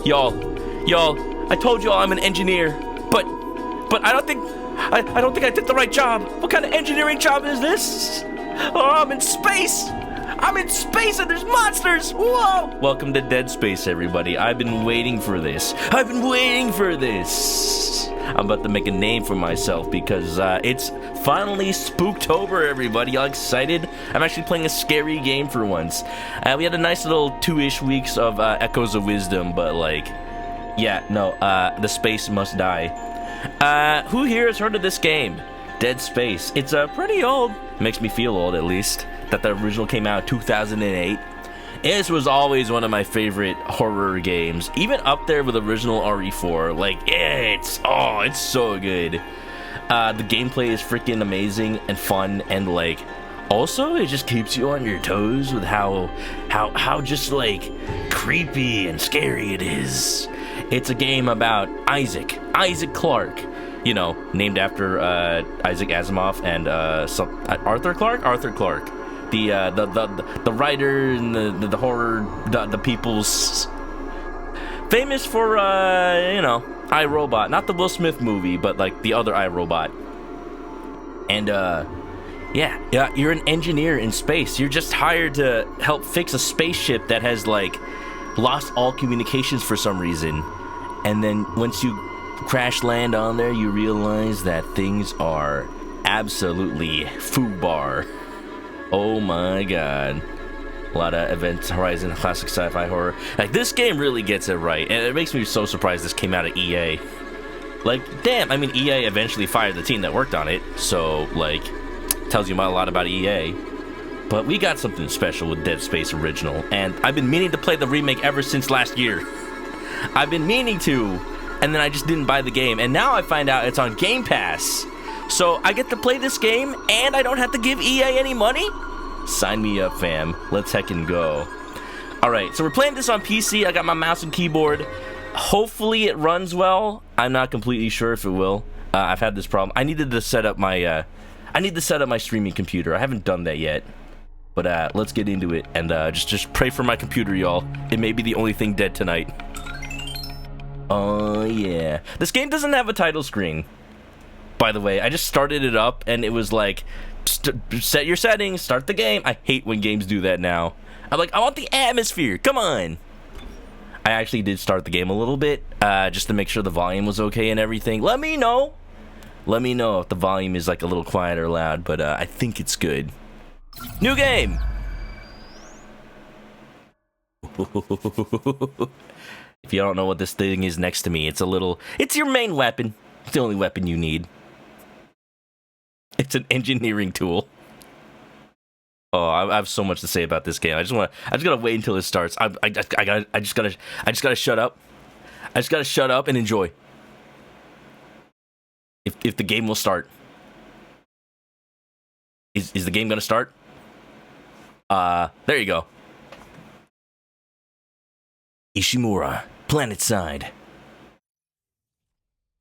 Y'all, I told y'all I'm an engineer, but I don't think I did the right job. What kind of engineering job is this? Oh, I'm in space. I'm in space and there's monsters. Whoa! Welcome to Dead Space, everybody. I've been waiting for this. I'm about to make a name for myself because it's finally Spooktober, everybody. Y'all excited? I'm actually playing a scary game for once. We had a nice little 2-ish weeks of Echoes of Wisdom, but the space must die. Who here has heard of this game? Dead Space. It's pretty old. Makes me feel old, at least. That the original came out in 2008. This was always one of my favorite horror games, even up there with original RE4. It's so good. The gameplay is freaking amazing and fun, and also it just keeps you on your toes with how just creepy and scary it is. It's a game about Isaac Clarke, named after Isaac Asimov and Arthur Clarke. The writer and the horror, the people's famous for iRobot, not the Will Smith movie, but the other iRobot. And you're an engineer in space. You're just hired to help fix a spaceship that has lost all communications for some reason. And then once you crash land on there, you realize that things are absolutely foobar. Oh my god. A lot of Event Horizon classic sci-fi horror. This game really gets it right, and it makes me so surprised this came out of EA. Damn, I mean, EA eventually fired the team that worked on it, so, tells you a lot about EA. But we got something special with Dead Space Original, and I've been meaning to play the remake ever since last year. I've been meaning to, and then I just didn't buy the game, and now I find out it's on Game Pass. So I get to play this game, and I don't have to give EA any money? Sign me up, fam. Let's heckin' go. Alright, so we're playing this on PC. I got my mouse and keyboard. Hopefully it runs well. I'm not completely sure if it will. I've had this problem. I need to set up my streaming computer. I haven't done that yet. But let's get into it, and just pray for my computer, y'all. It may be the only thing dead tonight. Oh, yeah. This game doesn't have a title screen. By the way, I just started it up, and it was set your settings, start the game. I hate when games do that now. I'm I want the atmosphere, come on. I actually did start the game a little bit, just to make sure the volume was okay and everything. Let me know if the volume is a little quiet or loud, but I think it's good. New game! If you don't know what this thing is next to me, it's your main weapon. It's the only weapon you need. It's an engineering tool. Oh, I have so much to say about this game. I just gotta wait until it starts. I just gotta shut up. I just gotta shut up and enjoy. If the game will start. Is the game gonna start? There you go. Ishimura, planet side.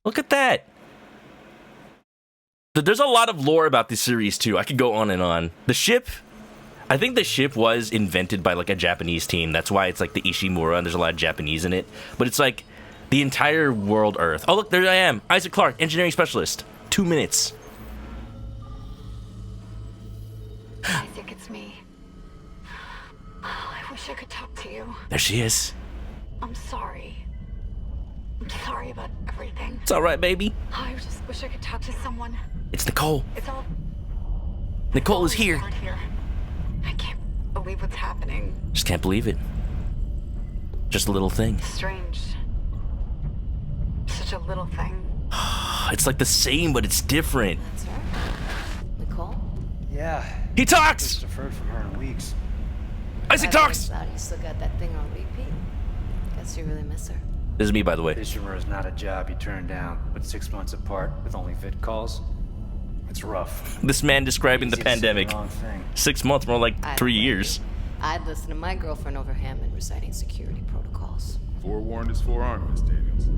Look at that. There's a lot of lore about this series, too. I could go on and on. I think the ship was invented by, a Japanese team. That's why it's, the Ishimura, and there's a lot of Japanese in it. But it's, the entire world Earth. Oh, look, there I am. Isaac Clarke, engineering specialist. 2 minutes. Isaac, it's me. I wish I could talk to you. There she is. I'm sorry. I'm sorry about everything. It's alright, baby. I just wish I could talk to someone. It's Nicole. Nicole is here. I can't believe what's happening. Just can't believe it. Just a little thing. Strange. Such a little thing. It's the same, but it's different. That's right. Nicole? Yeah. He talks! I've heard from her in weeks. Isaac talks! You still got that thing on repeat. Guess you really miss her. This is me, by the way. Ishimura is not a job you turn down, but 6 months apart with only vid calls. It's rough. This man describing the Easy to say pandemic. the wrong thing. 6 months, more 3 years. I'd listen to my girlfriend over Hammond reciting security protocols. Forewarned is forearmed, Miss Daniels.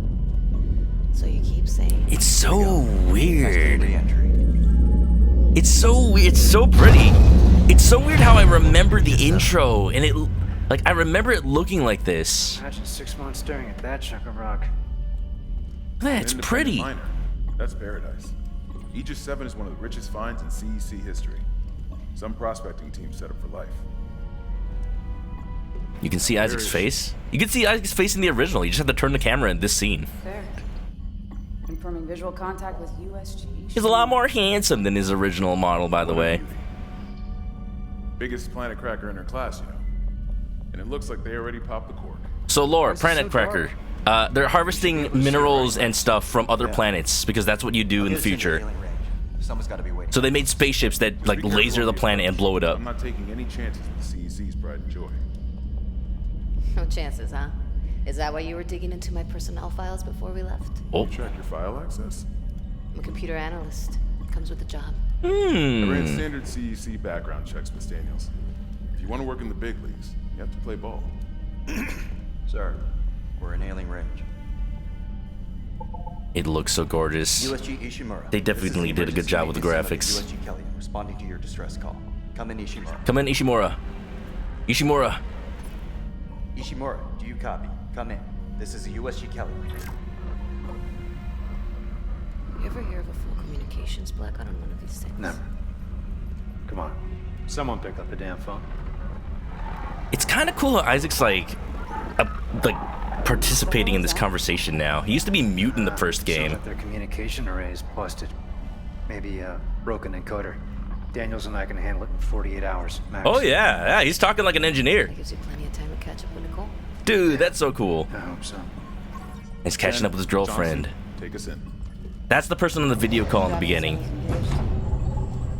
So you keep saying. It's so weird. Re-entry. It's so weird. It's so pretty. It's so weird how I remember the intro, and Like, I remember it looking like this. Imagine 6 months staring at that chunk of rock. That's Independent pretty. miner. That's paradise. Aegis 7 is one of the richest finds in CEC history. Some prospecting teams set up for life. You can see Isaac's face. You can see Isaac's face in the original. You just have to turn the camera in this scene. Fair. Confirming visual contact with USG. He's a lot more handsome than his original model, by the way. Biggest planet cracker in her class, you know. And it looks like they already popped the cork. So, lore, planet cracker. They're harvesting minerals and stuff from other planets because that's what you do in the future. Someone's got to be waiting. So they made spaceships that Just like be careful laser the with your planet and touch. blow it up. I'm not taking any chances with CEC's pride and joy. No chances, huh? Is that why you were digging into my personnel files before we left? Oh. Track your file access. I'm a computer analyst. Comes with the job. I ran standard CEC background checks, Miss Daniels. If you want to work in the big leagues, you have to play ball. Sir, we're in hailing range. It looks so gorgeous. USG Ishimura. They definitely did a good job with the graphics. USG Kelly, responding to your distress call. Come in, Ishimura. Come in, Ishimura. Ishimura. Ishimura, do you copy? Come in. This is a USG Kelly. You ever hear of a full communications blackout on one of these things? Never. Come on. Someone pick up the damn phone. It's kind of cool how Isaac's like participating in this conversation now. He used to be mute in the first So game. that their communication array is busted. Maybe a broken encoder. Daniels and I can handle it in 48 hours max. Oh yeah, he's talking like an engineer. That gives you plenty of time to catch up with Nicole. Dude, that's so cool. I hope so. He's catching up with his girlfriend. Johnson, take us in. That's the person on the video call in the beginning.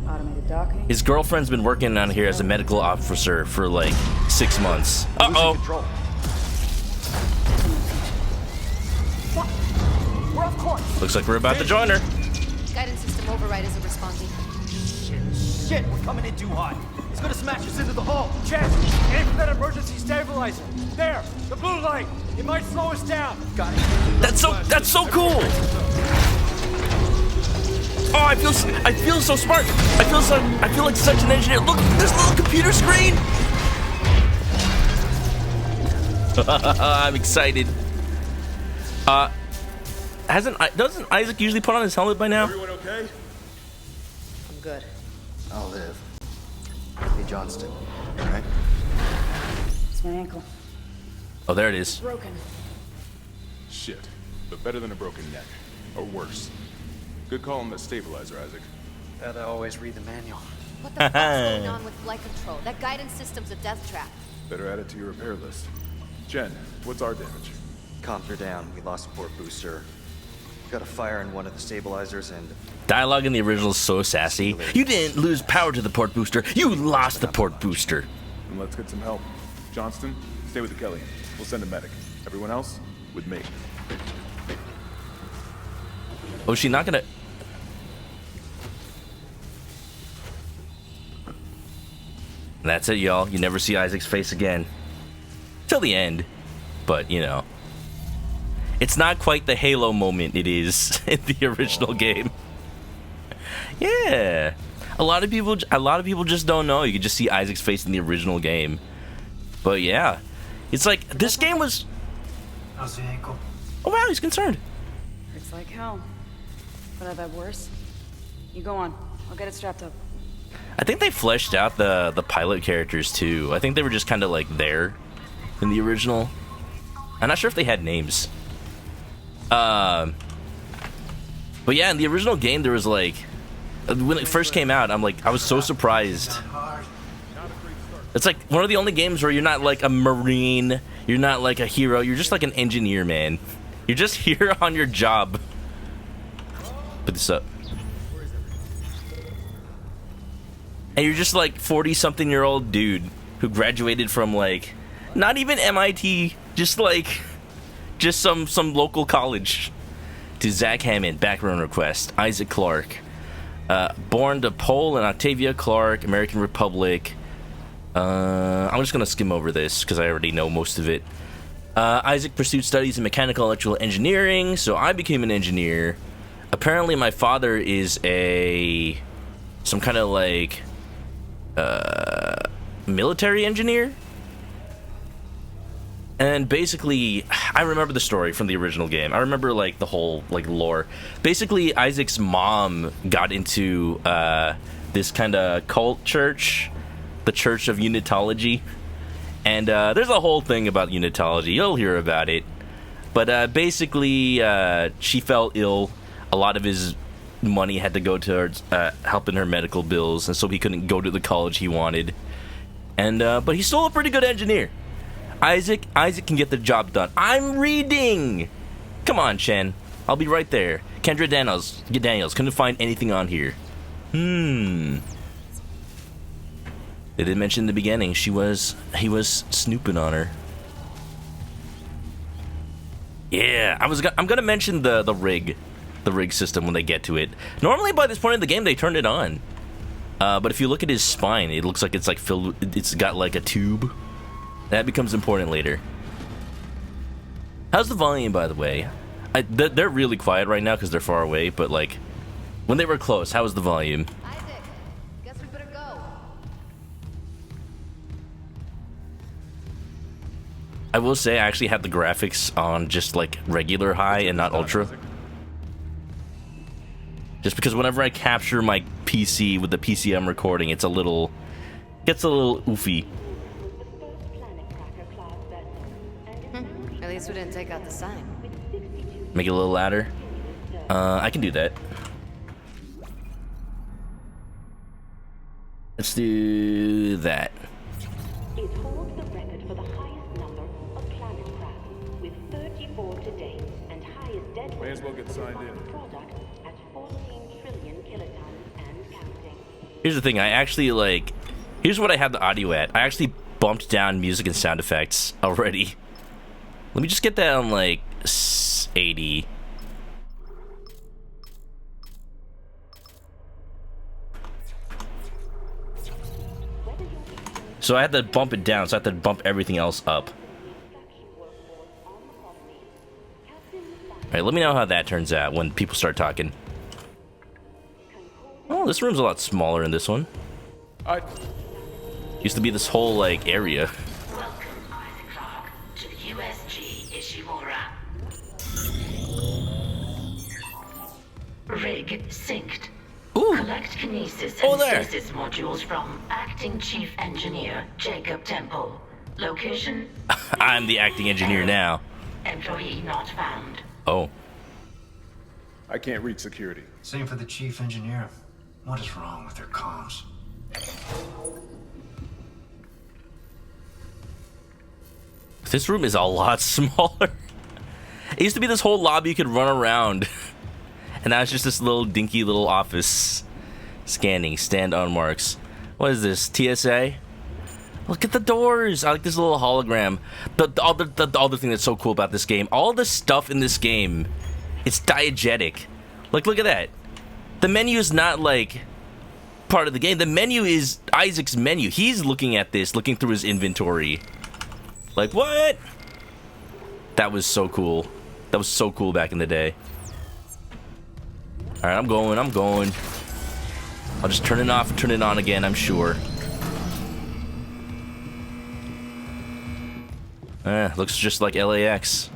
Automated docking. His girlfriend's been working on here as a medical officer for like 6 months. Uh-oh. Control. We're off course. Looks like we're about to join her. Guidance system override isn't responding. Shit, we're coming in too hot. It's gonna smash us into the hull. Jet, aim for that emergency stabilizer. There, the blue light. It might slow us down. Got it. That's so cool. Oh, I feel so smart. I feel like such an engineer. Look, this little computer screen. I'm excited. Doesn't Isaac usually put on his helmet by now? Everyone okay? I'm good. I'll live. Hey, Johnston. All right? It's my ankle. Oh, there it is. Broken. Shit. But better than a broken neck. Or worse. Good call on the stabilizer, Isaac. Gotta always read the manual. What the fuck's going on with flight control? That guidance system's a death trap. Better add it to your repair list. Jen, what's our damage? Comps are down. We lost a port booster. Got a fire in one of the stabilizers and... Dialogue in the original is so sassy. You didn't lose power to the port booster. You lost the port booster. And let's get some help. Johnston, stay with the Kelly. We'll send a medic. Everyone else, with me. Oh, is she not gonna... That's it, y'all. You never see Isaac's face again. Till the end. But, you know. It's not quite the Halo moment it is in the original game. Yeah. A lot of people just don't know. You can just see Isaac's face in the original game. But yeah. It's like, this game was... How's the ankle? Oh wow, he's concerned. Hurts like hell. But I've had worse. You go on. I'll get it strapped up. I think they fleshed out the pilot characters too. I think they were just kind of like there in the original. I'm not sure if they had names. But yeah, in the original game there was like, when it first came out, I was so surprised. It's like one of the only games where you're not like a Marine, you're not like a hero, you're just like an engineer, man. You're just here on your job. Put this up. And you're just like 40-something-year-old dude who graduated from like, not even MIT, just some local college. To Zach Hammond, background request. Isaac Clarke. Born to Paul and Octavia Clarke, American Republic. I'm just gonna skim over this because I already know most of it. Isaac pursued studies in mechanical electrical engineering, so I became an engineer. Apparently my father is some kind of like military engineer. And basically, I remember the story from the original game. I remember like the whole like lore. Basically, Isaac's mom got into this kind of cult church, the Church of Unitology, and there's a whole thing about Unitology. You'll hear about it. But basically, she fell ill. A lot of his money had to go towards helping her medical bills, and so he couldn't go to the college he wanted. And but he's still a pretty good engineer. Isaac can get the job done. I'm reading. Come on, Chen. I'll be right there. Kendra Daniels couldn't find anything on here. They didn't mention in the beginning he was snooping on her. Yeah, I'm gonna mention the rig system when they get to it. Normally by this point in the game they turn it on. But if you look at his spine, it looks like it's like filled. It's got like a tube. That becomes important later. How's the volume, by the way? They're really quiet right now because they're far away, but like, when they were close, how was the volume? Isaac, guess we better go. I will say I actually had the graphics on just like regular high and not ultra. Just because whenever I capture my PC with the PC I'm recording, gets a little oofy. At least we didn't take out the sign. Make it a little louder. I can do that. Let's do that. It holds the record for the highest number of planet crashes, with 34 to date, and highest dead May as well get signed in. product at 14 trillion kilotons and counting. Here's the thing, here's what I have the audio at. I actually bumped down music and sound effects already. Let me just get that on like 80. So I had to bump it down, so I had to bump everything else up. Alright, let me know how that turns out when people start talking. Oh, this room's a lot smaller in this one. Used to be this whole, like, area. Welcome, Isaac Clarke, to the USG Ishimura. Rig synced. Ooh. Collect kinesis Oh, and there. stasis modules from Acting Chief Engineer Jacob Temple. Location? I'm the acting engineer now. Employee not found. Oh. I can't reach security. Same for the chief engineer. What is wrong with their comms? This room is a lot smaller. It used to be this whole lobby you could run around. And now it's just this little dinky little office. Scanning, stand on marks. What is this, TSA? Look at the doors. I like this little hologram. The other thing that's so cool about this game, all the stuff in this game, it's diegetic. Like, look at that. The menu is not like part of the game. The menu is Isaac's menu. He's looking at this, looking through his inventory. Like, what? That was so cool. That was so cool back in the day. Alright, I'm going. I'll just turn it off and turn it on again, I'm sure. Looks just like LAX.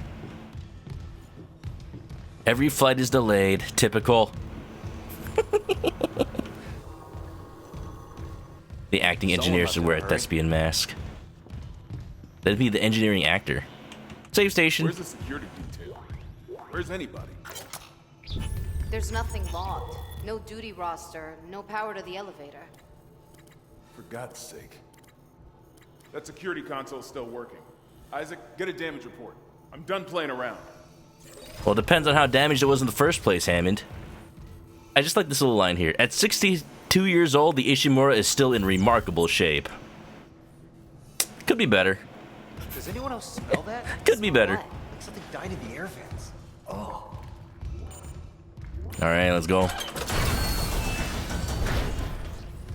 Every flight is delayed. Typical. The acting engineer should wear a thespian mask. That'd be the engineering actor. Save station. Where's the security detail? Where's anybody? There's nothing logged. No duty roster, no power to the elevator. For God's sake. That security console's still working. Isaac, get a damage report. I'm done playing around. Well, it depends on how damaged it was in the first place, Hammond. I just like this little line here. At 62 years old, the Ishimura is still in remarkable shape. Could be better. Does anyone else smell that? Could be better. Like something died in the air vents. Oh. Alright, let's go.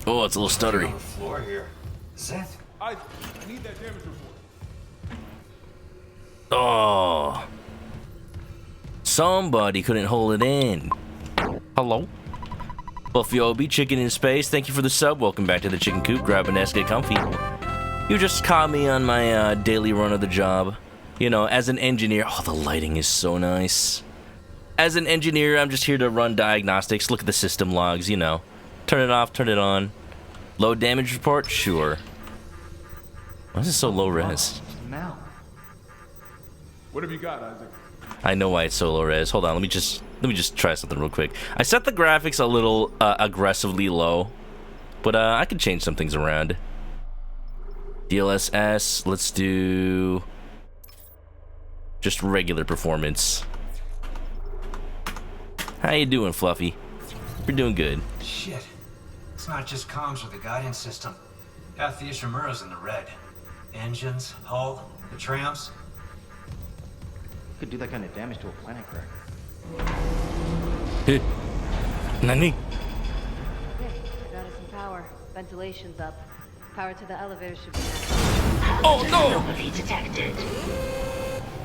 Oh, it's a little stuttery. On the floor here. Is that? I need that damage report. Oh. Somebody couldn't hold it in. Hello? Buffy Obi, Chicken in Space, thank you for the sub. Welcome back to the Chicken Coop. Grab a nest, get comfy. You just caught me on my daily run of the job. You know, as an engineer, oh, the lighting is so nice. As an engineer, I'm just here to run diagnostics, look at the system logs, you know. Turn it off, turn it on. Low damage report? Sure. Why is it so low res? Mal. What have you got, Isaac? I know why it's so low res. Hold on, let me just try something real quick. I set the graphics a little aggressively low, but I can change some things around. DLSS, let's do just regular performance. How you doing, Fluffy? You're doing good. Shit. It's not just comms with the guidance system. Half the Ishimura's in the red. Engines, hull, the trams. Could do that kind of damage to a planet crack. Nani? Okay, I got us some power. Ventilation's up. Power to the elevator should be now. Oh no! Anomaly detected.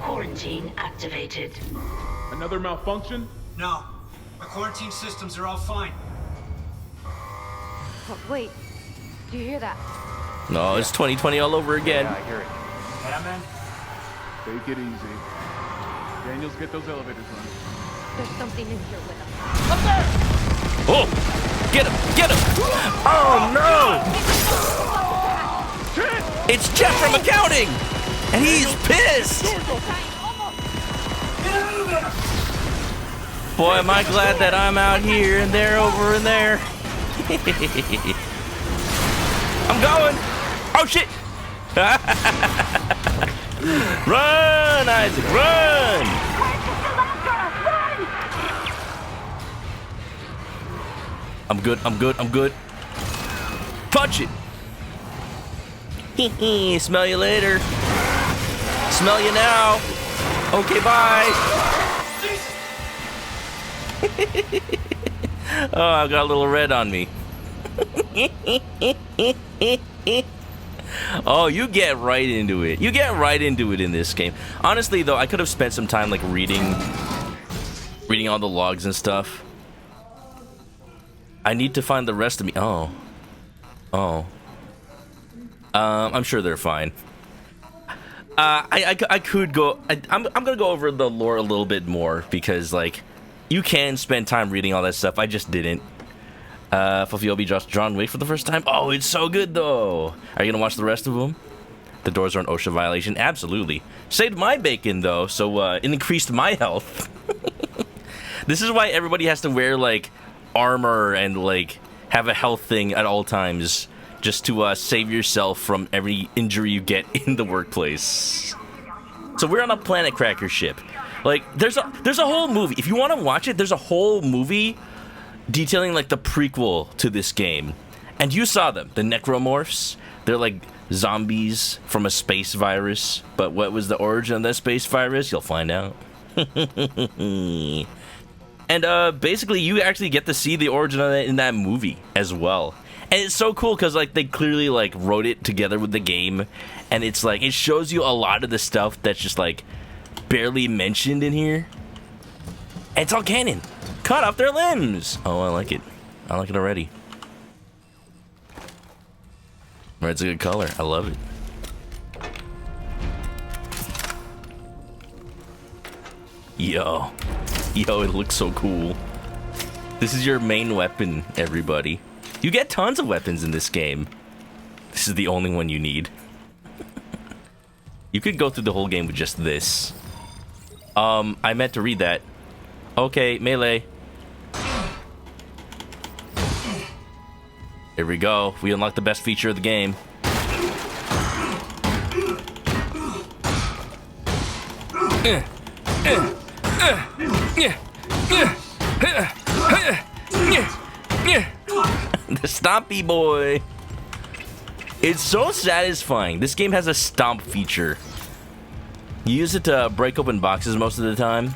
Quarantine activated. Another malfunction? No. Our quarantine systems are all fine. Oh, wait. Do you hear that? No, it's 2020 all over again. Yeah, I hear it. Yeah, man. Take it easy. Daniels, get those elevators running. There's something in here with us. Oh! Get him! Get him! Oh no! It's Jeff from accounting! And he's pissed! Boy, am I glad that I'm out here and they're over in there. I'm going! Oh shit! Run, Isaac, run! I'm good, I'm good, I'm good. Punch it! Smell you later. Smell you now. Okay, bye. Oh, I got a little red on me. Oh, you get right into it. You get right into it in this game. Honestly, though, I could have spent some time like reading all the logs and stuff. I need to find the rest of me. Oh. I'm sure they're fine. I could go. I'm gonna go over the lore a little bit more because like you can spend time reading all that stuff. I just didn't. Fulfiobi just John Wick for the first time. Oh, it's so good though. Are you gonna watch the rest of them? The doors are an OSHA violation. Absolutely. Saved my bacon though, so it increased my health. This is why everybody has to wear like armor and like have a health thing at all times, just to save yourself from every injury you get in the workplace. So we're on a planet cracker ship. Like there's a whole movie. If you want to watch it, there's a whole movie detailing like the prequel to this game. And you saw them, the necromorphs. They're like zombies from a space virus. But what was the origin of that space virus? You'll find out. And basically you actually get to see the origin of that in that movie as well. And it's so cool because like they clearly like wrote it together with the game, and it's like it shows you a lot of the stuff that's just like barely mentioned in here. And it's all canon. Cut off their limbs. Oh, I like it. I like it already. Red's a good color. I love it. Yo, it looks so cool. This is your main weapon, everybody. You get tons of weapons in this game. This is the only one you need. You could go through the whole game with just this. I meant to read that. Okay, melee. Here we go. We unlocked the best feature of the game. The Stompy boy. It's so satisfying. This game has a stomp feature. You use it to break open boxes most of the time.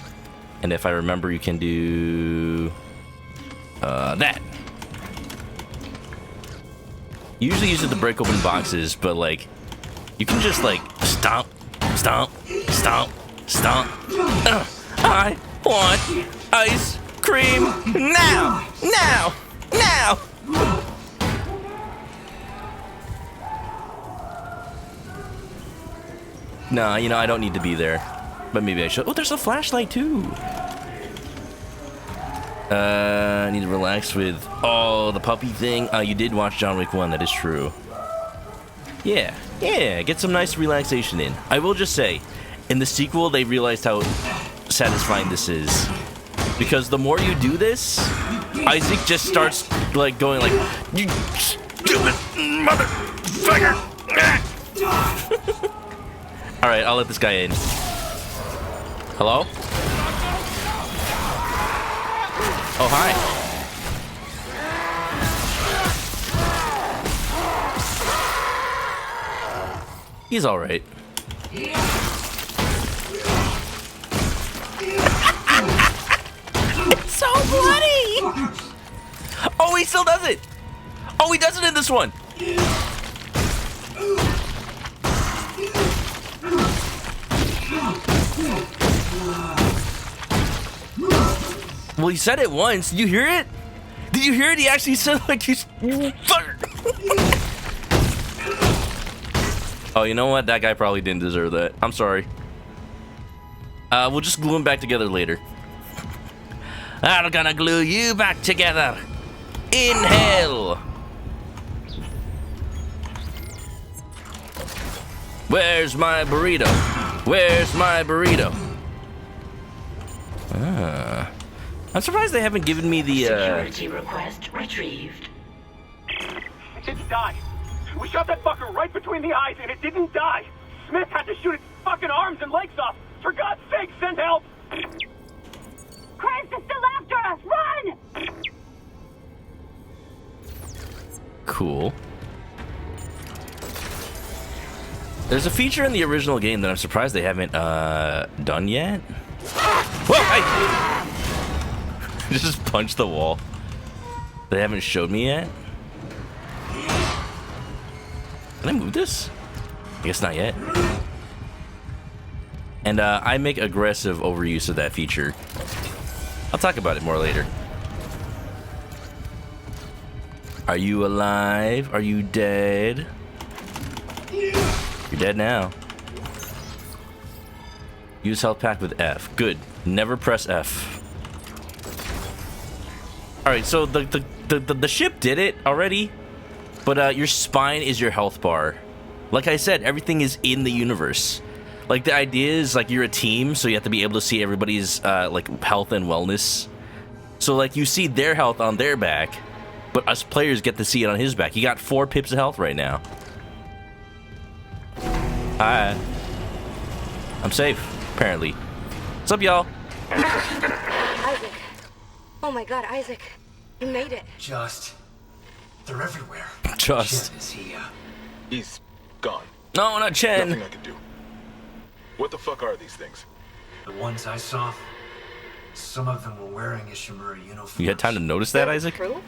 And if I remember, you can do that. You usually use it to break open boxes, but like you can just like stomp, stomp, stomp, stomp. I want ice cream now, now, now. No, you know, I don't need to be there. But maybe I should. Oh, there's a flashlight too. I need to relax with the puppy thing. You did watch John Wick 1, that is true. Yeah, get some nice relaxation in. I will just say, in the sequel, they realized how satisfying this is. Because the more you do this, Isaac just starts like going like, "You stupid motherfucker!" All right, I'll let this guy in. Hello? Oh, hi. He's all right. It's so bloody! Oh, he still does it! Oh, he does it in this one! Well, he said it once. Did you hear it? Did you hear it? He actually said like he's... Oh, you know what? That guy probably didn't deserve that. I'm sorry. We'll just glue him back together later. I'm gonna glue you back together. In hell. Where's my burrito? Where's my burrito? I'm surprised they haven't given me the, Security request retrieved. It died. We shot that fucker right between the eyes and it didn't die. Smith had to shoot its fucking arms and legs off. For God's sake, send help! Chris is still after us! Run! Cool. There's a feature in the original game that I'm surprised they haven't, done yet. Whoa! I just punched the wall. They haven't showed me yet. Can I move this? I guess not yet. And I make aggressive overuse of that feature. I'll talk about it more later. Are you alive? Are you dead? You're dead now. Use health pack with F. Good. Never press F. Alright, so the ship did it already. But your spine is your health bar. Like I said, everything is in the universe. Like the idea is like you're a team, so you have to be able to see everybody's like health and wellness. So like you see their health on their back, but us players get to see it on his back. He got 4 pips of health right now. Hi. I'm safe, apparently. What's up, y'all? Isaac. Oh my god, Isaac. You made it. They're everywhere. Just. Chen, is he, He's gone. No, not Chen. Nothing I can do. What the fuck are these things? The ones I saw, some of them were wearing Ishimura uniforms. You had time to notice that, They're Isaac? The crew?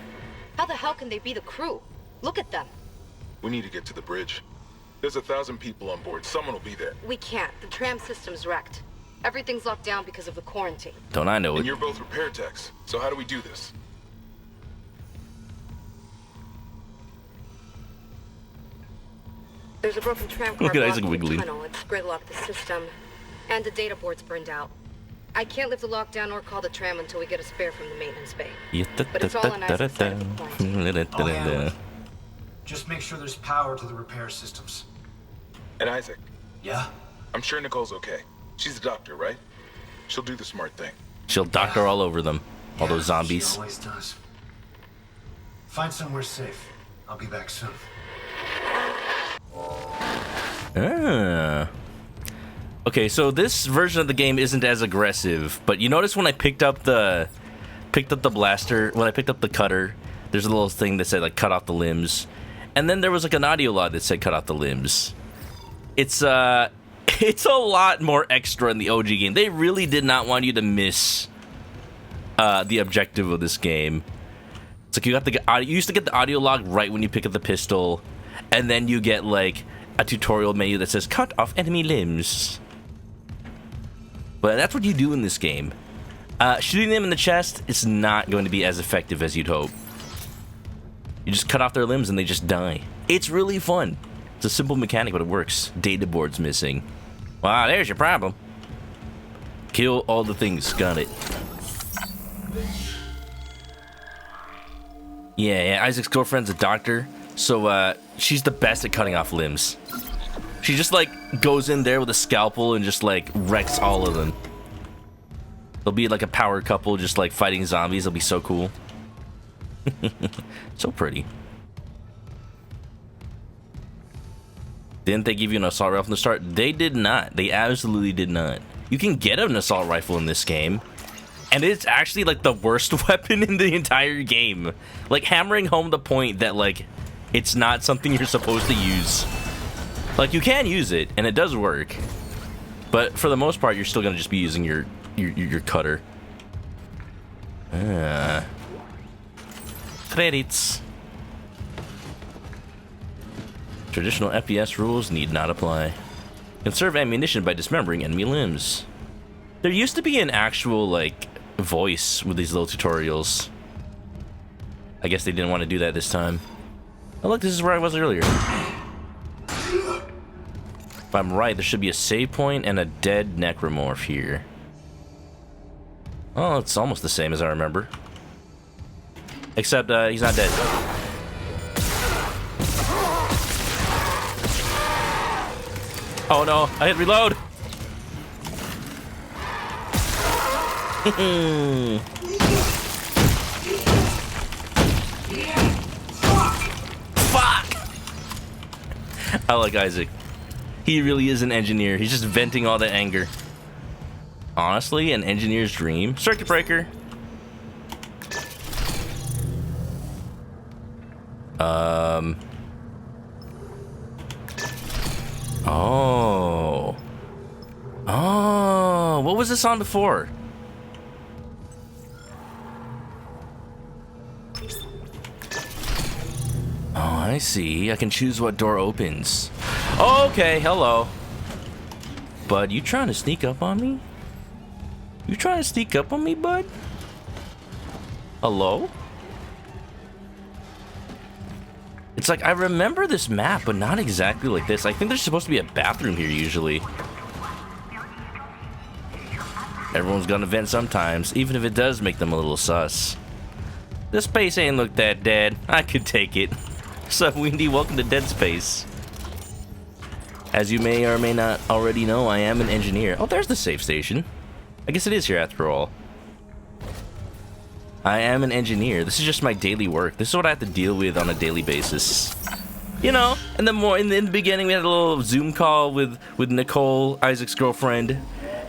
How the hell can they be the crew? Look at them. We need to get to the bridge. There's 1,000 people on board. Someone will be there. We can't. The tram system's wrecked. Everything's locked down because of the quarantine. Don't I know And it? you're both repair techs. So how do we do this? There's a broken tram car Look at Isaac blocking the wiggling. tunnel. It's gridlocked the system. And the data board's burned out. I can't lift the lockdown or call the tram until we get a spare from the maintenance bay. But it's all on Isaac's side of the quarantine. I'll handle it. Just make sure there's power to the repair systems. And Isaac, Yeah? I'm sure Nicole's okay. She's a doctor, right? She'll do the smart thing. She'll doctor all over them. All those She zombies. always does. Find somewhere safe. I'll be back soon. Ah. Okay, so this version of the game isn't as aggressive, but you notice when I picked up the blaster, when I picked up the cutter, there's a little thing that said like cut off the limbs, and then there was like an audio log that said cut off the limbs. It's a lot more extra in the OG game. They really did not want you to miss the objective of this game. It's like you used to get the audio log right when you pick up the pistol, and then you get like a tutorial menu that says cut off enemy limbs. But that's what you do in this game. Shooting them in the chest is not going to be as effective as you'd hope. You just cut off their limbs and they just die. It's really fun. It's a simple mechanic, but it works. Data board's missing. Wow, there's your problem. Kill all the things. Got it. Yeah, Isaac's girlfriend's a doctor, so she's the best at cutting off limbs. She just like goes in there with a scalpel and just like wrecks all of them. They'll be like a power couple just like fighting zombies. It'll be so cool. So pretty. Didn't they give you an assault rifle from the start? They did not. They absolutely did not. You can get an assault rifle in this game, and it's actually like the worst weapon in the entire game. Like hammering home the point that like it's not something you're supposed to use. Like you can use it and it does work, but for the most part you're still gonna just be using your cutter. Credits. Traditional FPS rules need not apply. Conserve ammunition by dismembering enemy limbs. There used to be an actual, like, voice with these little tutorials. I guess they didn't want to do that this time. Oh look, this is where I was earlier. If I'm right, there should be a save point and a dead necromorph here. Oh, it's almost the same as I remember. Except, he's not dead. Oh no, I hit reload! Fuck! I like Isaac. He really is an engineer. He's just venting all the anger. Honestly, an engineer's dream. Circuit breaker. Oh, what was this on before? Oh, I see. I can choose what door opens. Okay, hello. Bud, you trying to sneak up on me? You trying to sneak up on me, bud? Hello? It's like, I remember this map, but not exactly like this. I think there's supposed to be a bathroom here, usually. Everyone's gonna vent sometimes, even if it does make them a little sus. This space ain't look that dead. I could take it. Sup, Windy? Welcome to Dead Space. As you may or may not already know, I am an engineer. Oh, there's the safe station. I guess it is here after all. I am an engineer. This is just my daily work. This is what I have to deal with on a daily basis. You know, and then more in the beginning we had a little Zoom call with Nicole, Isaac's girlfriend,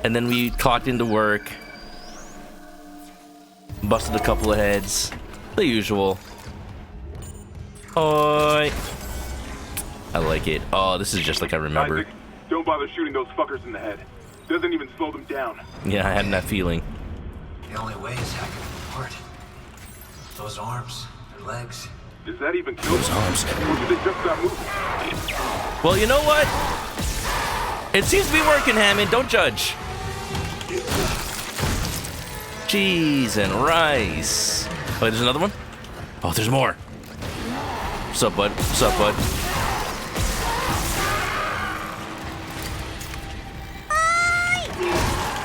and then we clocked into work. Busted a couple of heads. The usual. Oi. I like it. Oh, this is just like I remember. Isaac, don't bother shooting those fuckers in the head. Doesn't even slow them down. Yeah, I had that feeling. The only way is hacking them apart. Those arms, their legs. Does that even kill those arms? Or should they just stop moving? Well, you know what? It seems to be working, Hammond. Don't judge. Cheese and rice. Oh, there's another one? Oh, there's more. What's up, bud? What's up, bud?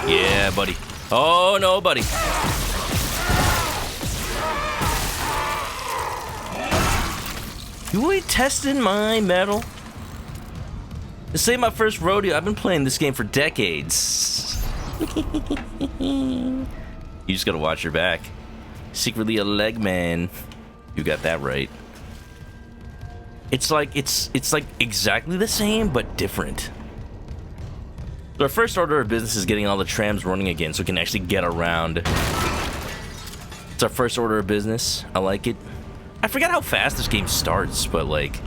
Yeah, buddy. Oh, no, buddy. You ain't testing my metal. This ain't my first rodeo. I've been playing this game for decades. You just gotta watch your back. Secretly a leg man. You got that right. It's like exactly the same but different. So our first order of business is getting all the trams running again so we can actually get around. It's our first order of business. I like it. I forgot how fast this game starts, but like,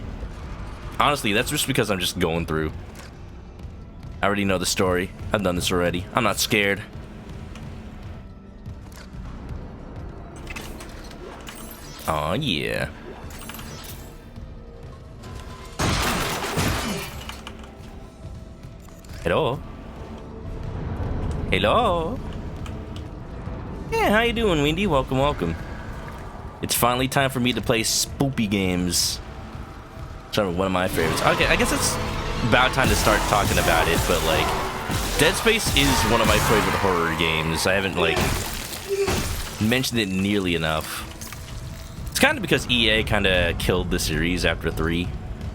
honestly, that's just because I'm just going through. I already know the story. I've done this already. I'm not scared. Oh yeah. Hello? Hello? Yeah, how you doing, Windy? Welcome, welcome. It's finally time for me to play spoopy games. It's one of my favorites. Okay, I guess it's about time to start talking about it, but like, Dead Space is one of my favorite horror games. I haven't like mentioned it nearly enough. It's kind of because EA kind of killed the series after 3.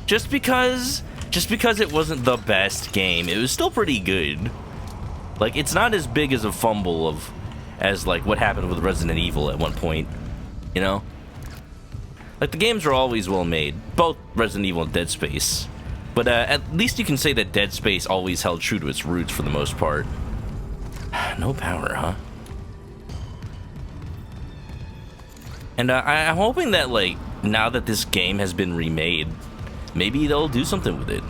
Just because it wasn't the best game, it was still pretty good. Like, it's not as big as a fumble as like what happened with Resident Evil at one point, you know? Like, the games were always well made, both Resident Evil and Dead Space. But at least you can say that Dead Space always held true to its roots for the most part. No power, huh? And I'm hoping that, like, now that this game has been remade, maybe they'll do something with it.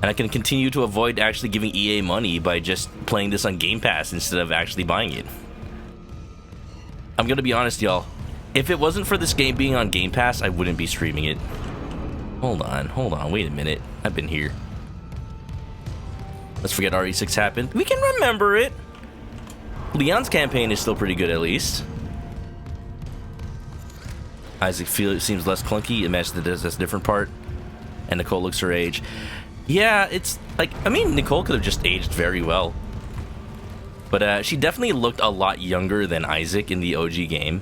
And I can continue to avoid actually giving EA money by just playing this on Game Pass instead of actually buying it. I'm gonna be honest, y'all. If it wasn't for this game being on Game Pass, I wouldn't be streaming it. Hold on, wait a minute. I've been here. Let's forget RE6 happened. We can remember it. Leon's campaign is still pretty good, at least. Isaac seems less clunky. Imagine that that's a different part. And Nicole looks her age. Yeah, it's like, I mean, Nicole could have just aged very well. But she definitely looked a lot younger than Isaac in the OG game.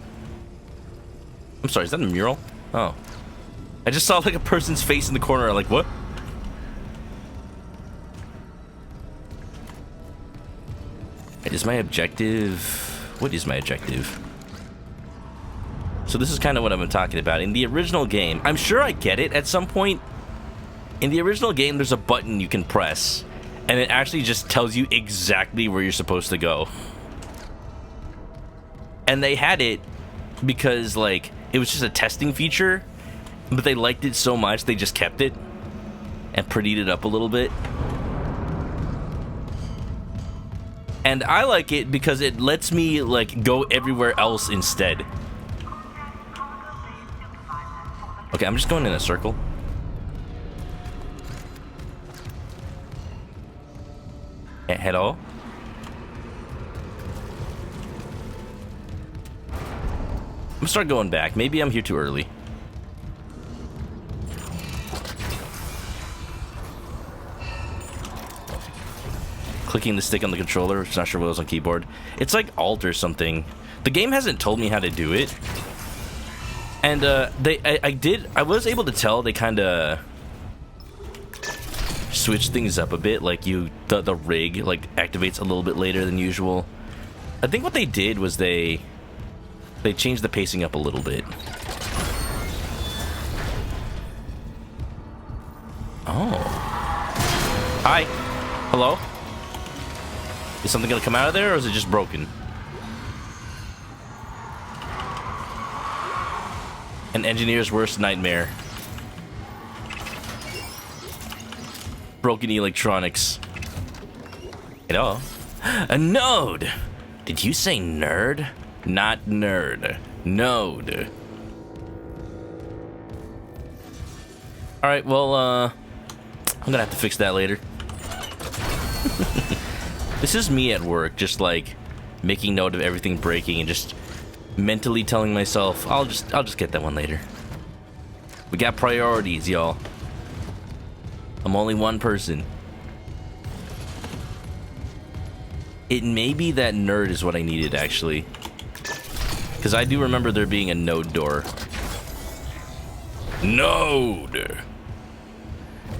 I'm sorry, is that a mural? Oh. I just saw like a person's face in the corner. Like, what? Is my objective... What is my objective? So this is kind of what I'm talking about. In the original game, I'm sure I get it at some point. In the original game, there's a button you can press, and it actually just tells you exactly where you're supposed to go. And they had it because, like, it was just a testing feature, but they liked it so much they just kept it and prettied it up a little bit. And I like it because it lets me, like, go everywhere else instead. Okay, I'm just going in a circle. Hello? I'm gonna start going back. Maybe I'm here too early. Clicking the stick on the controller, which I'm not sure what was on keyboard. It's like Alt or something. The game hasn't told me how to do it. And I was able to tell they kind of switch things up a bit. Like the rig like activates a little bit later than usual. I think what they did was they changed the pacing up a little bit. Oh. Hi. Hello? Is something gonna come out of there, or is it just broken? An engineer's worst nightmare. Broken electronics. Hello? A node! Did you say nerd? Not nerd. Node. Alright, well, I'm gonna have to fix that later. This is me at work, just like making note of everything breaking and just mentally telling myself, I'll just get that one later. We got priorities, y'all. I'm only one person. It may be that nerd is what I needed, actually. Because I do remember there being a node door. Node!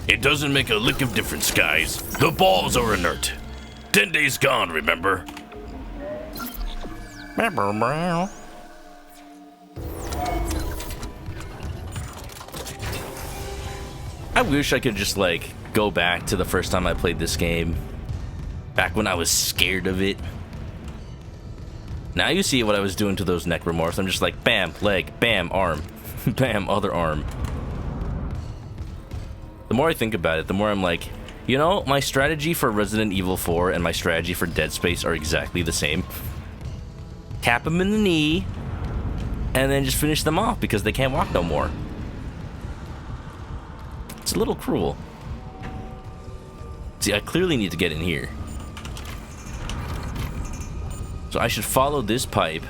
It doesn't make a lick of difference, guys. The balls are inert. 10 days gone, remember? I wish I could just, like, go back to the first time I played this game. Back when I was scared of it. Now you see what I was doing to those necromorphs. I'm just like, bam, leg, bam, arm. Bam, other arm. The more I think about it, the more I'm like, you know, my strategy for Resident Evil 4 and my strategy for Dead Space are exactly the same. Cap them in the knee, and then just finish them off because they can't walk no more. It's a little cruel. See, I clearly need to get in here. So I should follow this pipe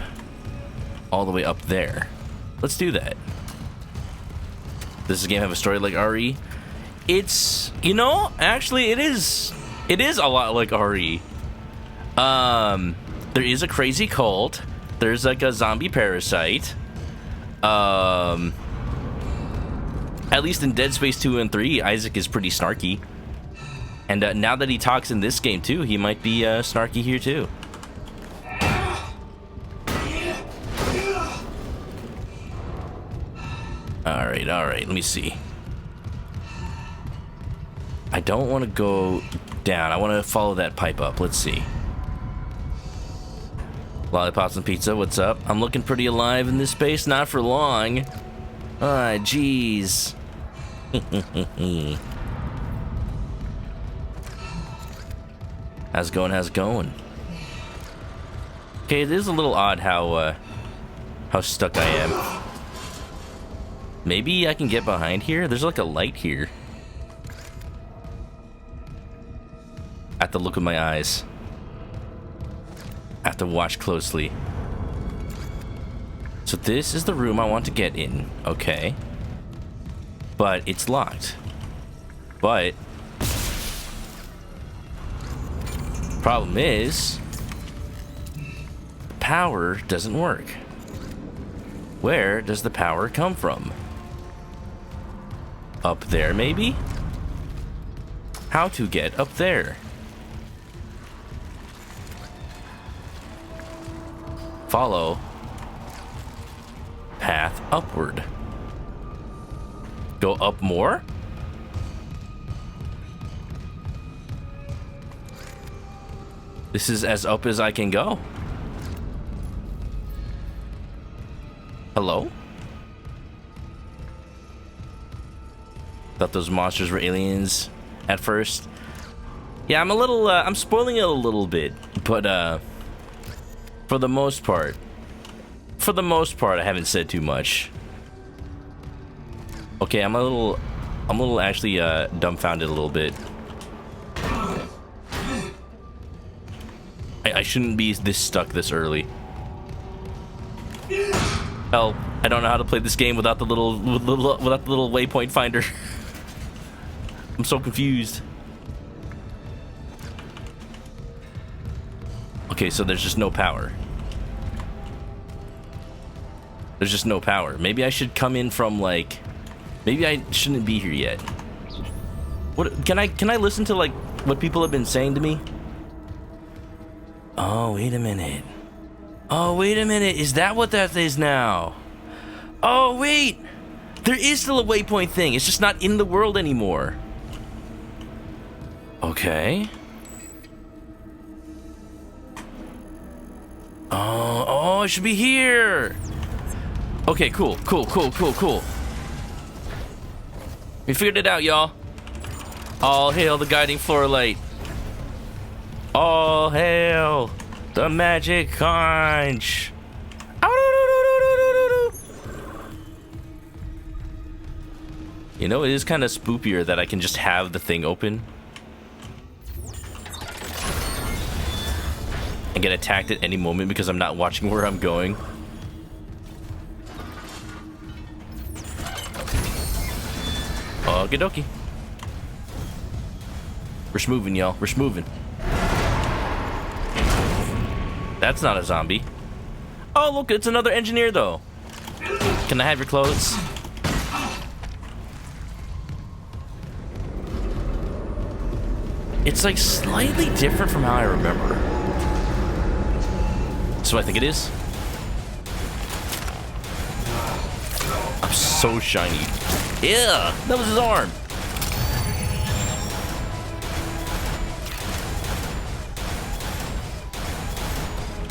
all the way up there. Let's do that. Does this game have a story like RE? It's, you know, actually it is a lot like RE. There is a crazy cult. There's like a zombie parasite. At least in Dead Space 2 and 3, Isaac is pretty snarky. And now that he talks in this game too, he might be snarky here too. Alright, let me see. I don't want to go down. I want to follow that pipe up. Let's see. Lollipops and pizza, what's up? I'm looking pretty alive in this space, not for long. Ah, jeez. How's it going? Okay, it is a little odd how stuck I am. Maybe I can get behind here? There's like a light here. I have to look with my eyes. I have to watch closely. So this is the room I want to get in. Okay. But it's locked. But problem is, power doesn't work. Where does the power come from? Up there, maybe? How to get up there? Follow path upward. Go up more? This is as up as I can go. Hello? Thought those monsters were aliens at first. Yeah, I'm a little, I'm spoiling it a little bit, but, for the most part, I haven't said too much. Okay, I'm a little actually, dumbfounded a little bit. I shouldn't be this stuck this early. Hell, I don't know how to play this game without the little waypoint finder. I'm so confused. Okay, so there's just no power. There's just no power. Maybe I should come in from like, maybe I shouldn't be here yet. What can I listen to like what people have been saying to me? Oh, wait a minute. Oh, wait a minute. Is that what that is now? Oh, wait. There is still a waypoint thing. It's just not in the world anymore. Okay. Oh, it should be here. Okay, cool. We figured it out, y'all. All hail the guiding floor light. All hail the magic conch. You know, it is kind of spookier that I can just have the thing open and get attacked at any moment because I'm not watching where I'm going. Okie dokie. We're schmoving, y'all. We're schmoving. That's not a zombie. Oh, look, it's another engineer, though. Can I have your clothes? It's like slightly different from how I remember. So I think it is. I'm so shiny. Yeah, that was his arm.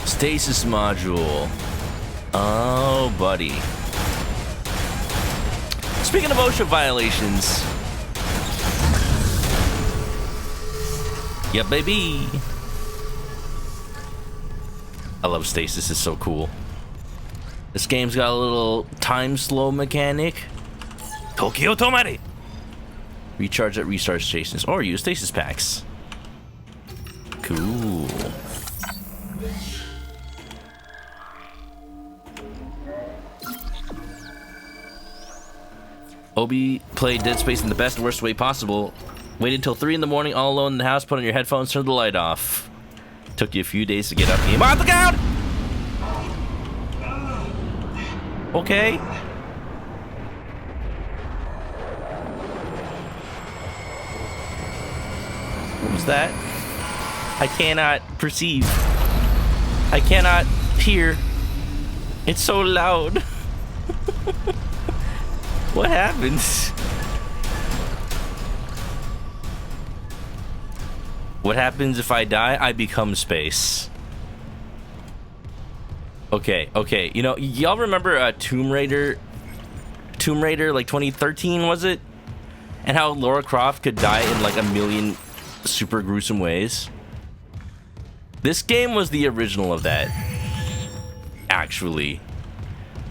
Stasis module. Oh, buddy. Speaking of OSHA violations. Yeah, baby. I love stasis, it's so cool. This game's got a little time slow mechanic. Tokyo Tomari. Recharge at restart stations or use stasis packs. Cool. Obi played Dead Space in the best and worst way possible. Waited until 3 in the morning all alone in the house, put on your headphones, turn the light off. Took you a few days to get up. Game on the ground! Okay. What was that? I cannot perceive. I cannot hear. It's so loud. What happens? What happens if I die? I become space. Okay, okay. You know, y'all remember Tomb Raider, like 2013, was it? And how Lara Croft could die in like a million super gruesome ways? This game was the original of that. Actually.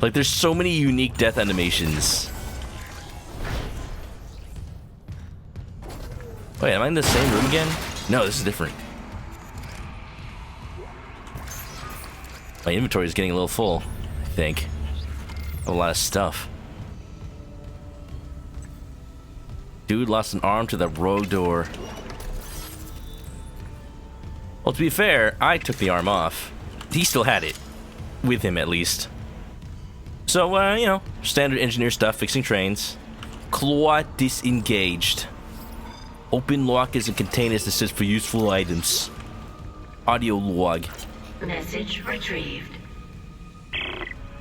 Like, there's so many unique death animations. Wait, am I in the same room again? No, this is different. My inventory is getting a little full, I think. A lot of stuff. Dude lost an arm to the rogue door. Well, to be fair, I took the arm off. He still had it. With him, at least. So, you know, standard engineer stuff, fixing trains. Claw disengaged. Open lockers and containers to search for useful items. Audio log. Message retrieved.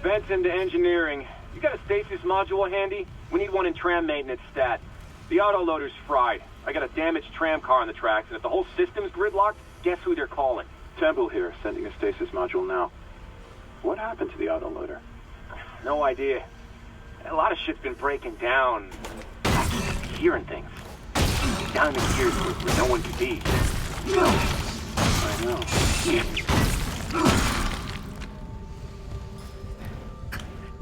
Benson to engineering. You got a stasis module handy? We need one in tram maintenance stat. The autoloader's fried. I got a damaged tram car on the tracks, and if the whole system's gridlocked, guess who they're calling? Temple here, sending a stasis module now. What happened to the autoloader? No idea. A lot of shit's been breaking down. I keep hearing things. Down in here where no one can be. I know.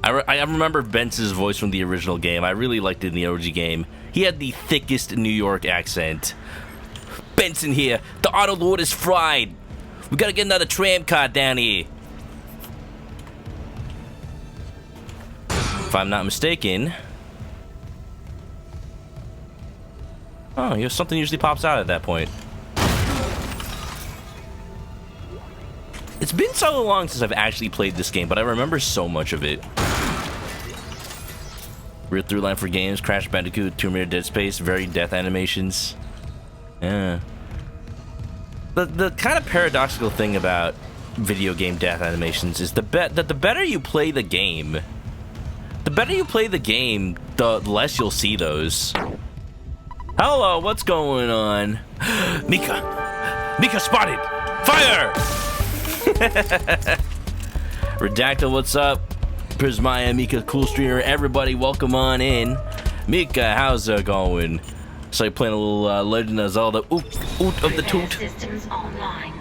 I remember Benson's voice from the original game. I really liked it in the OG game. He had the thickest New York accent. Benson here. The autoloader is fried. We gotta get another tram car down here. If I'm not mistaken. Oh, you know, something usually pops out at that point. It's been so long since I've actually played this game, but I remember so much of it. Real through line for games, Crash Bandicoot, Tomb Raider, Dead Space, varied death animations. Yeah. The kind of paradoxical thing about video game death animations is the better you play the game, the less you'll see those. Hello, what's going on? Mika spotted! Fire! Redactyl, what's up? Prismaya, Mika, cool streamer, everybody, welcome on in. Mika, how's it going? So you're playing a little Legend of Zelda, oot of the toot. Systems online.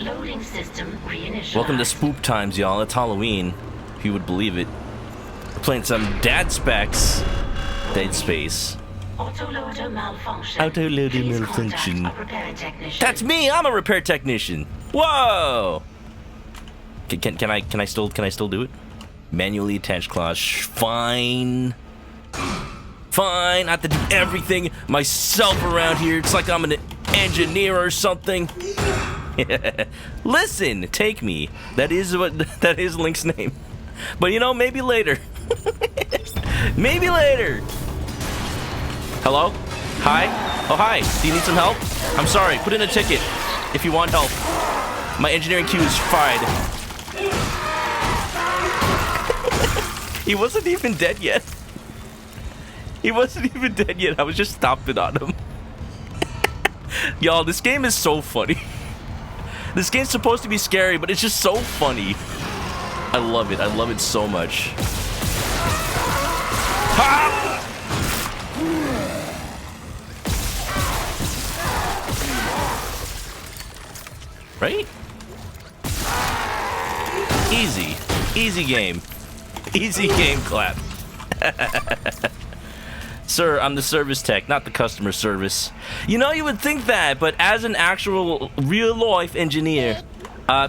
Loading system reinitialized. Welcome to Spoop Times, y'all. It's Halloween, if you would believe it. We're playing some Dead Space. Autoloader malfunction. Autoloader malfunction. That's me. I'm a repair technician. Whoa. Can I still do it? Manually attached claws. Fine. Fine. I have to do everything myself around here. It's like I'm an engineer or something. Listen, take me. That is Link's name. But you know, maybe later. Maybe later. Hello? Hi? Oh, hi. Do you need some help? I'm sorry. Put in a ticket if you want help. My engineering queue is fried. He wasn't even dead yet. He wasn't even dead yet. I was just stomping on him. Y'all, this game is so funny. This game's supposed to be scary, but it's just so funny. I love it. I love it so much. Ha! Right? Easy. Easy game. Easy game clap. Sir, I'm the service tech, not the customer service. You know, you would think that, but as an actual real-life engineer,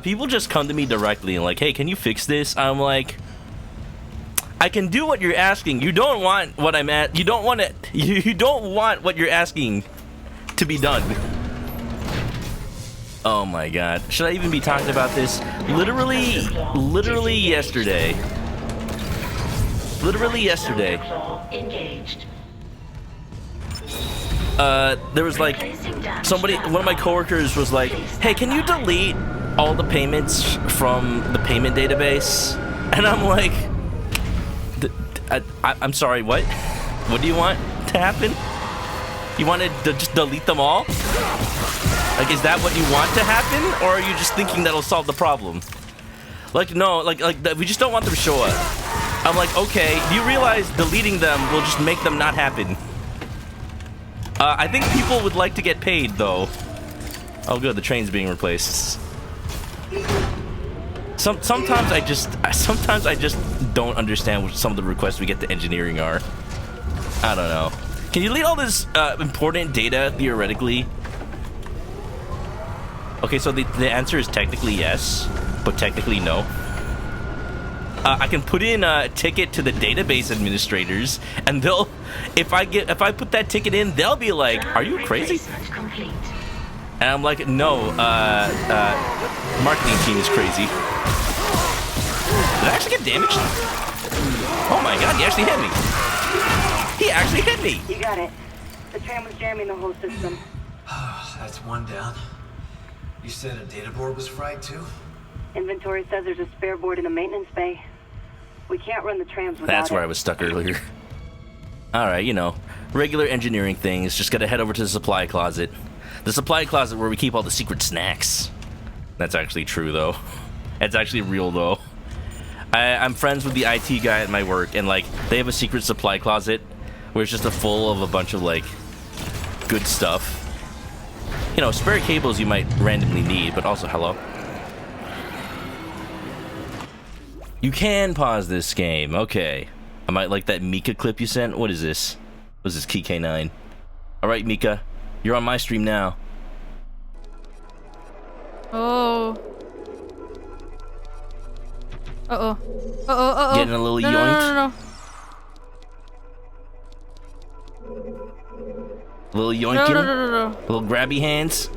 people just come to me directly and like, hey, can you fix this? I'm like, I can do what you're asking. You don't want what I'm at. You don't want it. You don't want what you're asking to be done. Oh my god. Should I even be talking about this? Literally yesterday. Literally yesterday. Engaged. There was like one of my coworkers was like, "Hey, can you delete all the payments from the payment database?" And I'm like, I'm sorry, what? What do you want to happen? You want to just delete them all? Like, is that what you want to happen, or are you just thinking that'll solve the problem? Like, no, like we just don't want them to show up. I'm like, okay, do you realize deleting them will just make them not happen? I think people would like to get paid, though. Oh, good, the train's being replaced. Sometimes I just don't understand what some of the requests we get to engineering are. I don't know. Can you delete all this important data theoretically? Okay, so the answer is technically yes, but technically no. I can put in a ticket to the database administrators, and they'll, if I put that ticket in, they'll be like, "Are you crazy?" And I'm like, "No, marketing team is crazy." Did I actually get damaged? Oh my god, he actually hit me. He actually hit me. You got it. The tram was jamming the whole system. That's one down. You said a data board was fried too? Inventory says there's a spare board in a maintenance bay. We can't run the trams without That's where I was stuck earlier. Alright, you know, regular engineering things. Just gotta head over to the supply closet. The supply closet where we keep all the secret snacks. That's actually true, though. It's actually real, though. I'm friends with the IT guy at my work, and, like, they have a secret supply closet where it's just full of a bunch of, like, good stuff. You know, spare cables you might randomly need, but also, hello. You can pause this game. Okay. I might like that Mika clip you sent. What is this? What is this, KK9? Alright, Mika. You're on my stream now. Oh. Uh-oh. Uh-oh, uh-oh. Getting a little yoinked? No. A little yoinking? No. A little grabby hands?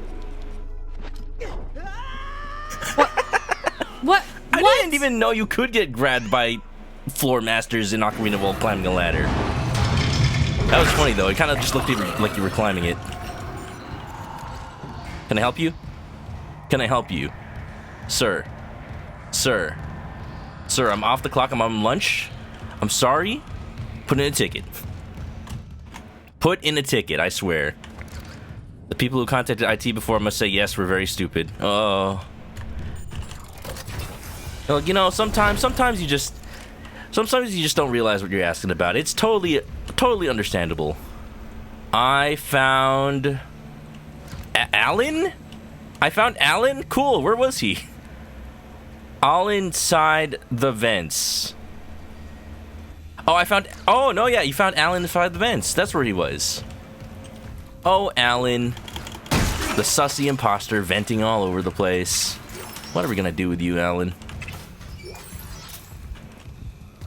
What? I didn't even know you could get grabbed by floor masters in Ocarina while climbing a ladder. That was funny, though. It kind of just looked like you were climbing it. Can I help you? Can I help you? Sir. Sir, I'm off the clock. I'm on lunch. I'm sorry. Put in a ticket. Put in a ticket, I swear. The people who contacted IT before must say yes, we're very stupid. Oh. Well, you know, sometimes you just don't realize what you're asking about. It's totally understandable. I found Alan? I found Alan? Cool, where was he? All inside the vents. Oh, no, yeah, you found Alan inside the vents. That's where he was. Oh, Alan. The sussy imposter venting all over the place. What are we gonna do with you, Alan?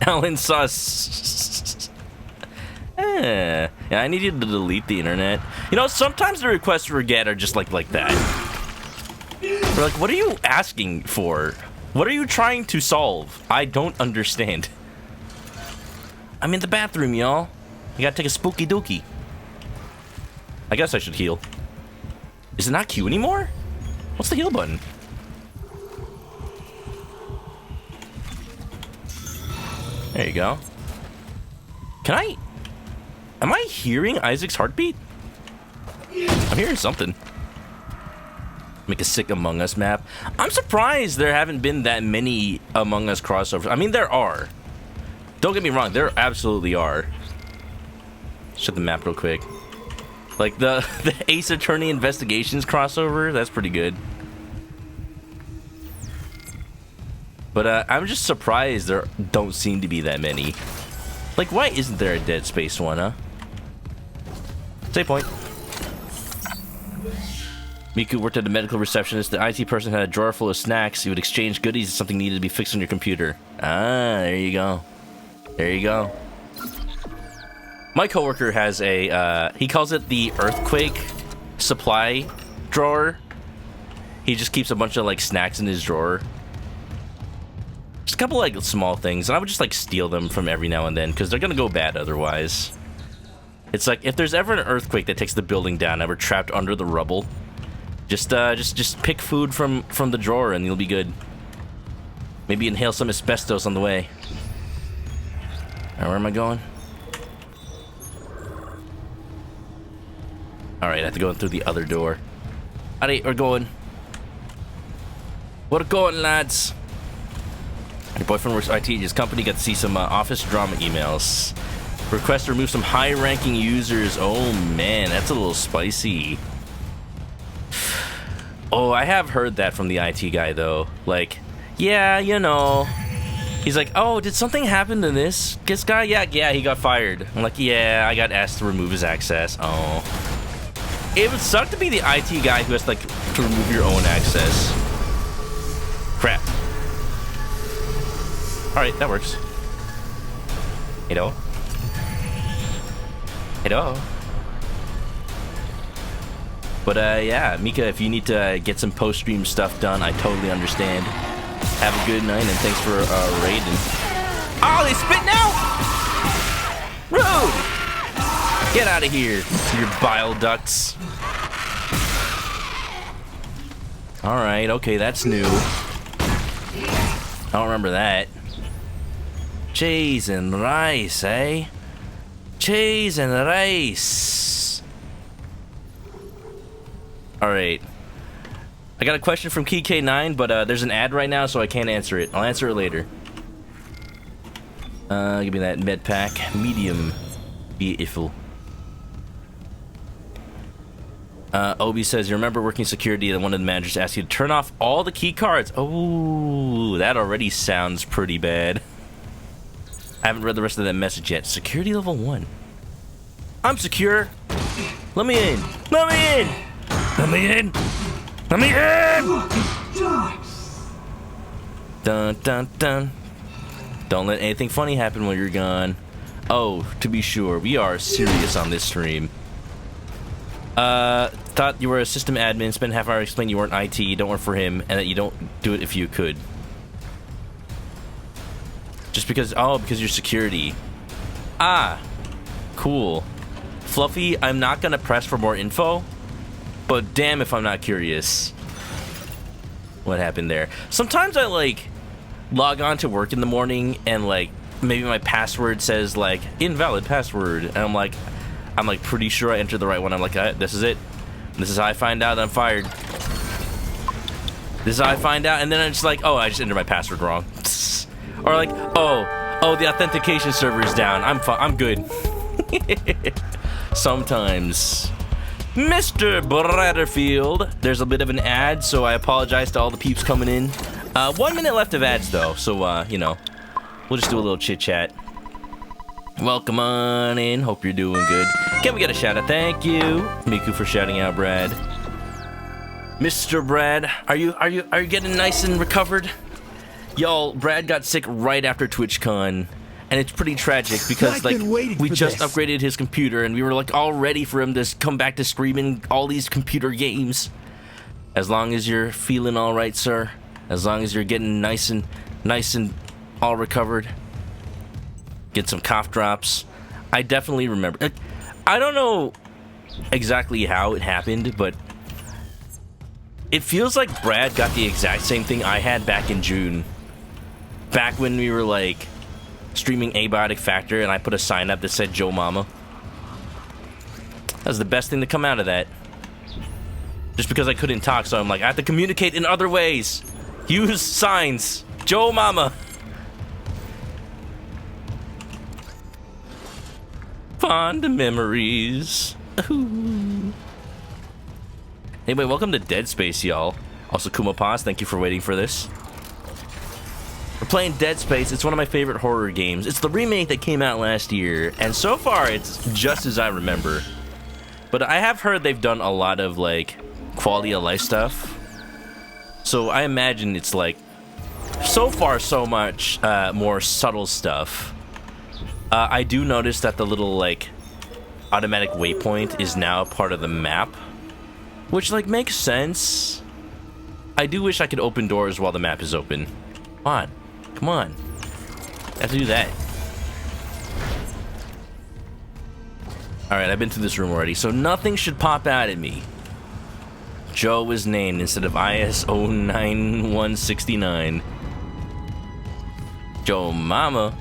Alan sus. Yeah, I need you to delete the internet. You know, sometimes the requests we get are just like that. We're like, what are you asking for? What are you trying to solve? I don't understand. I'm in the bathroom, y'all. I gotta take a spooky dookie. I guess I should heal. Is it not Q anymore? What's the heal button? There you go. Am I hearing Isaac's heartbeat? I'm hearing something. Make a sick Among Us map. I'm surprised there haven't been that many Among Us crossovers. I mean, there are. Don't get me wrong, there absolutely are. Shut the map real quick. Like the Ace Attorney Investigations crossover, that's pretty good. But I'm just surprised there don't seem to be that many. Like, why isn't there a Dead Space one, huh? Save point. Miku worked at a medical receptionist. The IT person had a drawer full of snacks. He would exchange goodies if something needed to be fixed on your computer. Ah, there you go. There you go. My coworker has a, he calls it the earthquake supply drawer. He just keeps a bunch of, like, snacks in his drawer. Just a couple, like, small things. And I would just, like, steal them from every now and then, because they're gonna go bad otherwise. It's like, if there's ever an earthquake that takes the building down and we're trapped under the rubble, just pick food from the drawer and you'll be good. Maybe inhale some asbestos on the way. Alright, where am I going? Alright, I have to go in through the other door. Alright, we're going. We're going, lads. Your boyfriend works IT at his company. Got to see some office drama emails. Request to remove some high-ranking users. Oh, man, that's a little spicy. Oh, I have heard that from the IT guy, though. Like, yeah, you know. He's like, oh, did something happen to this guy? Yeah, he got fired. I'm like, yeah, I got asked to remove his access. Oh. It would suck to be the IT guy who has to, like, to remove your own access. Crap. Alright, that works. Hello? Hello? But, yeah, Mika, if you need to get some post-stream stuff done, I totally understand. Have a good night, and thanks for raiding. Oh, they spit now? Rude! Get out of here, your bile ducts. Alright, okay, that's new. I don't remember that. Cheese and rice, eh? Cheese and rice. Alright. I got a question from KK9, but there's an ad right now, so I can't answer it. I'll answer it later. Give me that med pack. Medium. Beautiful. Obi says, you remember working security and one of the managers asked you to turn off all the key cards. Oh, that already sounds pretty bad. I haven't read the rest of that message yet. Security level 1. I'm secure. Let me in. Let me in. Let me in. Let me in. Dun, dun, dun. Don't let anything funny happen when you're gone. Oh, to be sure, we are serious on this stream. Thought you were a system admin, spent half an hour explaining you weren't IT, don't work for him, and that you don't do it if you could. Just because, oh, because you're security. Ah, cool. Fluffy, I'm not gonna press for more info, but damn if I'm not curious. What happened there? Sometimes I, like, log on to work in the morning and, like, maybe my password says, like, invalid password, and I'm like pretty sure I entered the right one. I'm like, this is it. This is how I find out I'm fired. This is how I find out, and then I'm just like, oh, I just entered my password wrong. Or like, oh, the authentication server is down. I'm good. Sometimes. Mr. Bratterfield, there's a bit of an ad, so I apologize to all the peeps coming in. 1 minute left of ads, though, so, you know, we'll just do a little chit-chat. Welcome on in. Hope you're doing good. Can we get a shout out? Thank you, Miku, for shouting out Brad. Mr. Brad, are you getting nice and recovered? Y'all, Brad got sick right after TwitchCon, and it's pretty tragic because like we just upgraded his computer and we were like all ready for him to come back to streaming all these computer games. As long as you're feeling all right, sir. As long as you're getting nice and all recovered. Get some cough drops. I definitely remember. I don't know exactly how it happened, but it feels like Brad got the exact same thing I had back in June. Back when we were like streaming Abiotic Factor and I put a sign up that said Joe Mama. That was the best thing to come out of that. Just because I couldn't talk, so I'm like, I have to communicate in other ways. Use signs. Joe Mama. Fond memories. Ooh. Anyway, welcome to Dead Space, y'all. Also, Kuma Paz, thank you for waiting for this. We're playing Dead Space. It's one of my favorite horror games. It's the remake that came out last year, and so far, it's just as I remember. But I have heard they've done a lot of, like, quality of life stuff. So I imagine it's, like, so far, so much more subtle stuff. I do notice that the little, like, automatic waypoint is now part of the map, which, like, makes sense. I do wish I could open doors while the map is open. Come on. Come on. I have to do that. Alright, I've been through this room already, so nothing should pop out at me. Joe was named instead of ISO 9169. Joe Mama.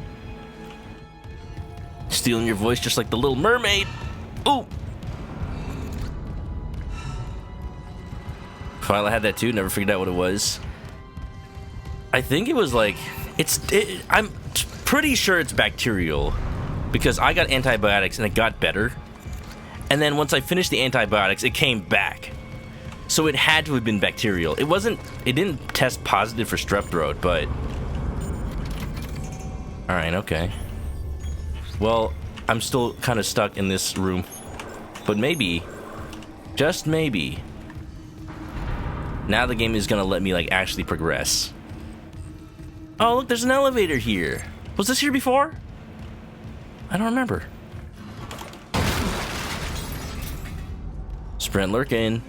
Stealing your voice just like the Little Mermaid. Ooh. Finally, I had that too. Never figured out what it was. I think it was like I'm pretty sure it's bacterial because I got antibiotics and it got better. And then once I finished the antibiotics, it came back. So it had to have been bacterial. It didn't test positive for strep throat, but all right, okay. Well, I'm still kind of stuck in this room. But maybe, just maybe, now the game is gonna let me, like, actually progress. Oh, look, there's an elevator here. Was this here before? I don't remember. Sprint lurking.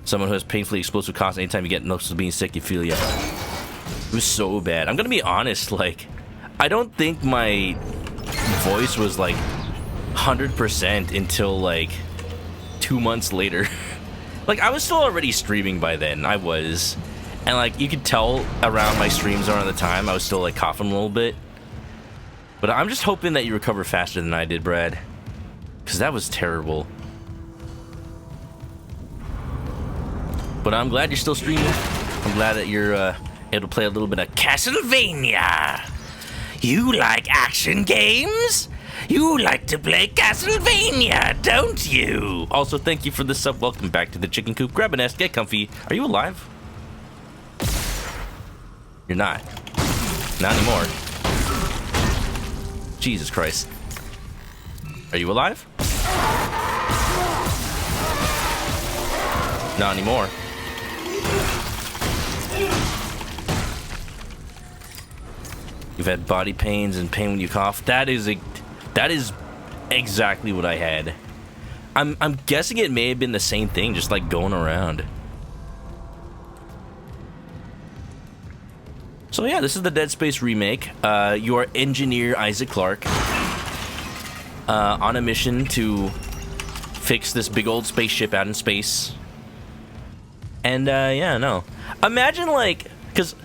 Someone who has painfully explosive coughs. Anytime you get noticed of being sick, you feel ya. It was so bad. I'm gonna be honest, like, I don't think my voice was like 100% until like 2 months later. Like, I was still already streaming by then. I was. And like, you could tell around my streams around the time I was still like coughing a little bit. But I'm just hoping that you recover faster than I did, Brad. Because that was terrible. But I'm glad you're still streaming. I'm glad that you're able to play a little bit of Castlevania. You like action games? You like to play Castlevania, don't you? Also, thank you for the sub. Welcome back to the chicken coop. Grab a nest, get comfy. Are you alive? You're not. Not anymore. Jesus Christ. Are you alive? Not anymore. You've had body pains and pain when you cough. That is exactly what I had. I'm guessing it may have been the same thing, just like going around. So yeah, this is the Dead Space remake. You are engineer Isaac Clarke on a mission to fix this big old spaceship out in space. And yeah, no. Imagine, like, because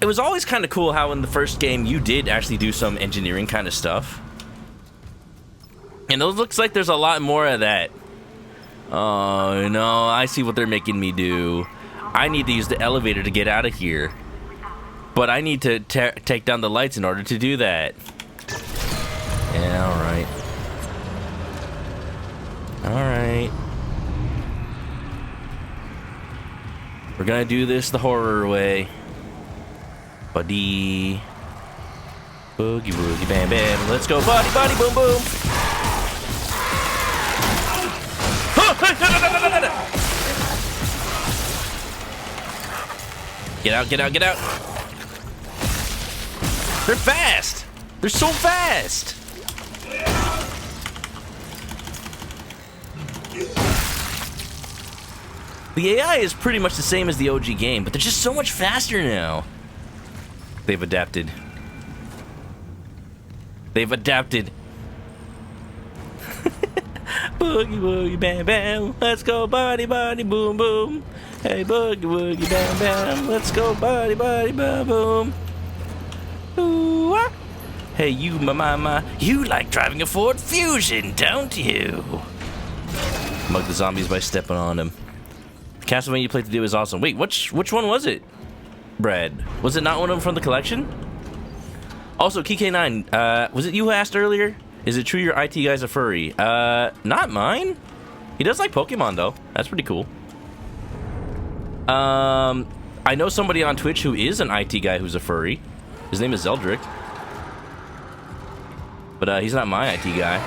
it was always kind of cool how in the first game you did actually do some engineering kind of stuff. And it looks like there's a lot more of that. Oh, no, I see what they're making me do. I need to use the elevator to get out of here. But I need to take down the lights in order to do that. Yeah, alright. Alright. We're gonna do this the horror way. Buddy. Boogie boogie bam bam. Let's go, buddy, buddy, boom boom. Get out, get out, get out. They're fast. They're so fast. The AI is pretty much the same as the OG game, but they're just so much faster now. They've adapted. They've adapted. Boogie woogie bam bam, let's go buddy buddy boom boom. Hey boogie woogie bam bam, let's go buddy buddy boom boom. Ooh, ah. Hey you mama, you like driving a Ford Fusion, don't you? Mug the zombies by stepping on them. Castlevania you played today was awesome. Wait, which one was it, Brad? Was it not one of them from the collection? Also, KK9, was it you who asked earlier? Is it true your IT guy's a furry? Not mine. He does like Pokemon, though. That's pretty cool. I know somebody on Twitch who is an IT guy who's a furry. His name is Zeldrick. But, he's not my IT guy.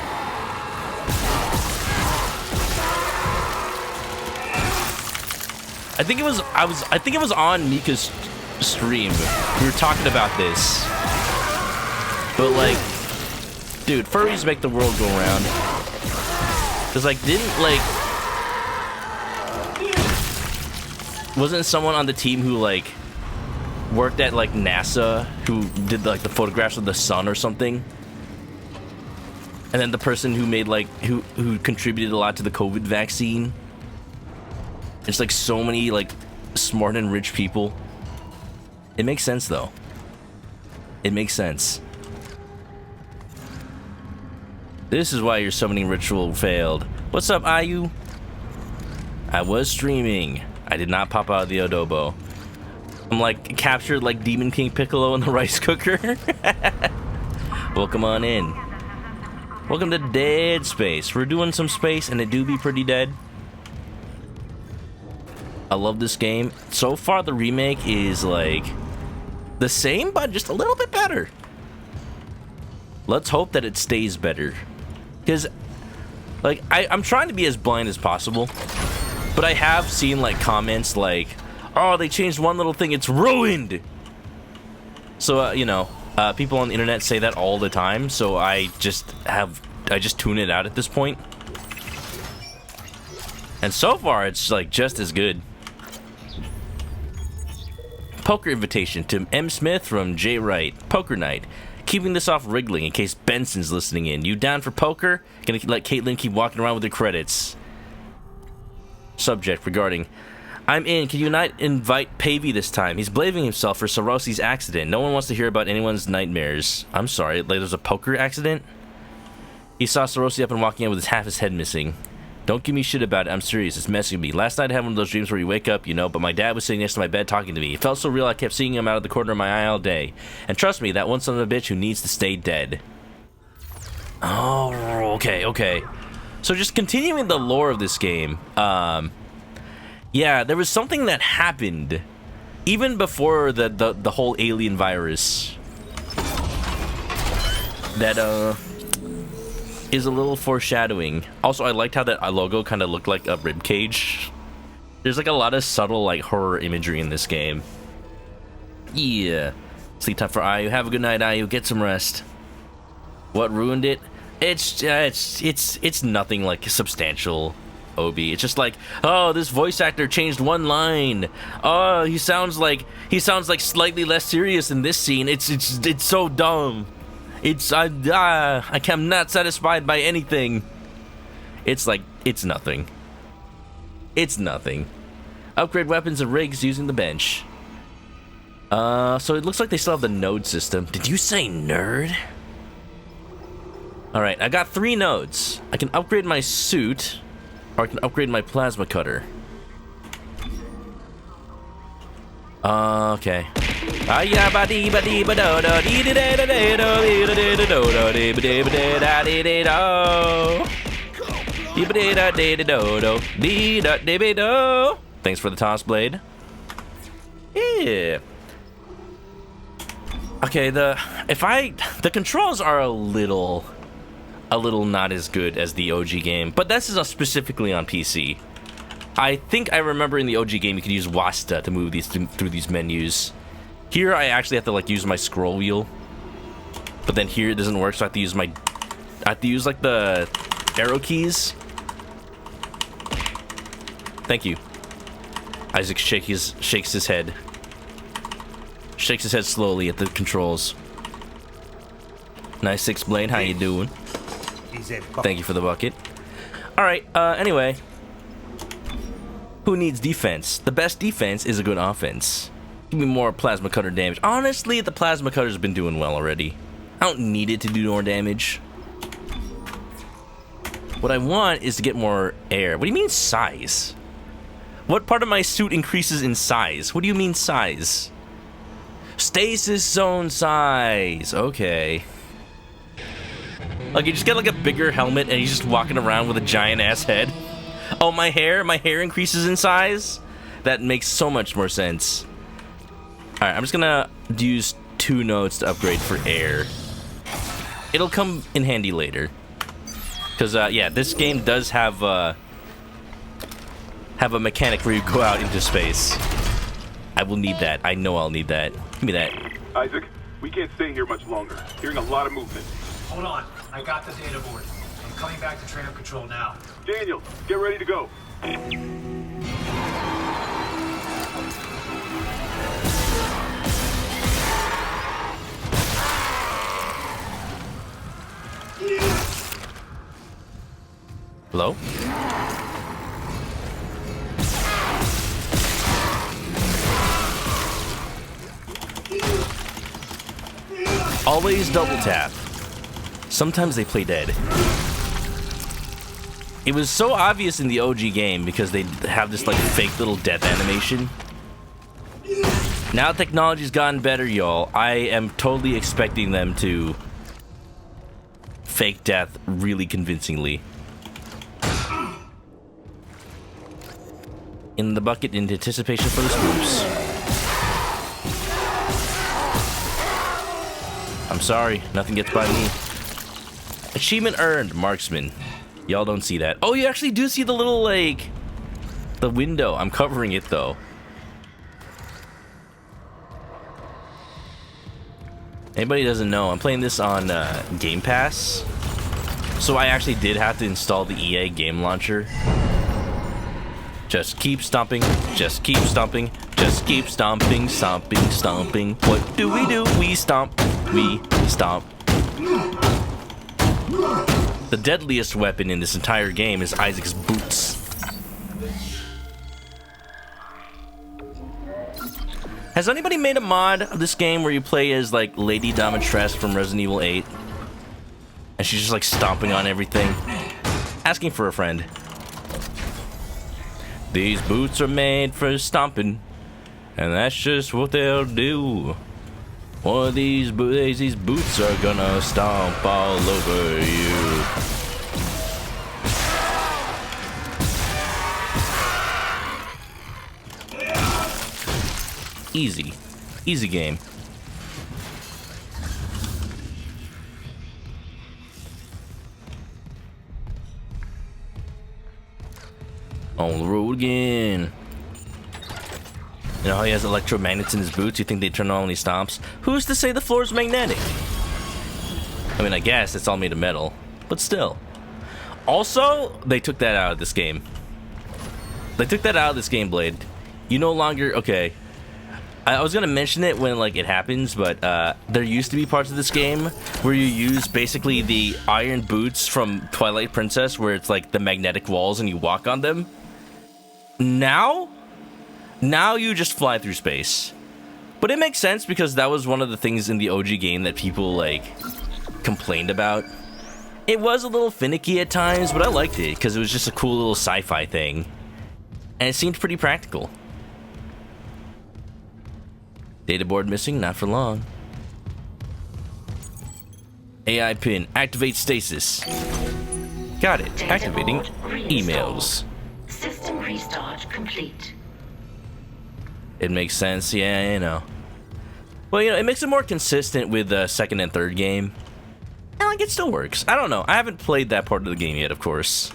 I think it was on Mika's stream. We were talking about this. But like, dude, furries make the world go round. Cause like, wasn't someone on the team who like worked at like NASA who did like the photographs of the sun or something? And then the person who made like who contributed a lot to the COVID vaccine. There's like so many like smart and rich people. It makes sense though. It makes sense. This is why your summoning ritual failed. What's up, Ayu? I was streaming. I did not pop out of the adobo. I'm like captured like Demon King Piccolo in the rice cooker. Welcome on in. Welcome to Dead Space. We're doing some space and it do be pretty dead. I love this game. So far the remake is like the same but just a little bit better. Let's hope that it stays better. Because like I'm trying to be as blind as possible. But I have seen like comments like, oh, they changed one little thing, it's ruined. So you know, people on the internet say that all the time, so I just tune it out at this point. And so far it's like just as good. Poker invitation to M. Smith from J. Wright. Poker night. Keeping this off Wrigley in case Benson's listening in. You down for poker? Gonna let Caitlin keep walking around with the credits. Subject regarding, I'm in. Can you not invite Pavey this time? He's blaming himself for Sorosi's accident. No one wants to hear about anyone's nightmares. I'm sorry, like there's a poker accident? He saw Sorosi up and walking in with half his head missing. Don't give me shit about it. I'm serious. It's messing with me. Last night I had one of those dreams where you wake up, you know, but my dad was sitting next to my bed talking to me. It felt so real I kept seeing him out of the corner of my eye all day. And trust me, that one son of a bitch who needs to stay dead. Oh, okay. So just continuing the lore of this game, yeah, there was something that happened even before the whole alien virus that is a little foreshadowing. Also, I liked how that logo kind of looked like a rib cage. There's like a lot of subtle like horror imagery in this game. Yeah. Sleep time for Ayu. Have a good night, Ayu. Get some rest. What ruined it? It's nothing like substantial, Obi. It's just like, oh, this voice actor changed one line. Oh, he sounds like slightly less serious in this scene. It's so dumb. I'm not satisfied by anything. It's like, it's nothing. It's nothing. Upgrade weapons and rigs using the bench. So it looks like they still have the node system. Did you say nerd? Alright, I got 3 nodes. I can upgrade my suit, or I can upgrade my plasma cutter. Okay. Thanks for the toss blade. Yeah. Okay, the controls are a little not as good as the OG game, but this is specifically on PC. I think I remember in the OG game you could use WASTA to move these through these menus. Here I actually have to like use my scroll wheel, but then here it doesn't work, so I have to use like the arrow keys. Thank you. Isaac shakes his head slowly at the controls. Nice 6 blade, how you doing? Thank you for the bucket. Alright, anyway. Who needs defense? The best defense is a good offense. Give me more plasma cutter damage. Honestly, the plasma cutter's been doing well already. I don't need it to do more damage. What I want is to get more air. What do you mean size? What part of my suit increases in size? What do you mean size? Stasis zone size. Okay. Like, you just get like a bigger helmet and he's just walking around with a giant ass head. Oh, my hair increases in size? That makes so much more sense. Alright, I'm just gonna use 2 nodes to upgrade for air. It'll come in handy later. Because, yeah, this game does have a mechanic where you go out into space. I will need that. I know I'll need that. Give me that. Isaac, We can't stay here much longer. Hearing a lot of movement. Hold on. I got the data board. I'm coming back to tram control now. Daniels, get ready to go. Hello? Always double tap. Sometimes they play dead. It was so obvious in the OG game because they have this like fake little death animation. Now technology's gotten better, y'all. I am totally expecting them to fake death really convincingly. In the bucket in anticipation for the swoops. I'm sorry, nothing gets by me. Achievement earned, marksman. Y'all don't see that. Oh, you actually do see the little, like, the window. I'm covering it, though. Anybody doesn't know, I'm playing this on Game Pass. So I actually did have to install the EA game launcher. Just keep stomping, just keep stomping, just keep stomping, stomping, stomping. What do? We stomp, we stomp. The deadliest weapon in this entire game is Isaac's boots. Has anybody made a mod of this game where you play as like Lady Domitress from Resident Evil 8? And she's just like stomping on everything? Asking for a friend. These boots are made for stomping, and that's just what they'll do. One of these boots are gonna stomp all over you. Easy. Easy game. On the road again. You know how he has electromagnets in his boots? You think they turn on when he stomps? Who's to say the floor's magnetic? I mean, I guess it's all made of metal, but still. Also, they took that out of this game. They took that out of this game, Blade. You no longer... Okay. I was gonna mention it when, like, it happens, but there used to be parts of this game where you use basically the iron boots from Twilight Princess, where it's like the magnetic walls and you walk on them. Now you just fly through space. But it makes sense because that was one of the things in the OG game that people, like, complained about. It was a little finicky at times, but I liked it because it was just a cool little sci-fi thing. And it seemed pretty practical. Data board missing, not for long. AI pin, activate stasis. Got it, Data activating board emails. System restart complete. It makes sense, yeah, you know. Well, you know, it makes it more consistent with the second and third game. And like, it still works. I don't know, I haven't played that part of the game yet, of course.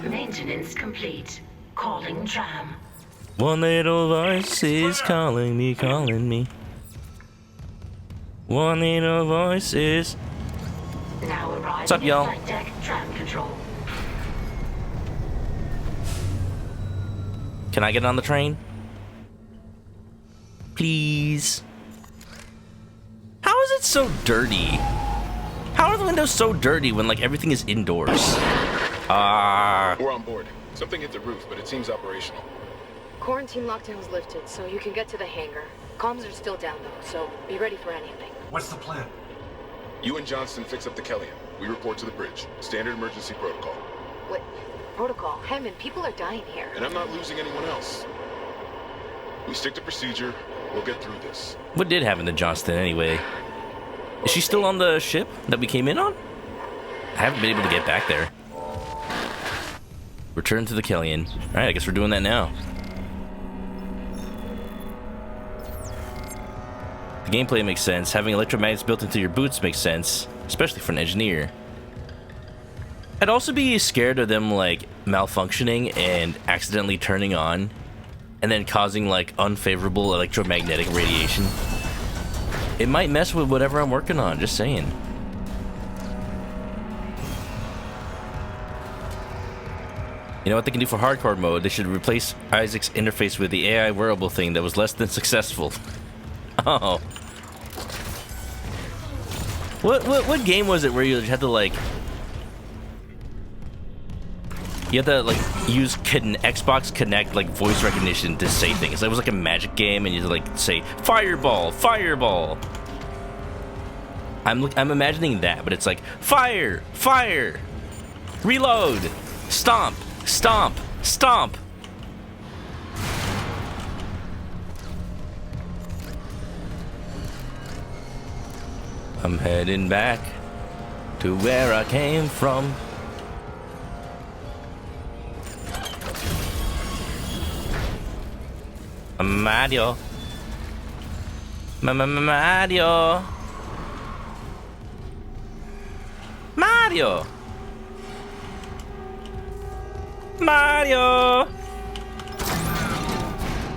Maintenance complete. Calling tram. One little voice is calling me, calling me. One little voice is... Now arriving. What's up, y'all? Flight deck tram control. Can I get on the train? Please. How is it so dirty? How are the windows so dirty when, like, everything is indoors? We're on board. Something hit the roof, but it seems operational. Quarantine lockdown's lifted, so you can get to the hangar. Comms are still down, though, so be ready for anything. What's the plan? You and Johnston fix up the Kellyan. We report to the bridge. Standard emergency protocol. What? Protocol? Hammond, people are dying here. And I'm not losing anyone else. We stick to procedure. We'll get through this. What did happen to Johnston, anyway? Is she still on the ship that we came in on? I haven't been able to get back there. Return to the Kellyan. Alright, I guess we're doing that now. The gameplay makes sense. Having electromagnets built into your boots makes sense, especially for an engineer. I'd also be scared of them, like, malfunctioning and accidentally turning on, and then causing, like, unfavorable electromagnetic radiation. it might mess with whatever I'm working on, just saying. You know what they can do for hardcore mode? They should replace Isaac's interface with the AI wearable thing that was less than successful. Oh. What game was it where you had to like... You had to like use Xbox Connect like voice recognition to say things. It was like a magic game and you had to like say, fireball, fireball. I'm imagining that, but it's like, fire, fire, reload, stomp. Stomp! Stomp! I'm heading back to where I came from. Mario. Mario. Mario. Mario!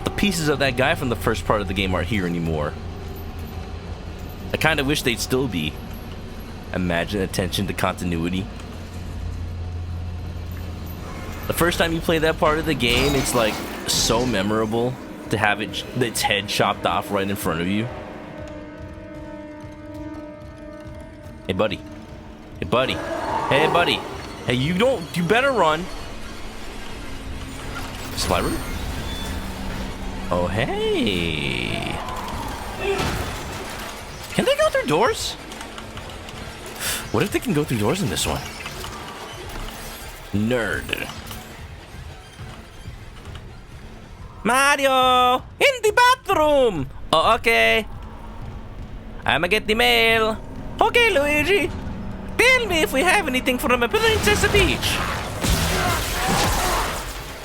The pieces of that guy from the first part of the game aren't here anymore. I kind of wish they'd still be. Imagine attention to continuity. The first time you play that part of the game, it's like so memorable to have its head chopped off right in front of you. Hey, buddy. Hey, buddy. Hey, buddy. Hey, you better run. Supply room? Oh, hey. Can they go through doors? What if they can go through doors in this one? Nerd. Mario! In the bathroom! Oh, okay. I'ma get the mail. Okay, Luigi. Tell me if we have anything from a Princess Peach.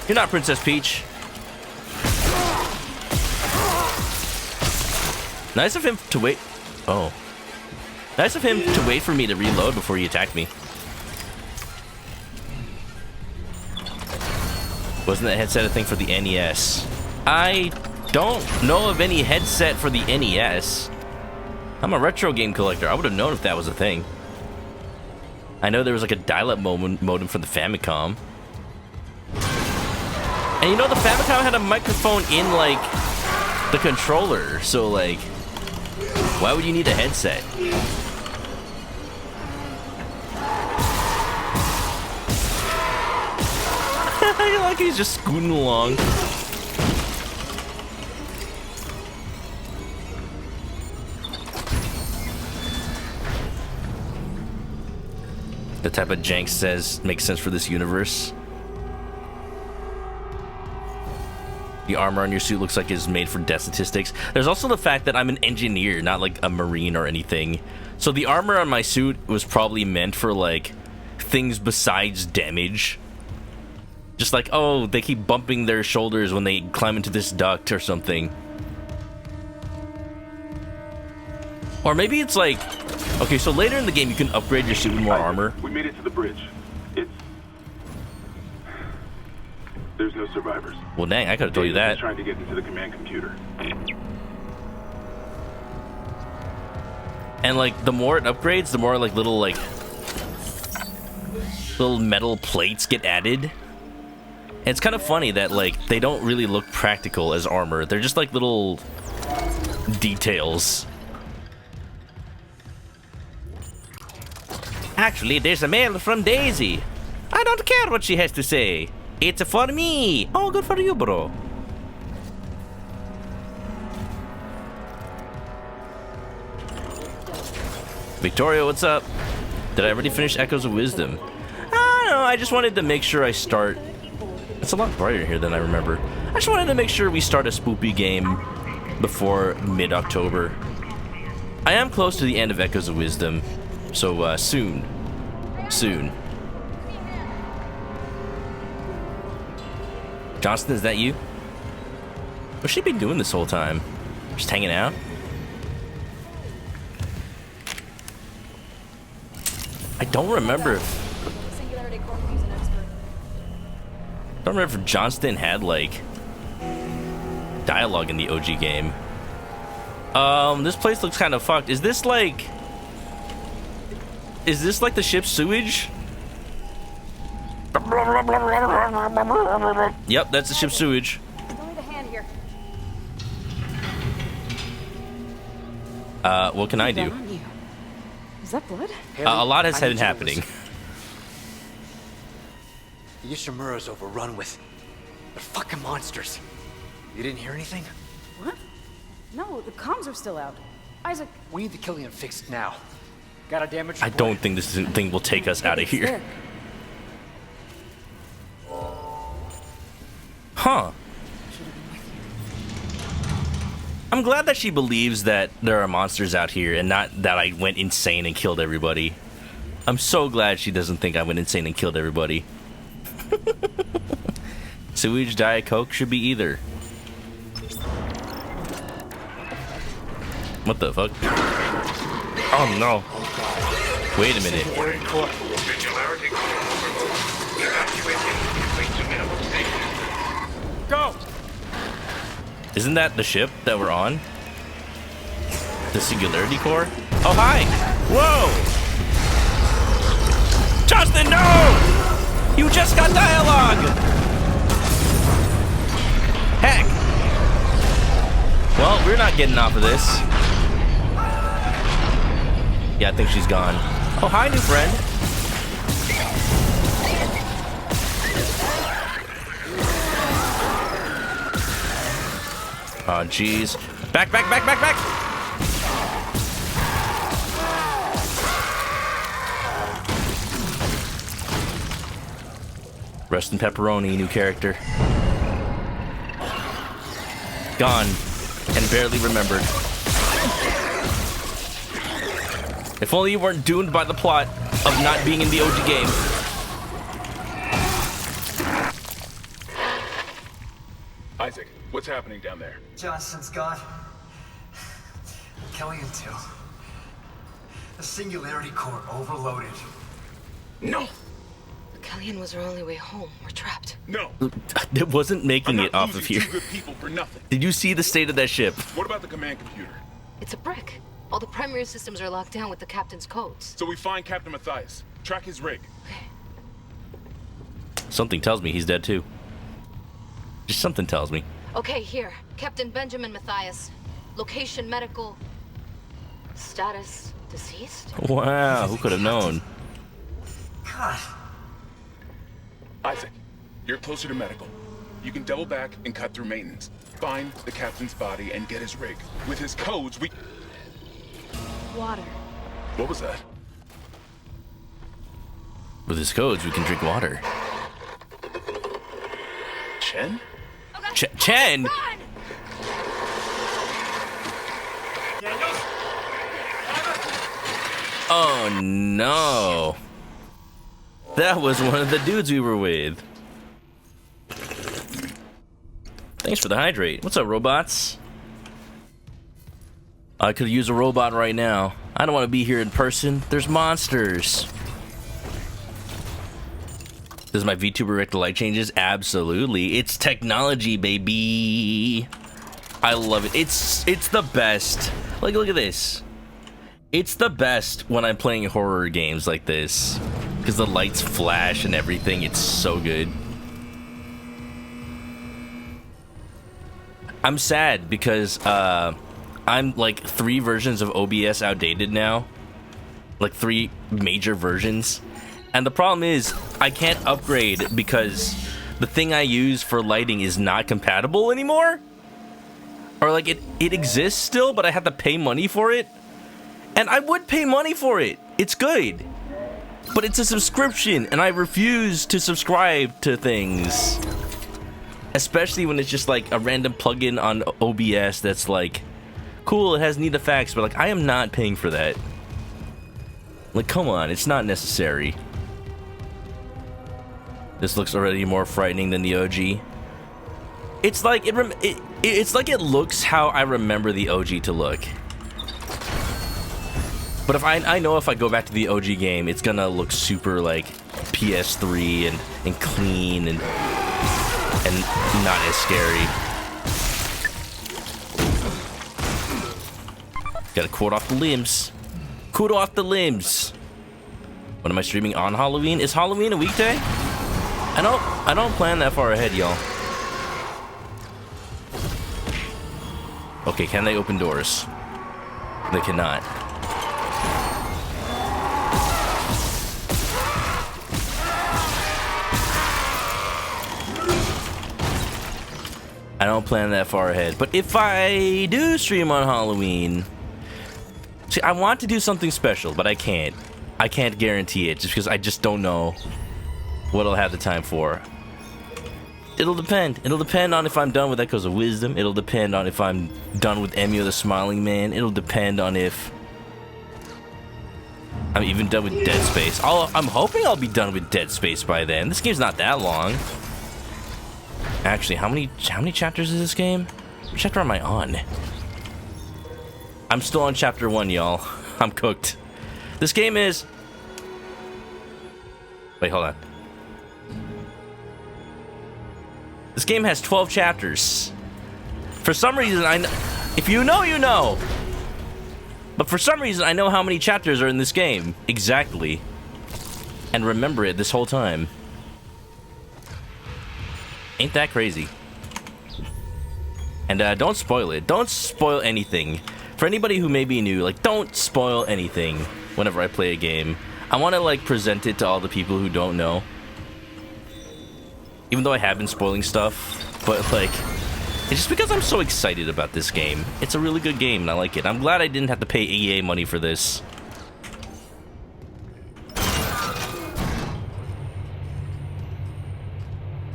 You're not Princess Peach. Nice of him to wait. Oh. Nice of him to wait for me to reload before he attacked me. Wasn't that headset a thing for the NES? I don't know of any headset for the NES. I'm a retro game collector. I would have known if that was a thing. I know there was like a dial-up modem for the Famicom. And you know, the Famicom had a microphone in, like, the controller. So, like, why would you need a headset? I like he's just scooting along. The type of jank says makes sense for this universe. The armor on your suit looks like it's made for death statistics. There's also the fact that I'm an engineer, not like a marine or anything. So the armor on my suit was probably meant for like things besides damage. Just like, oh, they keep bumping their shoulders when they climb into this duct or something. Or maybe it's like, okay, so later in the game you can upgrade your suit with more armor. We made it to the bridge. There's no survivors. Well, dang, I could have told you that. Trying to get into the command computer. And like, the more it upgrades, the more like little metal plates get added. And it's kind of funny that like they don't really look practical as armor. They're just like little details. Actually, there's a mail from Daisy. I don't care what she has to say. It's for me. Oh, good for you, bro. Victoria, what's up? Did I already finish Echoes of Wisdom? I don't know, I just wanted to make sure I start... It's a lot brighter here than I remember. I just wanted to make sure we start a spoopy game before mid-October. I am close to the end of Echoes of Wisdom, so soon. Soon. Johnston, is that you? What's she been doing this whole time? Just hanging out? I don't remember if... I don't remember if Johnston had, like, dialogue in the OG game. This place looks kind of fucked. Is this like the ship's sewage? Yep, that's the ship's sewage. Don't need a hand here. What can I do? Is that blood? A lot has been happening. The Ishimura's overrun with... They're fucking monsters. You didn't hear anything? What? No, the comms are still out. Isaac... We need the Killian fixed now. Got a damaged... I don't think this thing will take us out of here. Huh. I'm glad that she believes that there are monsters out here and not that I went insane and killed everybody. I'm so glad she doesn't think I went insane and killed everybody. Sewage, Diet Coke should be either. What the fuck? Oh no. Wait a minute. Go! Isn't that the ship that we're on? The Singularity Core? Oh, hi! Whoa! Justin, no! You just got dialogue! Heck! Well, we're not getting off of this. Yeah, I think she's gone. Oh, hi, new friend. Oh, jeez. Back, back, back, back, back! Rest in pepperoni, new character. Gone. And barely remembered. If only you weren't doomed by the plot of not being in the OG game. Isaac, what's happening down there? Johnson's gone. Killian too. The Singularity Core overloaded. No! Killian was our only way home. We're trapped. No! It wasn't making it off of here. Two good people for nothing. Did you see the state of that ship? What about the command computer? It's a brick. All the primary systems are locked down with the captain's codes. So we find Captain Matthias, track his rig. Something tells me he's dead too. Just something tells me. Okay, here. Captain Benjamin Matthias. Location medical. Status deceased? Wow, who could have known? God. Isaac, you're closer to medical. You can double back and cut through maintenance. Find the captain's body and get his rig. With his codes, we... Water. What was that? With his codes, we can drink water. Chen? Chen? Oh no. That was one of the dudes we were with. Thanks for the hydrate. What's up, robots? I could use a robot right now. I don't want to be here in person. There's monsters. Does my VTuber react to light changes? Absolutely. It's technology, baby. I love it. It's the best. Like, look at this. It's the best when I'm playing horror games like this. Because the lights flash and everything. It's so good. I'm sad because I'm like 3 versions of OBS outdated now. Like 3 major versions. And the problem is I can't upgrade because the thing I use for lighting is not compatible anymore. Or like it exists still, but I have to pay money for it. And I would pay money for it. It's good. But it's a subscription and I refuse to subscribe to things. Especially when it's just like a random plugin on OBS that's like, cool, it has neat effects, but like I am not paying for that. Like, come on, it's not necessary. This looks already more frightening than the OG. It's like it's like it looks how I remember the OG to look. But if I know if I go back to the OG game, it's gonna look super like PS3 and clean and not as scary. Gotta quote off the limbs. Quote off the limbs. What am I streaming on Halloween? Is Halloween a weekday? I don't plan that far ahead, y'all. Okay, can they open doors? They cannot. I don't plan that far ahead. But if I do stream on Halloween... See, I want to do something special, but I can't. I can't guarantee it, just because I just don't know what I'll have the time for. It'll depend. It'll depend on if I'm done with Echoes of Wisdom. It'll depend on if I'm done with Emu the Smiling Man. It'll depend on if I'm even done with Dead Space. I'm hoping I'll be done with Dead Space by then. This game's not that long. Actually, how many chapters is this game? What chapter am I on? I'm still on chapter 1, y'all. I'm cooked. This game is... Wait, hold on. This game has 12 chapters. For some reason, if you know, you know. But for some reason, I know how many chapters are in this game. Exactly. And remember it this whole time. Ain't that crazy? And don't spoil it. Don't spoil anything. For anybody who may be new, like, don't spoil anything whenever I play a game. I want to, like, present it to all the people who don't know. Even though I have been spoiling stuff, but, like, it's just because I'm so excited about this game. It's a really good game, and I like it. I'm glad I didn't have to pay EA money for this.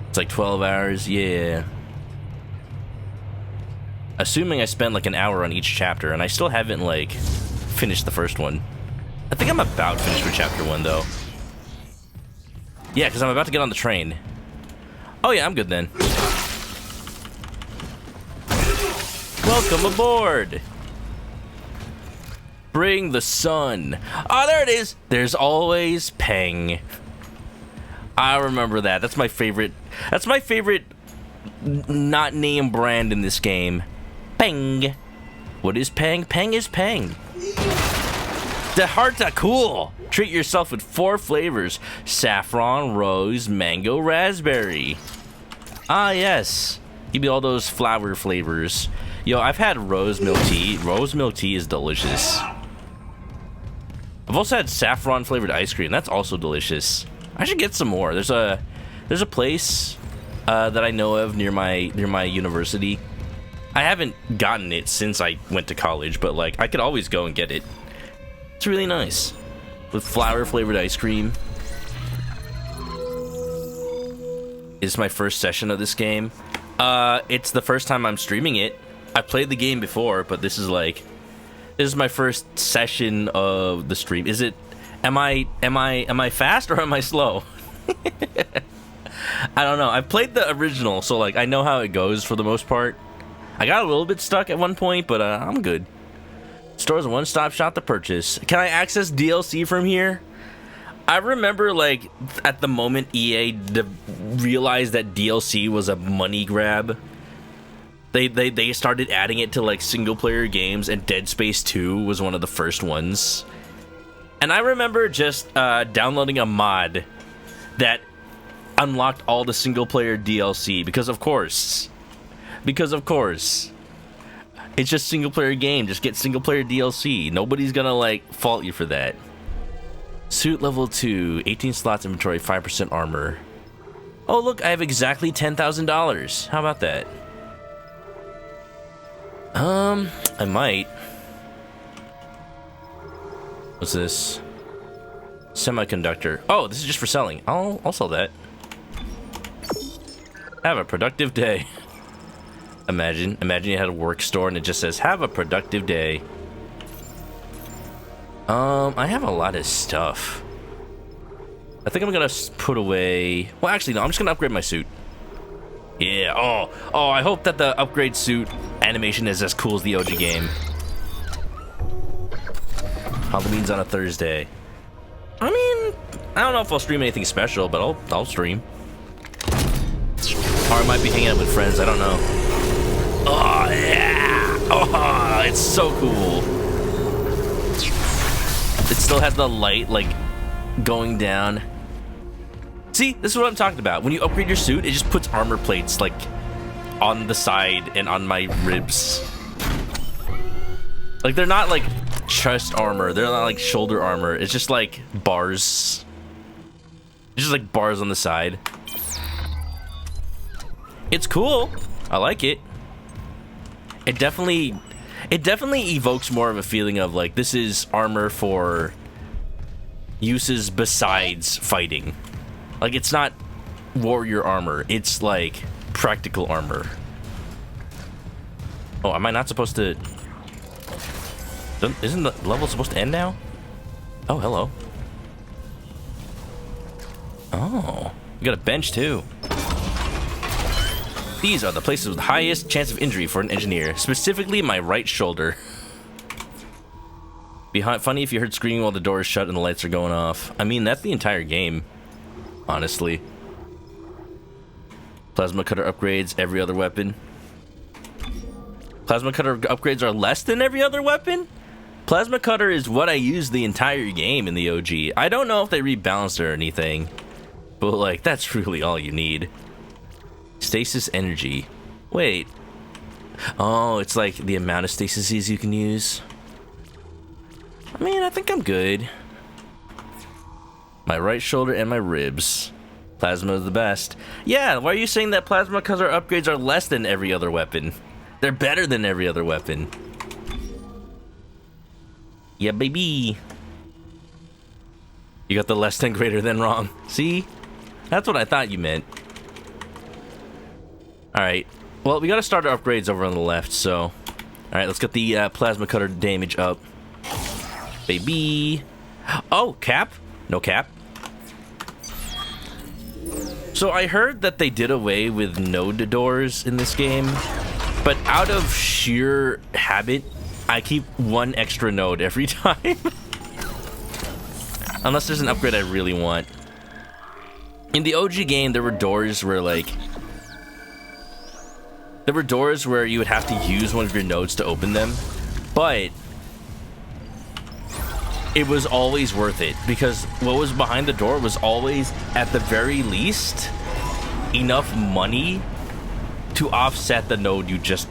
It's like 12 hours, yeah. Assuming I spent like an hour on each chapter, and I still haven't like finished the first one. I think I'm about finished with chapter 1 though. Yeah, because I'm about to get on the train. Oh yeah, I'm good then. Welcome aboard! Bring the sun. Oh, there it is! There's always Peng. I remember that. That's my favorite not name brand in this game. Peng. What is Peng? Peng is Peng. The hearts are cool. Treat yourself with 4 flavors. Saffron, rose, mango, raspberry. Ah, yes. Give me all those flower flavors. Yo, I've had rose milk tea. Rose milk tea is delicious. I've also had saffron flavored ice cream. That's also delicious. I should get some more. There's a place that I know of near my university. I haven't gotten it since I went to college, but like I could always go and get it. It's really nice with flower flavored ice cream. It's my first session of this game. It's the first time I'm streaming it. I played the game before, but this is my first session of the stream. Is it? Am I fast or am I slow? I don't know. I played the original, so like I know how it goes for the most part. I got a little bit stuck at one point, but I'm good. Store's a one-stop shop to purchase. Can I access DLC from here? I remember like at the moment EA realized that DLC was a money grab. They started adding it to like single-player games, and Dead Space 2 was one of the first ones. And I remember just downloading a mod that unlocked all the single-player DLC because of course. It's just single-player game. Just get single-player DLC. Nobody's gonna like fault you for that. Suit level 2, 18 slots inventory, 5% armor. Oh look, I have exactly $10,000. How about that? I might. What's this? Semiconductor. Oh, this is just for selling. I'll sell that. Have a productive day. Imagine you had a work store and it just says, have a productive day. I have a lot of stuff. I think I'm gonna put away... Well, actually, no, I'm just gonna upgrade my suit. Yeah, oh, I hope that the upgrade suit animation is as cool as the OG game. Halloween's on a Thursday. I mean, I don't know if I'll stream anything special, but I'll stream. Or I might be hanging out with friends, I don't know. Oh, yeah! Oh, it's so cool. It still has the light, like, going down. See, this is what I'm talking about. When you upgrade your suit, it just puts armor plates, like, on the side and on my ribs. Like, they're not, like, chest armor. They're not, like, shoulder armor. It's just, like, bars. It's just, like, bars on the side. It's cool. I like it. It definitely evokes more of a feeling of, like, this is armor for uses besides fighting. Like, it's not warrior armor. It's, like, practical armor. Oh, am I not supposed to... Isn't the level supposed to end now? Oh, hello. Oh, we got a bench, too. These are the places with the highest chance of injury for an engineer, specifically my right shoulder. Funny if you heard screaming while the door is shut and the lights are going off. I mean, that's the entire game, honestly. Plasma cutter upgrades every other weapon. Plasma cutter upgrades are less than every other weapon? Plasma cutter is what I use the entire game in the OG. I don't know if they rebalanced it or anything, but, like, that's really all you need. Stasis energy. Wait. Oh, it's like the amount of stasises you can use. I mean, I think I'm good. My right shoulder and my ribs. Plasma is the best. Yeah, why are you saying that plasma cutter upgrades are less than every other weapon? They're better than every other weapon. Yeah, baby. You got the less than greater than wrong. See? That's what I thought you meant. Alright. Well, we gotta start our upgrades over on the left, so... Alright, let's get the plasma cutter damage up. Baby. Oh, cap? No cap. So I heard that they did away with node doors in this game, but out of sheer habit, I keep one extra node every time. Unless there's an upgrade I really want. In the OG game, there were doors where, like... There were doors where you would have to use one of your nodes to open them, but it was always worth it because what was behind the door was always, at the very least, enough money to offset the node you just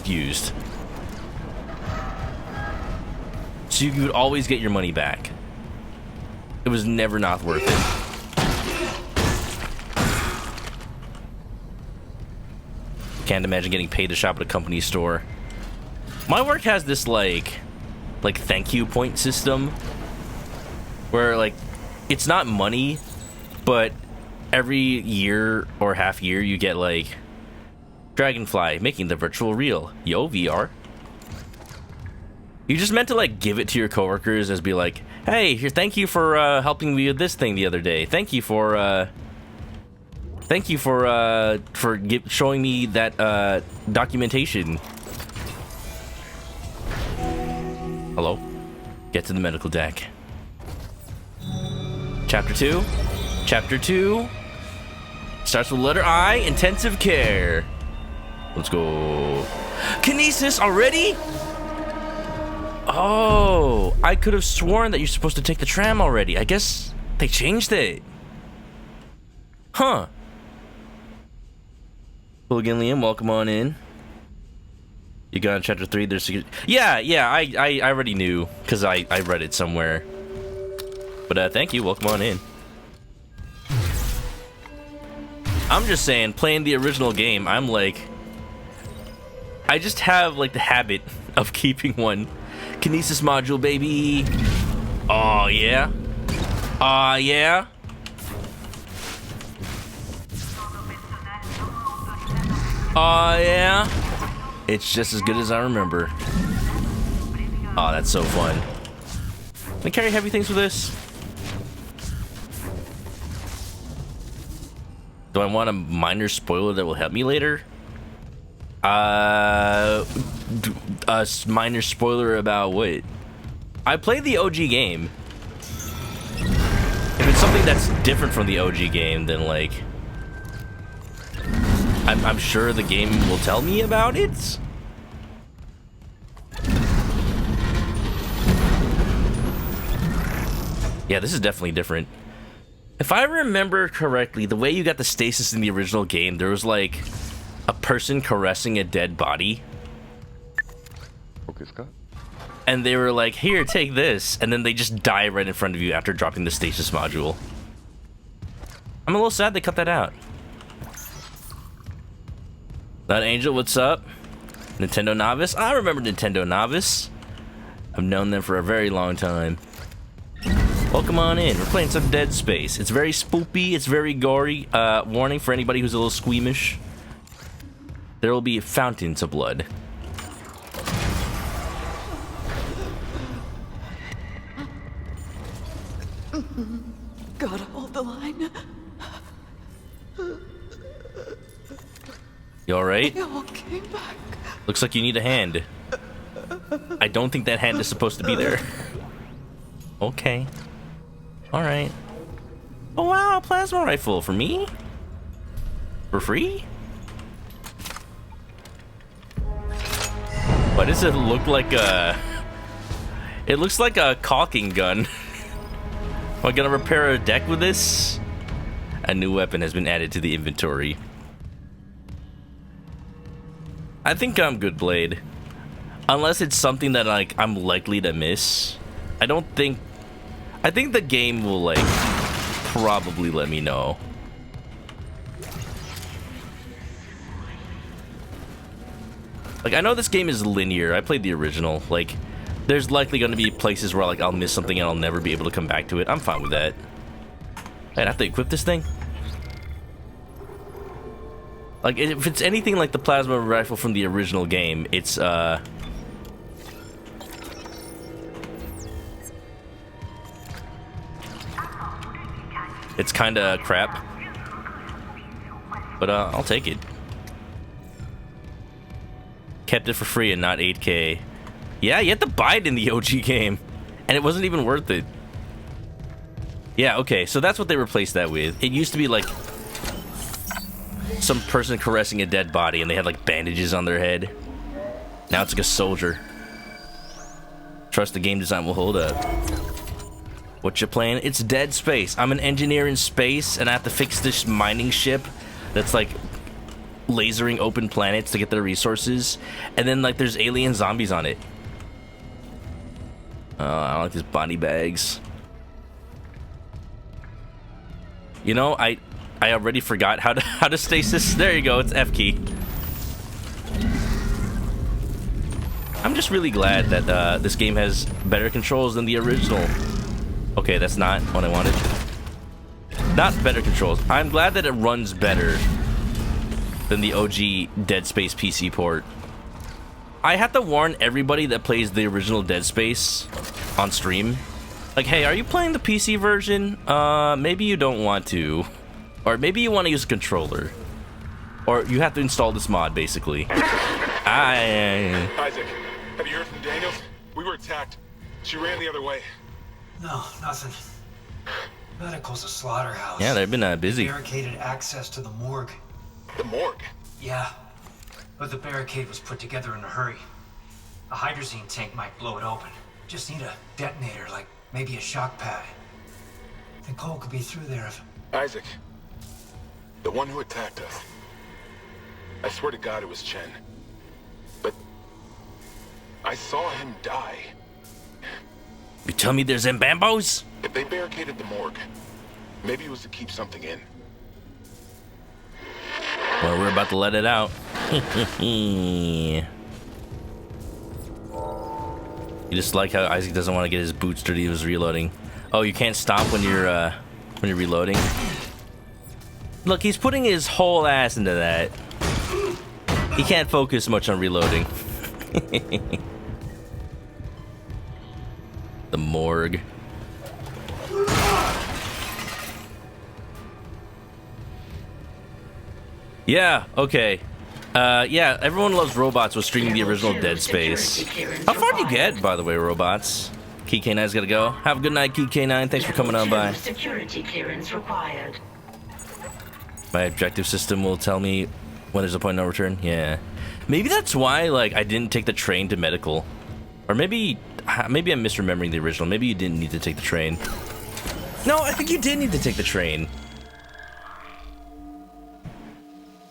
used. So you would always get your money back. It was never not worth it. Can't imagine getting paid to shop at a company store. My work has this like thank you point system where, like, it's not money, but every year or half year you get, like, Dragonfly making the virtual real. Yo, VR. You just meant to, like, give it to your coworkers as be like, hey, here, thank you for helping me with this thing the other day. Thank you for showing me that documentation. Hello? Get to the medical deck. Chapter 2. Chapter 2 starts with letter I, intensive care. Let's go. Kinesis already? Oh, I could have sworn that you're supposed to take the tram already. I guess they changed it. Huh. Well, again, Liam, welcome on in. You got in chapter 3. There's yeah, I already knew because I read it somewhere. But thank you. Welcome on in. I'm just saying, playing the original game, I'm like, I just have like the habit of keeping one. Kinesis module, baby. Oh yeah. Yeah. Oh yeah. It's just as good as I remember. Oh, that's so fun. Can I carry heavy things with this? Do I want a minor spoiler that will help me later? A minor spoiler about what? I played the OG game. If it's something that's different from the OG game, then like... I'm sure the game will tell me about it. Yeah, this is definitely different. If I remember correctly, the way you got the stasis in the original game, there was like a person caressing a dead body. Okay, Scott. And they were like, here, take this. And then they just die right in front of you after dropping the stasis module. I'm a little sad they cut that out. That Angel, what's up? Nintendo Novice? I remember Nintendo Novice. I've known them for a very long time. Welcome on in. We're playing some Dead Space. It's very spoopy. It's very gory. Warning for anybody who's a little squeamish. There will be fountains of blood. Gotta hold the line. You alright? They all came back. Looks like you need a hand. I don't think that hand is supposed to be there. Okay. Alright. Oh wow, a plasma rifle for me? For free? Why does it look like a... It looks like a caulking gun. Am I gonna repair a deck with this? A new weapon has been added to the inventory. I think I'm good, Blade. Unless it's something that like I'm likely to miss. I think the game will like probably let me know. Like I know this game is linear. I played the original. Like there's likely going to be places where like I'll miss something and I'll never be able to come back to it. I'm fine with that. Man, I have to equip this thing. Like, if it's anything like the plasma rifle from the original game, it's, it's kinda crap. But, I'll take it. Kept it for free and not 8K. Yeah, you had to buy it in the OG game. And it wasn't even worth it. Yeah, okay, so that's what they replaced that with. It used to be like... some person caressing a dead body and they had like bandages on their head. Now it's like a soldier. Trust the game design will hold up. What you playing? It's Dead Space. I'm an engineer in space and I have to fix this mining ship that's like lasering open planets to get their resources. And then like there's alien zombies on it. I don't like these body bags. You know, I already forgot how to stasis. There you go, it's F key. I'm just really glad that this game has better controls than the original. Okay, that's not what I wanted. Not better controls. I'm glad that it runs better than the OG Dead Space PC port. I have to warn everybody that plays the original Dead Space on stream. Like, hey, are you playing the PC version? Maybe you don't want to. Or maybe you want to use a controller. Or you have to install this mod, basically. Isaac, have you heard from Daniels? We were attacked. She ran the other way. No, nothing. Medical's a slaughterhouse. Yeah, they've been busy. Barricaded access to the morgue. The morgue? Yeah. But the barricade was put together in a hurry. A hydrazine tank might blow it open. Just need a detonator, like maybe a shock pad. Nicole could be through there if... Isaac. The one who attacked us. I swear to God it was Chen. But... I saw him die. You tell me there's Mbambos? If they barricaded the morgue, maybe it was to keep something in. Well, we're about to let it out. You just like how Isaac doesn't want to get his boots dirty. He was reloading. Oh, you can't stop when you're reloading? Look, he's putting his whole ass into that. He can't focus much on reloading. The morgue. Yeah, okay. Yeah, everyone loves robots was streaming the original Dead Space. How far do you get, by the way, robots? Key K9's gotta go. Have a good night, Key K9. Thanks for coming on by. Security clearance required. My objective system will tell me when there's a point of no return. Yeah. Maybe that's why, like, I didn't take the train to medical. Or maybe I'm misremembering the original. Maybe you didn't need to take the train. No, I think you did need to take the train.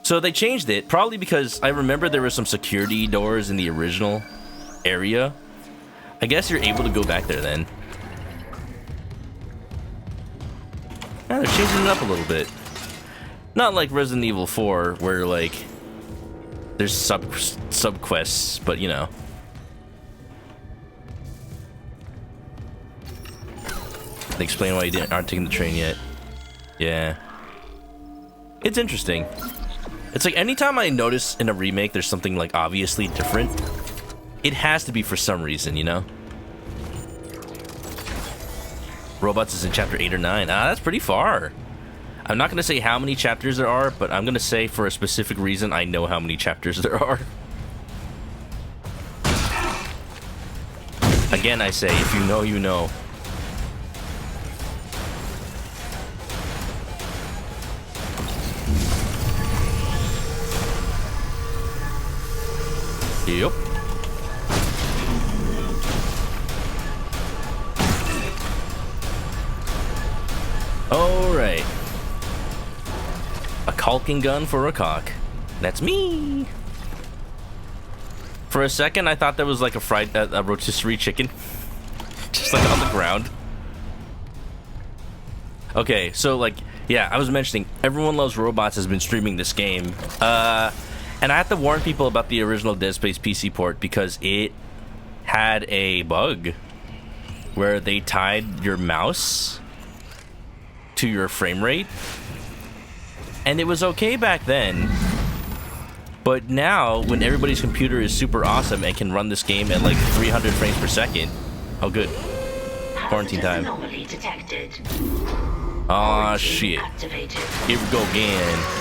So they changed it, probably because I remember there were some security doors in the original area. I guess you're able to go back there then. Yeah, they're changing it up a little bit. Not like Resident Evil 4, where like there's sub quests, but you know. They explain why you aren't taking the train yet. Yeah, it's interesting. It's like anytime I notice in a remake there's something like obviously different, it has to be for some reason, you know? Robots is in chapter 8 or 9. Ah, that's pretty far. I'm not going to say how many chapters there are, but I'm going to say for a specific reason I know how many chapters there are. Again, I say, if you know, you know. Yep. Alright. A caulking gun for a cock. That's me. For a second, I thought that was like a rotisserie chicken. Just like on the ground. Okay, so like, yeah, I was mentioning, Everyone Loves Robots has been streaming this game. And I have to warn people about the original Dead Space PC port because it had a bug where they tied your mouse to your frame rate. And it was okay back then. But now, when everybody's computer is super awesome and can run this game at like 300 frames per second. Oh, good. Quarantine time. Aw, shit. Here we go again.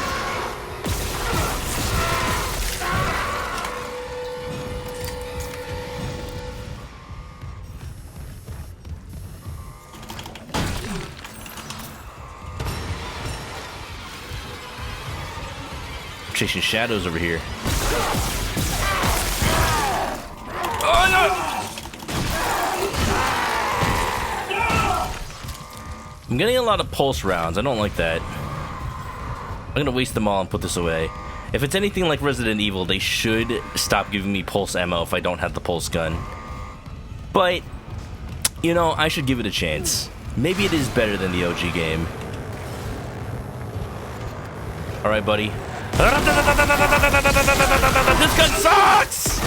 Chasing shadows over here. Oh no! I'm getting a lot of pulse rounds. I don't like that. I'm gonna waste them all and put this away. If it's anything like Resident Evil, they should stop giving me pulse ammo if I don't have the pulse gun. But, you know, I should give it a chance. Maybe it is better than the OG game. Alright, buddy. This gun sucks!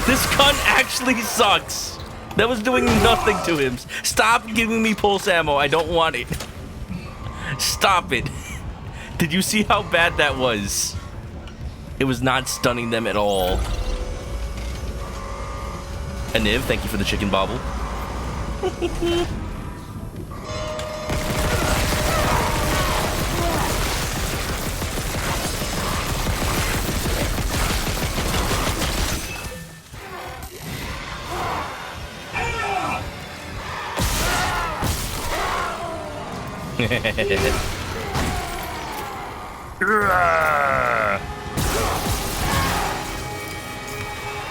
This gun actually sucks. That was doing nothing to him. Stop giving me pulse ammo. I don't want it. Stop it. Did you see how bad that was? It was not stunning them at all. Aniv, thank you for the chicken bobble.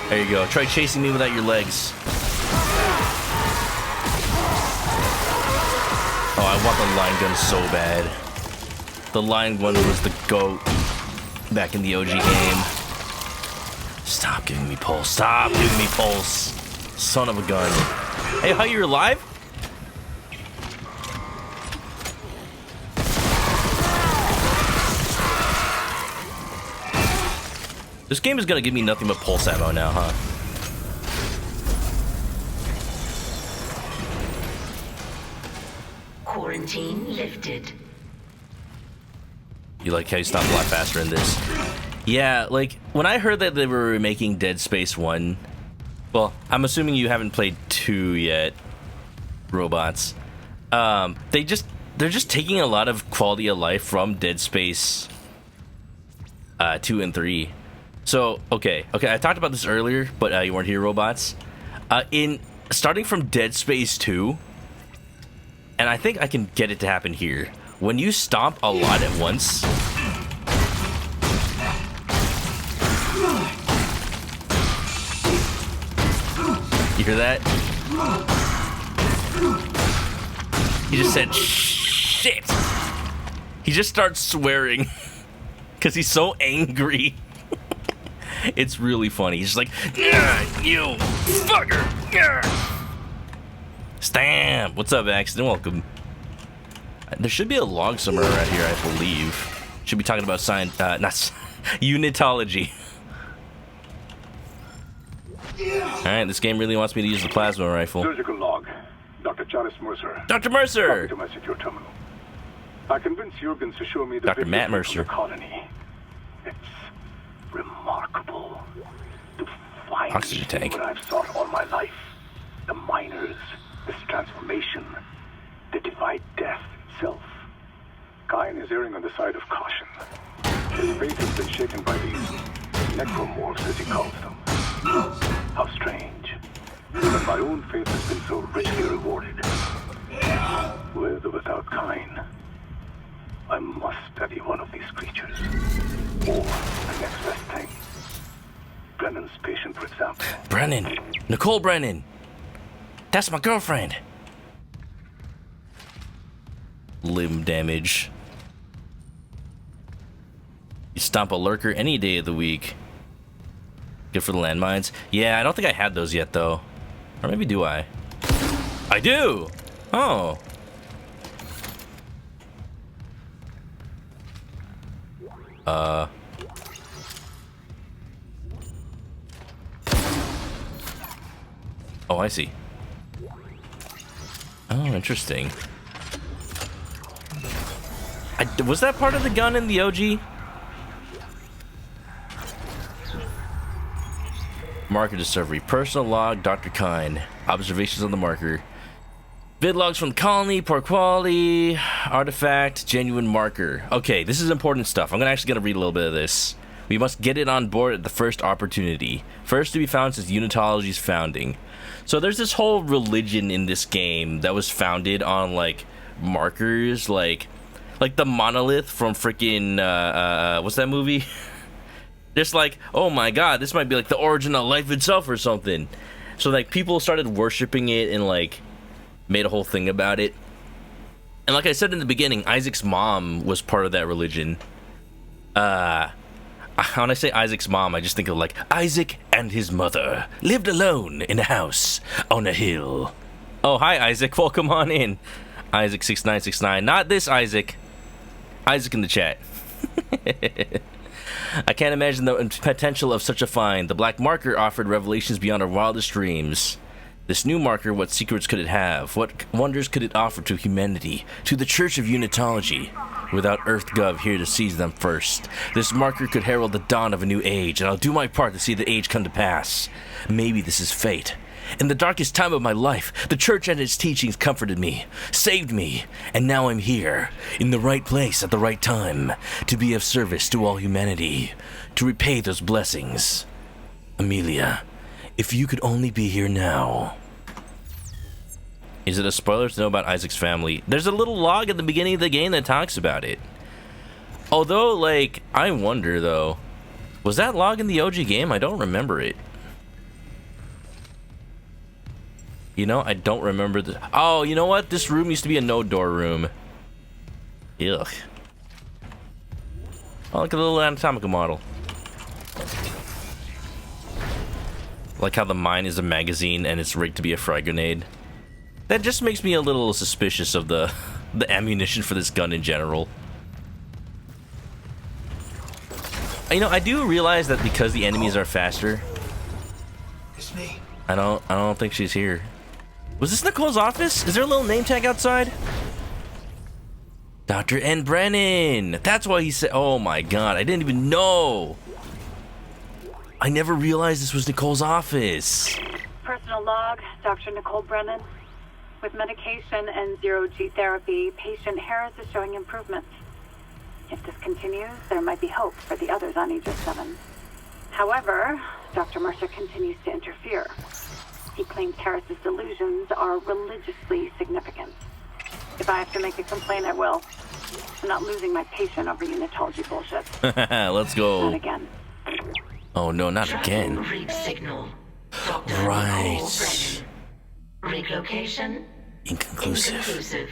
There you go. Try chasing me without your legs. Oh, I want the line gun so bad. The line gun was the GOAT back in the OG game. Stop giving me pulse. Stop giving me pulse. Son of a gun. Hey, how you're alive? This game is gonna give me nothing but pulse ammo now, huh? Quarantine lifted. You like how you stopped a lot faster in this? Yeah, like, when I heard that they were remaking Dead Space 1... Well, I'm assuming you haven't played 2 yet, Robots. They're just taking a lot of quality of life from Dead Space 2 and 3. So, okay, I talked about this earlier, but you weren't here, Robots. Starting from Dead Space 2, and I think I can get it to happen here. When you stomp a lot at once... You hear that? He just said, shit. He just starts swearing because he's so angry. It's really funny. He's just like, you fucker. Yeah. Stamp. What's up, Accident? Welcome. There should be a log somewhere around here, I believe. Should be talking about science, not unitology. Alright, this game really wants me to use the plasma rifle. Surgical log. Dr. Charles Mercer. Dr. Mercer! Copy to my secure terminal. I convinced Jurgens to show me the Dr. Matt video Mercer. from the colony. It's remarkable to find Oxygen tank. what I've sought all my life. The miners, this transformation, the divide death itself. Kine is erring on the side of caution. His faith has been shaken by these necromorphs, as he calls them. How strange. But my own faith has been so richly rewarded. With or without Kine, I must study one of these creatures. Or the next best thing. Brennan's patient, for example. Brennan. Nicole Brennan. That's my girlfriend. Limb damage. You stomp a lurker any day of the week. Good for the landmines. Yeah, I don't think I had those yet, though. Or maybe do I? I do! Oh. Oh, I see. Oh, interesting. Was that part of the gun in the OG? Marker discovery. Personal log, Dr. Kine. Observations on the marker. Vid logs from the colony, poor quality, artifact, genuine marker. Okay, this is important stuff. I'm actually gonna read a little bit of this. We must get it on board at the first opportunity. First to be found since Unitology's founding. So there's this whole religion in this game that was founded on like markers, like the monolith from freaking what's that movie? Just like, oh my god, this might be like the origin of life itself or something. So like people started worshiping it and like made a whole thing about it. And like I said in the beginning, Isaac's mom was part of that religion. When I say Isaac's mom, I just think of like Isaac and his mother lived alone in a house on a hill. Oh, hi Isaac, welcome on in. Isaac6969, not this Isaac. Isaac in the chat. I can't imagine the potential of such a find. The black marker offered revelations beyond our wildest dreams. This new marker, what secrets could it have? What wonders could it offer to humanity? To the Church of Unitology? Without EarthGov here to seize them first. This marker could herald the dawn of a new age, and I'll do my part to see the age come to pass. Maybe this is fate. In the darkest time of my life, the Church and its teachings comforted me, saved me, and now I'm here, in the right place at the right time, to be of service to all humanity, to repay those blessings. Amelia, if you could only be here now. Is it a spoiler to know about Isaac's family? There's a little log at the beginning of the game that talks about it. Although, like, I wonder, though, was that log in the OG game? I don't remember it. You know, I don't remember the... Oh, you know what? This room used to be a no-door room. Ugh. Oh, look at the little anatomical model. Like how the mine is a magazine and it's rigged to be a frag grenade. That just makes me a little suspicious of the ammunition for this gun in general. You know, I do realize that because the enemies are faster. It's me. I don't think she's here. Was this Nicole's office? Is there a little name tag outside? Dr. N. Brennan. That's why he said, oh my god, I didn't even know. I never realized this was Nicole's office. Personal log, Dr. Nicole Brennan. With medication and zero-G therapy, patient Harris is showing improvement. If this continues, there might be hope for the others on Aegis 7. However, Dr. Mercer continues to interfere. He claims Harris's delusions are religiously significant. If I have to make a complaint, I will. I'm not losing my patient over Unitology bullshit. Let's go. Not again. Oh no, not again. Rig signal. Dr. Right. Nicole Brennan. Rig location Inconclusive.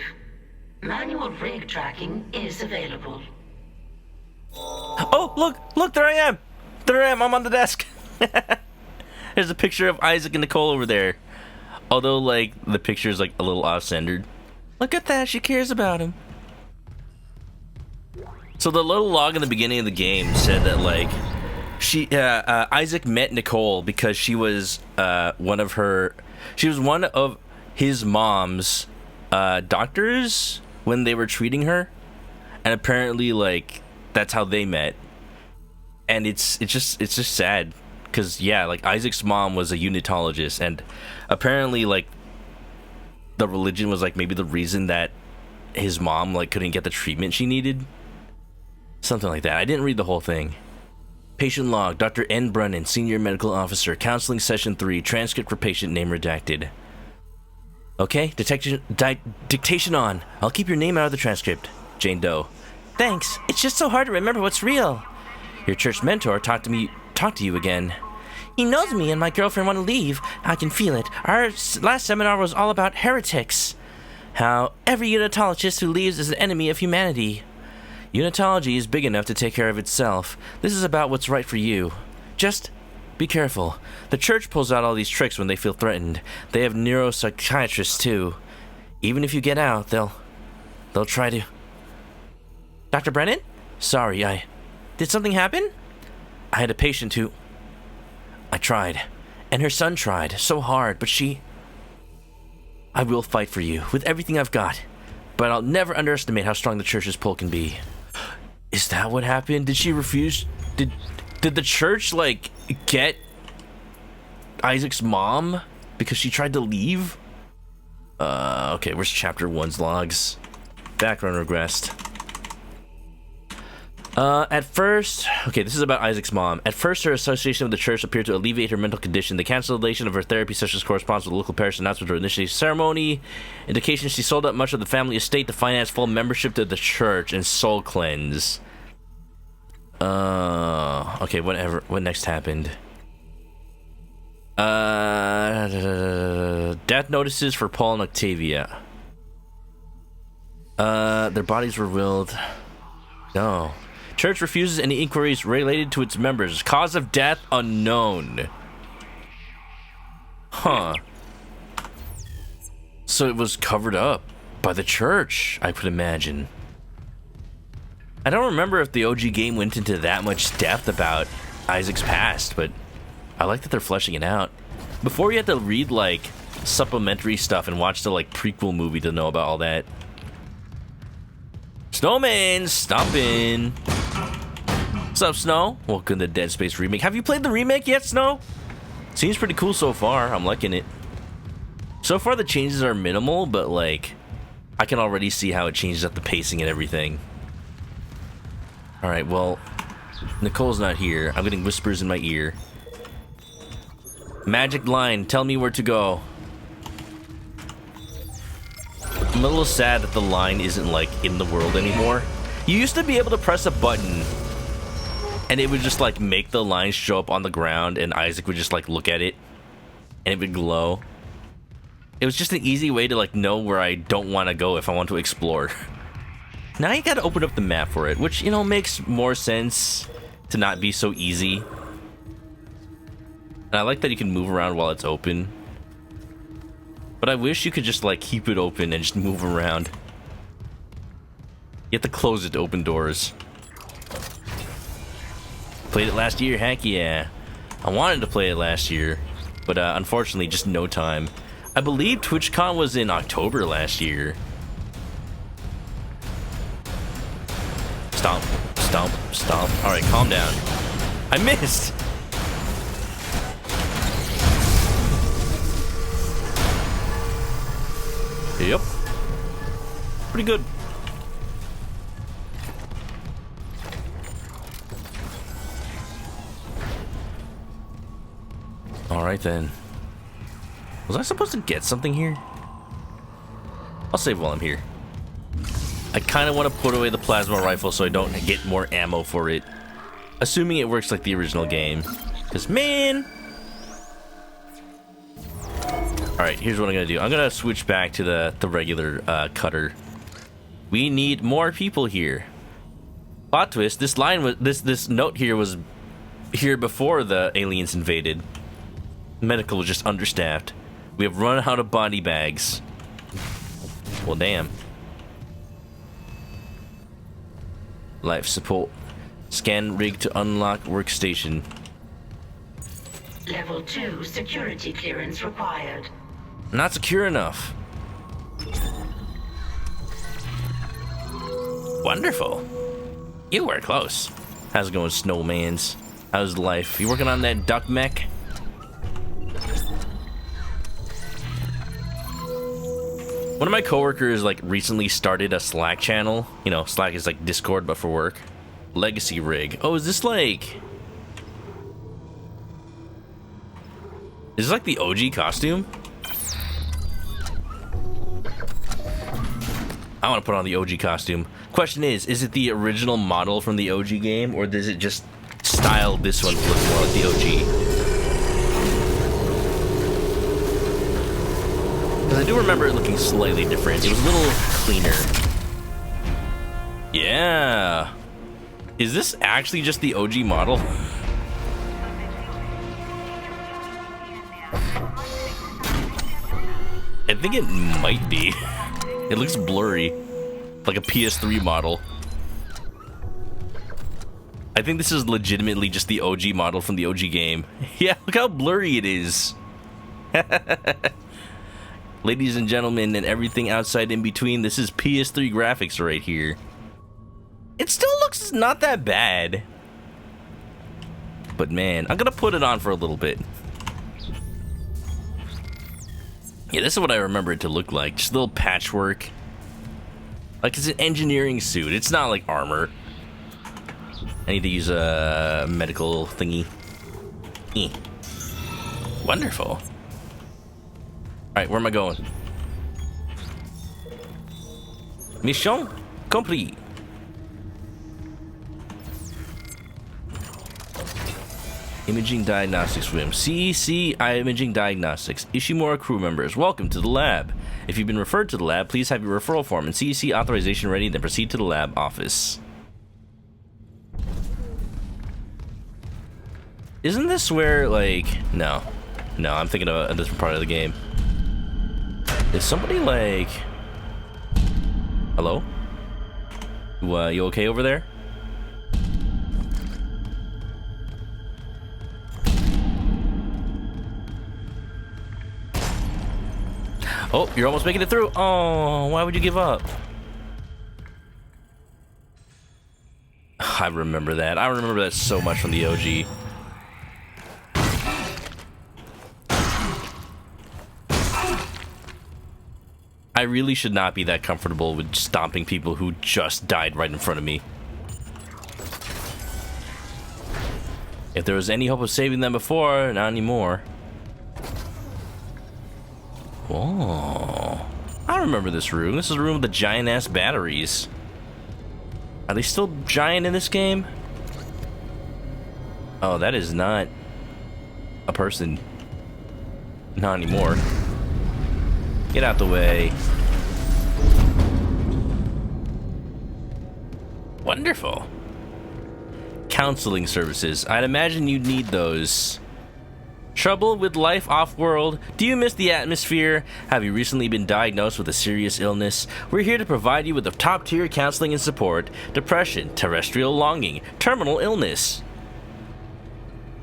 Manual rig tracking is available. Oh, look, there I am. I'm on the desk. There's a picture of Isaac and Nicole over there. Although, like, the picture is, like, a little off-centered. Look at that, she cares about him. So the little log in the beginning of the game said that, like, Isaac met Nicole because she was one of his mom's doctors when they were treating her, and apparently, like, that's how they met. And it's just sad because, yeah, like, Isaac's mom was a unitologist, and apparently, like, the religion was, like, maybe the reason that his mom, like, couldn't get the treatment she needed. Something like that. I didn't read the whole thing. Patient log, Dr. N. Brennan, Senior Medical Officer, Counseling Session 3, transcript for patient name redacted. Okay, dictation on. I'll keep your name out of the transcript. Jane Doe. Thanks. It's just so hard to remember what's real. Your church mentor talked to you again. He knows me and my girlfriend want to leave. I can feel it. Our last seminar was all about heretics. How every unitologist who leaves is an enemy of humanity. Unitology is big enough to take care of itself. This is about what's right for you. Just be careful. The church pulls out all these tricks when they feel threatened. They have neuropsychiatrists too. Even if you get out, they'll try to... Dr. Brennan? Sorry, Did something happen? I had a patient who... I tried. And her son tried. So hard, but she... I will fight for you, with everything I've got. But I'll never underestimate how strong the church's pull can be. Is that what happened? Did she refuse? Did the church, like, get Isaac's mom because she tried to leave? Okay, where's chapter 1's logs? Background regressed. At first, okay, this is about Isaac's mom. At first, her association with the church appeared to alleviate her mental condition. The cancellation of her therapy sessions corresponds with the local parish announcement of her initiation ceremony. Indication she sold out much of the family estate to finance full membership to the church and soul cleanse. Okay, whatever. What next happened? Death notices for Paul and Octavia. Their bodies were willed. No. Church refuses any inquiries related to its members. Cause of death unknown. Huh. So it was covered up by the church, I could imagine. I don't remember if the OG game went into that much depth about Isaac's past, but I like that they're fleshing it out. Before, you had to read, like, supplementary stuff and watch the, like, prequel movie to know about all that. Snowman stomping. What's up, Snow? Welcome to Dead Space remake. Have you played the remake yet, Snow? Seems pretty cool so far. I'm liking it. So far, the changes are minimal, but, like, I can already see how it changes up the pacing and everything. Alright, well, Nicole's not here. I'm getting whispers in my ear. Magic line, tell me where to go. I'm a little sad that the line isn't, like, in the world anymore. You used to be able to press a button and it would just, like, make the line show up on the ground and Isaac would just, like, look at it and it would glow. It was just an easy way to, like, know where I don't want to go if I want to explore. Now you gotta open up the map for it, which, you know, makes more sense to not be so easy. And I like that you can move around while it's open. But I wish you could just, like, keep it open and just move around. You have to close it to open doors. Played it last year, heck yeah. I wanted to play it last year, but unfortunately just no time. I believe TwitchCon was in October last year. Stomp, stomp, stomp. Alright, calm down. I missed! Yep. Pretty good. Alright then. Was I supposed to get something here? I'll save while I'm here. I kind of want to put away the plasma rifle so I don't get more ammo for it. Assuming it works like the original game. Because, man... Alright, here's what I'm gonna do. I'm gonna switch back to the regular cutter. We need more people here. Plot twist, this line was this note here was here before the aliens invaded. Medical was just understaffed. We have run out of body bags. Well, damn. Life support. Scan rig to unlock workstation. Level 2 security clearance required. Not secure enough. Wonderful. You were close. How's it going, snowmans? How's life? You working on that duck mech? One of my coworkers like recently started a Slack channel. You know, Slack is like Discord but for work. Legacy rig. Oh, is this like... Is this like the OG costume? I want to put on the OG costume. Question is it the original model from the OG game, or does it just style this one to look more like the OG? Because I do remember it looking slightly different. It was a little cleaner. Yeah. Is this actually just the OG model? I think it might be. It looks blurry. Like a PS3 model. I think this is legitimately just the OG model from the OG game. Yeah, look how blurry it is. Ladies and gentlemen, and everything outside in between, this is PS3 graphics right here. It still looks not that bad. But man, I'm gonna put it on for a little bit. Yeah, this is what I remember it to look like. Just a little patchwork. Like, it's an engineering suit. It's not like armor. I need to use a medical thingy. Wonderful. Alright, where am I going? Mission complete. Imaging Diagnostics Room. CEC Imaging Diagnostics. Ishimura crew members, welcome to the lab. If you've been referred to the lab, please have your referral form and CEC authorization ready, then proceed to the lab office. Isn't this where, like... No. No, I'm thinking of a different part of the game. Is somebody, like... Hello? You okay over there? Oh, you're almost making it through. Oh, why would you give up? I remember that. I remember that so much from the OG. I really should not be that comfortable with stomping people who just died right in front of me. If there was any hope of saving them before, not anymore. Whoa. I remember this room. This is a room with the giant-ass batteries. Are they still giant in this game? Oh, that is not a person. Not anymore. Get out the way. Wonderful. Counseling services. I'd imagine you'd need those. Trouble with life off-world? Do you miss the atmosphere? Have you recently been diagnosed with a serious illness? We're here to provide you with the top-tier counseling and support. Depression, terrestrial longing, terminal illness.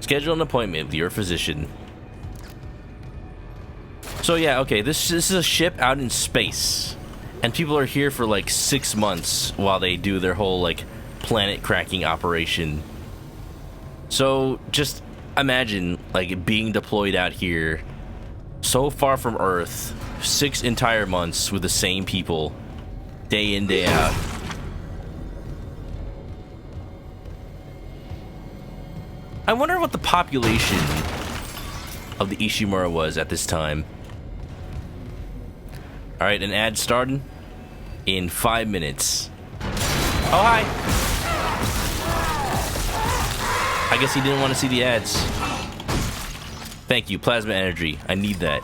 Schedule an appointment with your physician. So yeah, okay, this is a ship out in space. And people are here for like 6 months while they do their whole like planet-cracking operation. So just... imagine like being deployed out here so far from Earth 6 entire months with the same people day in, day out. I wonder what the population of the Ishimura was at this time. Alright, an ad started in 5 minutes. Oh, hi! I guess he didn't want to see the ads. Thank you, plasma energy. I need that.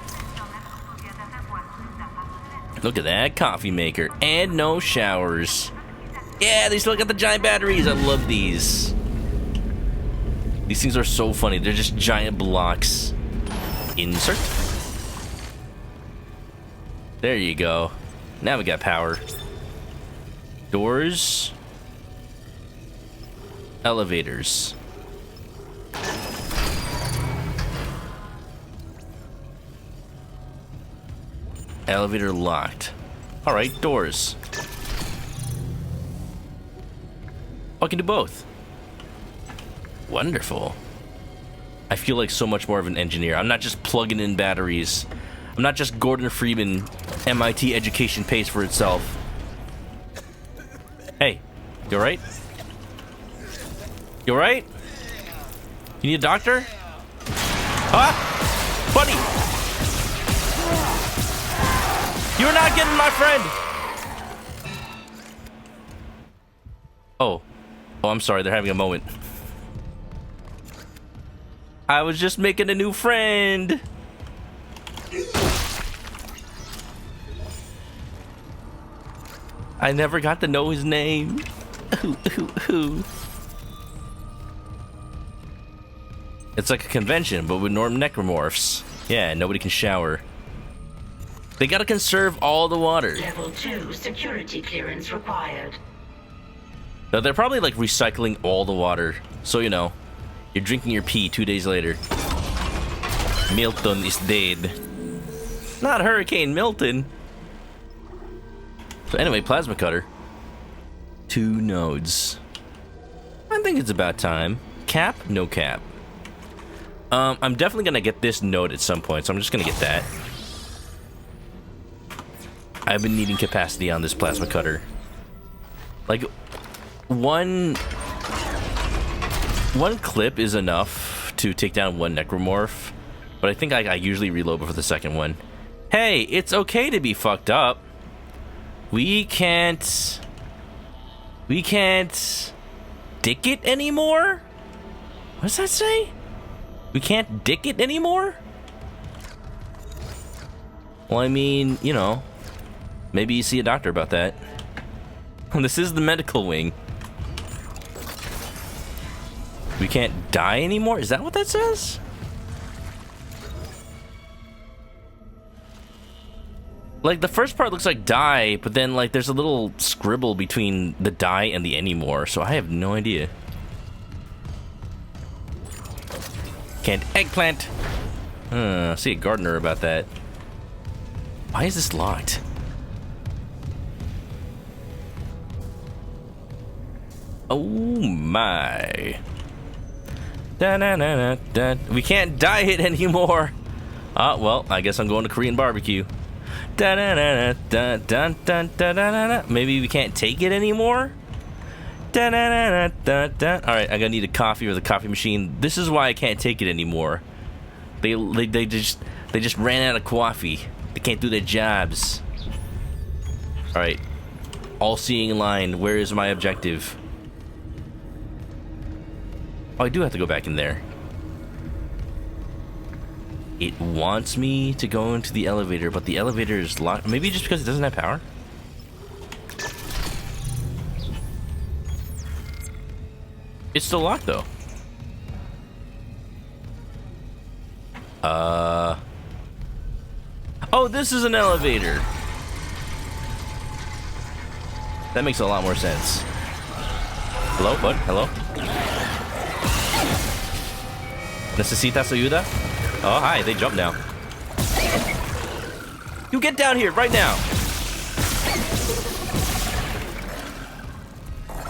Look at that coffee maker. And no showers. Yeah, they still got the giant batteries. I love these. These things are so funny. They're just giant blocks. Insert. There you go. Now we got power. Doors. Elevators. Elevator locked. Alright, doors. I can do both. Wonderful. I feel like so much more of an engineer. I'm not just plugging in batteries. I'm not just Gordon Freeman. MIT education pays for itself. Hey, you alright? You alright? You need a doctor? Ah! Buddy! You're not getting my friend! Oh. Oh, I'm sorry. They're having a moment. I was just making a new friend. I never got to know his name. It's like a convention, but with norm necromorphs. Yeah, nobody can shower. They gotta conserve all the water. Level 2 security clearance required. Now, they're probably like recycling all the water. So, you know, you're drinking your pee 2 days later. Milton is dead. Not Hurricane Milton. So anyway, plasma cutter. 2 nodes. I think it's about time. Cap? No cap. I'm definitely gonna get this node at some point, so I'm just gonna get that. I've been needing capacity on this plasma cutter. Like, one clip is enough to take down one necromorph, but I think I usually reload before the second one. Hey, it's okay to be fucked up. We can't dick it anymore? What does that say? We can't dick it anymore? Well, I mean, you know, maybe you see a doctor about that. This is the medical wing. We can't die anymore? Is that what that says? Like, the first part looks like die, but then, like, there's a little scribble between the die and the anymore, so I have no idea. Can't eggplant. See a gardener about that. Why is this locked? Oh my. Da-na-na-na-da. We can't die it anymore. Well, I guess I'm going to Korean barbecue. Da-na-na-na-da-da-da-da-da-da. Maybe we can't take it anymore? Da-na-na-na-da-da. Alright, I'm gonna need a coffee or the coffee machine. This is why I can't take it anymore. They just ran out of coffee. They can't do their jobs. Alright. All-seeing line. Where is my objective? Oh, I do have to go back in there. It wants me to go into the elevator, but the elevator is locked. Maybe just because it doesn't have power? It's still locked, though. Oh, this is an elevator. That makes a lot more sense. Hello, bud? Hello? ¿Necesitas ayuda? Oh, hi. They jump now. You get down here right now.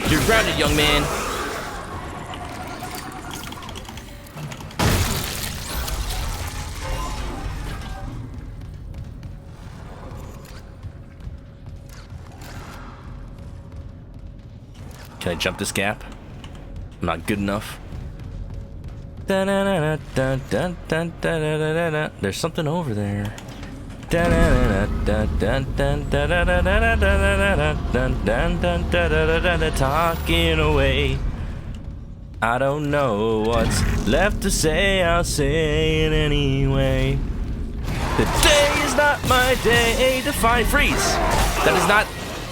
You're grounded, young man. Can I jump this gap? I'm not good enough. There's something over there. Talking away. I don't know what's left to say. I'll say it anyway. Today is not my day to find freeze. That is not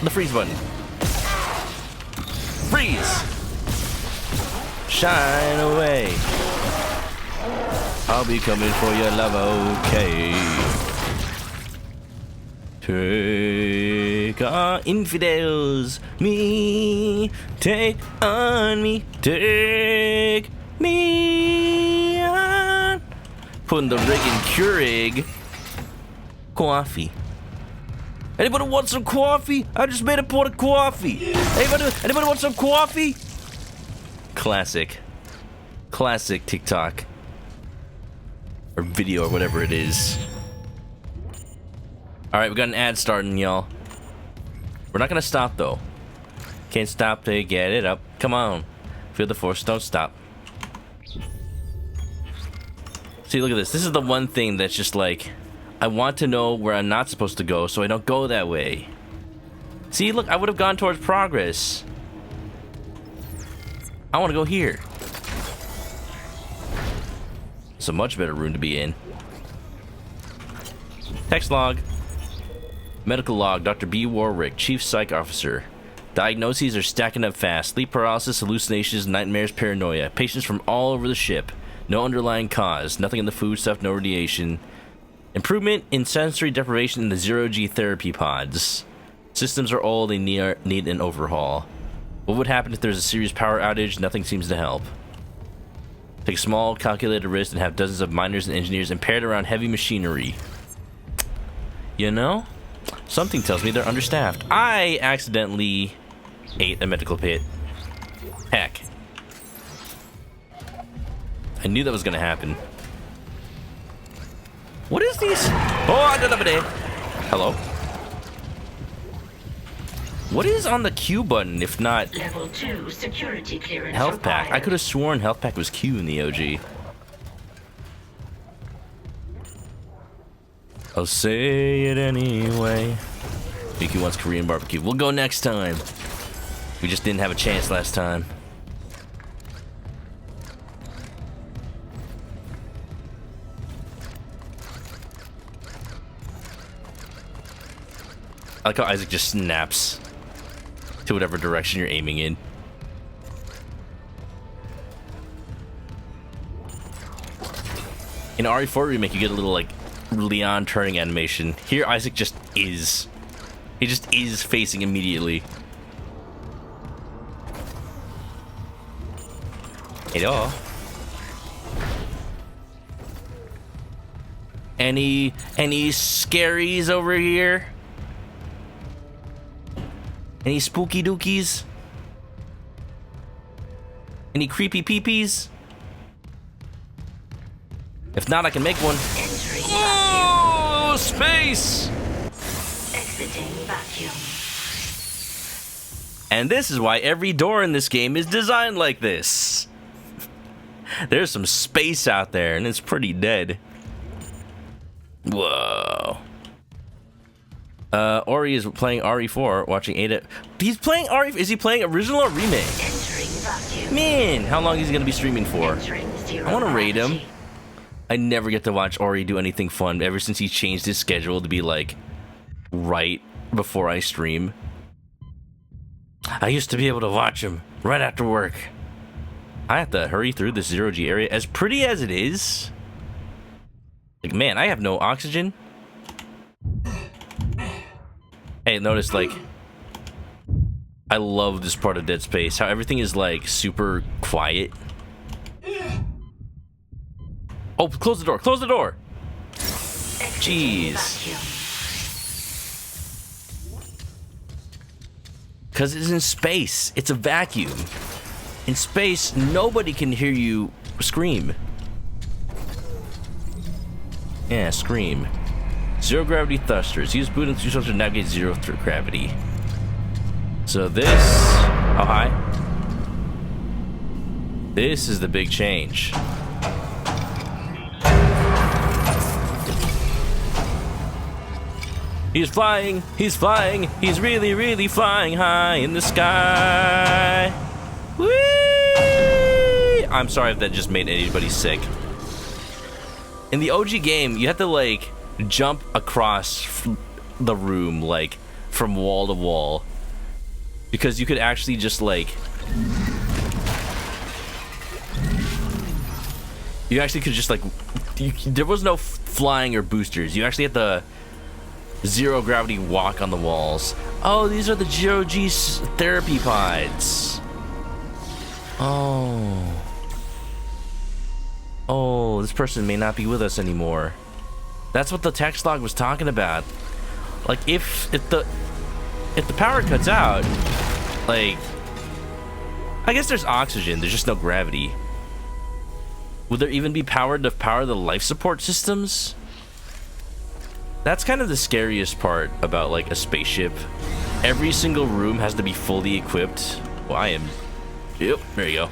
the freeze button. Freeze. Shine away. I'll be coming for your love, okay. Take on infidels, me. Take on me. Take me on. Putting the rig in Keurig. Coffee. Anybody want some coffee? I just made a pot of coffee. Anybody want some coffee? Classic. Classic TikTok. Or video or whatever it is. Alright, we got an ad starting, y'all. We're not gonna stop though. Can't stop to get it up. Come on. Feel the force, don't stop. See, look at this. This is the one thing that's just like, I want to know where I'm not supposed to go so I don't go that way. See, look, I would have gone towards progress. I want to go here. It's a much better room to be in. Text log. Medical log, Dr. B. Warwick, Chief Psych Officer. Diagnoses are stacking up fast. Sleep paralysis, hallucinations, nightmares, paranoia. Patients from all over the ship. No underlying cause. Nothing in the food stuff, no radiation. Improvement in sensory deprivation in the zero-G therapy pods. Systems are old, they need an overhaul. What would happen if there's a serious power outage? Nothing seems to help. Take a small, calculated risk and have dozens of miners and engineers impaired around heavy machinery. You know? Something tells me they're understaffed. I accidentally ate a medical pit. Heck. I knew that was gonna happen. What is these? Oh, hello. What is on the Q button if not Level 2 security clearance health pack? required. I could have sworn health pack was Q in the OG. I'll say it anyway. Mickey wants Korean barbecue. We'll go next time. We just didn't have a chance last time. I like how Isaac just snaps to whatever direction you're aiming in. In RE4 remake, you get a little like Leon turning animation. Here, Isaac just is. He just is facing immediately. Hello. Any scaries over here? Any spooky dookies? Any creepy peepees? If not, I can make one. Oh, space! Exiting vacuum. And this is why every door in this game is designed like this. There's some space out there, and it's pretty dead. Whoa. Ori is playing RE4, watching Ada. He's playing RE. Is he playing original or remake? Man, how long is he gonna be streaming for? I want to raid him. I never get to watch Ori do anything fun ever since he changed his schedule to be like right before I stream. I used to be able to watch him right after work. I have to hurry through this zero-G area, as pretty as it is. Like, man, I have no oxygen. Hey, notice, like, I love this part of Dead Space, how everything is, like, super quiet. Oh, close the door, close the door! Jeez. Because it's in space. It's a vacuum. In space, nobody can hear you scream. Yeah, scream. Zero gravity thrusters. Use boot and thrusters to navigate zero gravity. So this... How high? This is the big change. He's flying, he's really, really flying high in the sky. Whee! I'm sorry if that just made anybody sick. In the OG game, you have to, like, jump across the room, like, from wall to wall. Because you could actually just, like... You actually could just, like... there was no flying or boosters. You actually had the zero gravity walk on the walls. Oh, these are the zero-G therapy pods. Oh. Oh, this person may not be with us anymore. That's what the text log was talking about. Like, if the power cuts out, like, I guess there's oxygen, there's just no gravity. Would there even be power to power the life support systems? That's kind of the scariest part about, like, a spaceship. Every single room has to be fully equipped. Well, I am... Yep, there you go.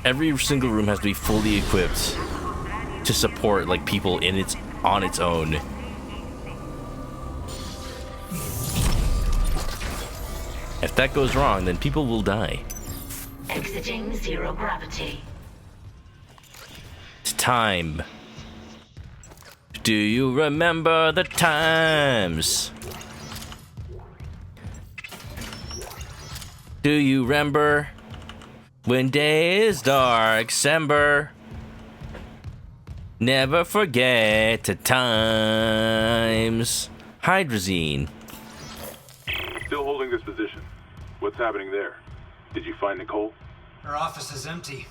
Every single room has to be fully equipped to support, like, people on its own. If that goes wrong, then people will die. Exiting zero gravity. It's time. Do you remember the times? Do you remember when day is dark, December? Never forget the times. Hydrazine. Still holding this position. What's happening there? Did you find Nicole? Her office is empty.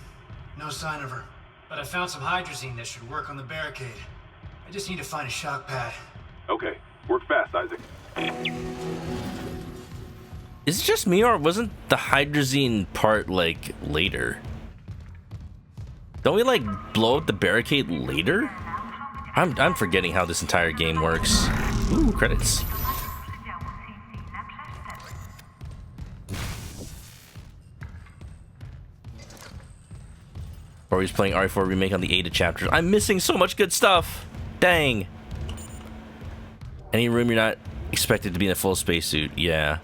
No sign of her. But I found some hydrazine that should work on the barricade. I just need to find a shock pad. Okay. Work fast, Isaac. Is it just me, or wasn't the hydrazine part, like, later? Don't we, like, blow up the barricade later? I'm forgetting how this entire game works. Ooh, credits. Or he's playing RE4 Remake on the Ada chapters. I'm missing so much good stuff. Dang. Any room you're not expected to be in a full spacesuit. Yeah.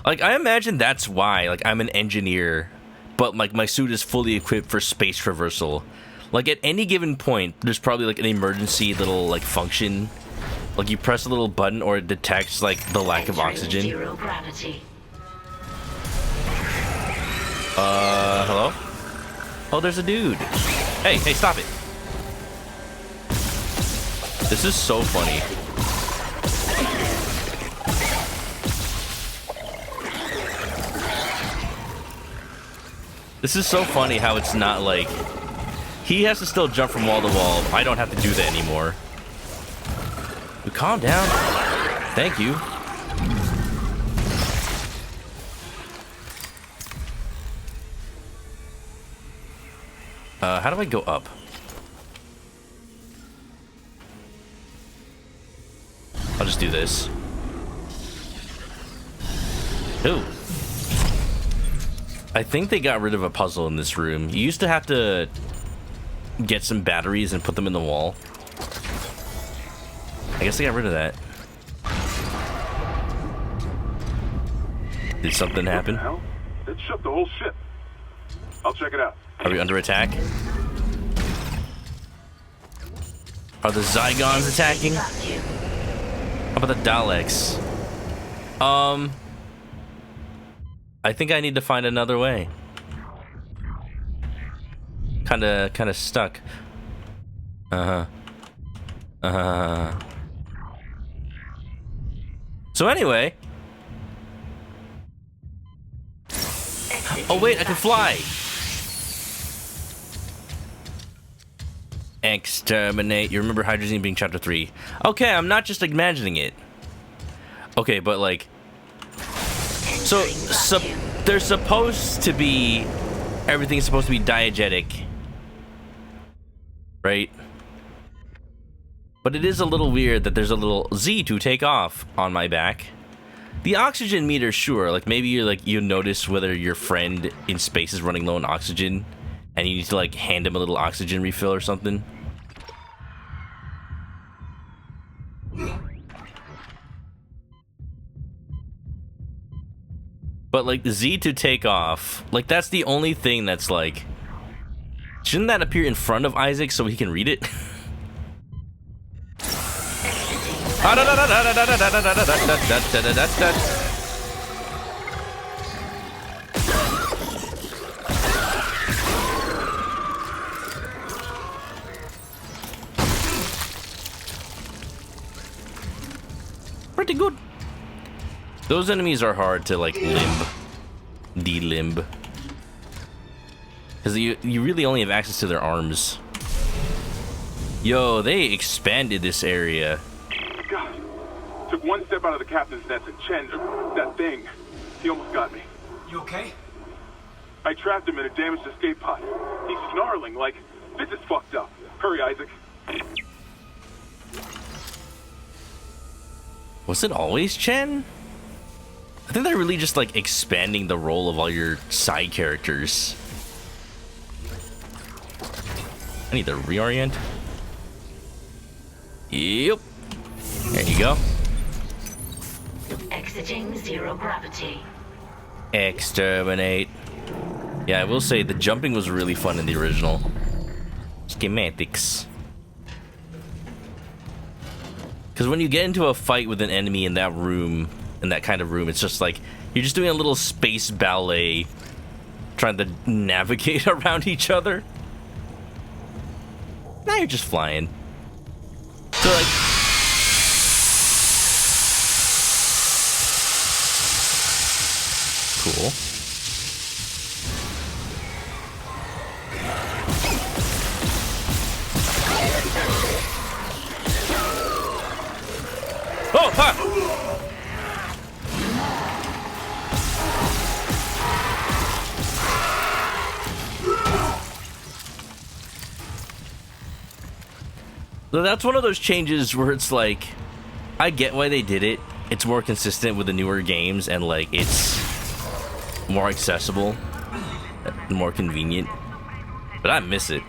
Like, I imagine that's why. Like, I'm an engineer, but, like, my suit is fully equipped for space traversal. Like, at any given point, there's probably, like, an emergency little, like, function. Like, you press a little button or it detects, like, the lack of oxygen. Zero gravity. Hello? Oh, there's a dude. Hey, stop it. This is so funny. This is so funny how it's not like... He has to still jump from wall to wall. I don't have to do that anymore. Calm down. Thank you. How do I go up? I'll just do this. Ooh. I think they got rid of a puzzle in this room. You used to have to get some batteries and put them in the wall. I guess they got rid of that. Did something happen? What the hell? It shut the whole ship. I'll check it out. Are we under attack? Are the Zygons attacking? How about the Daleks? I think I need to find another way. Kinda stuck. So anyway. Oh wait, I can fly. Exterminate. You remember hydrazine being chapter 3. Okay, I'm not just imagining it. Okay, but like... So they're supposed to be... Everything's supposed to be diegetic. Right? But it is a little weird that there's a little Z to take off on my back. The oxygen meter, sure. Like, maybe you notice whether your friend in space is running low on oxygen. And you need to, like, hand him a little oxygen refill or something. But, like, the Z to take off, like, that's the only thing that's, like, Shouldn't that appear in front of Isaac so he can read it? Pretty good. Those enemies are hard to like delimb. Because you really only have access to their arms. Yo, they expanded this area. God. Took one step out of the captain's nest and Chen, that thing, he almost got me. You okay? I trapped him in a damaged escape pod. He's snarling like, this is fucked up. Hurry, Isaac. Was it always Chen? I think they're really just like expanding the role of all your side characters. I need to reorient. Yep. There you go. Exiting zero gravity. Exterminate. Yeah, I will say the jumping was really fun in the original. Schematics. Because when you get into a fight with an enemy in that room, in that kind of room, it's just like you're just doing a little space ballet trying to navigate around each other. Now you're just flying. So like cool. Oh, ha! So that's one of those changes where it's like, I get why they did it. It's more consistent with the newer games and like it's more accessible, more convenient. But I miss it.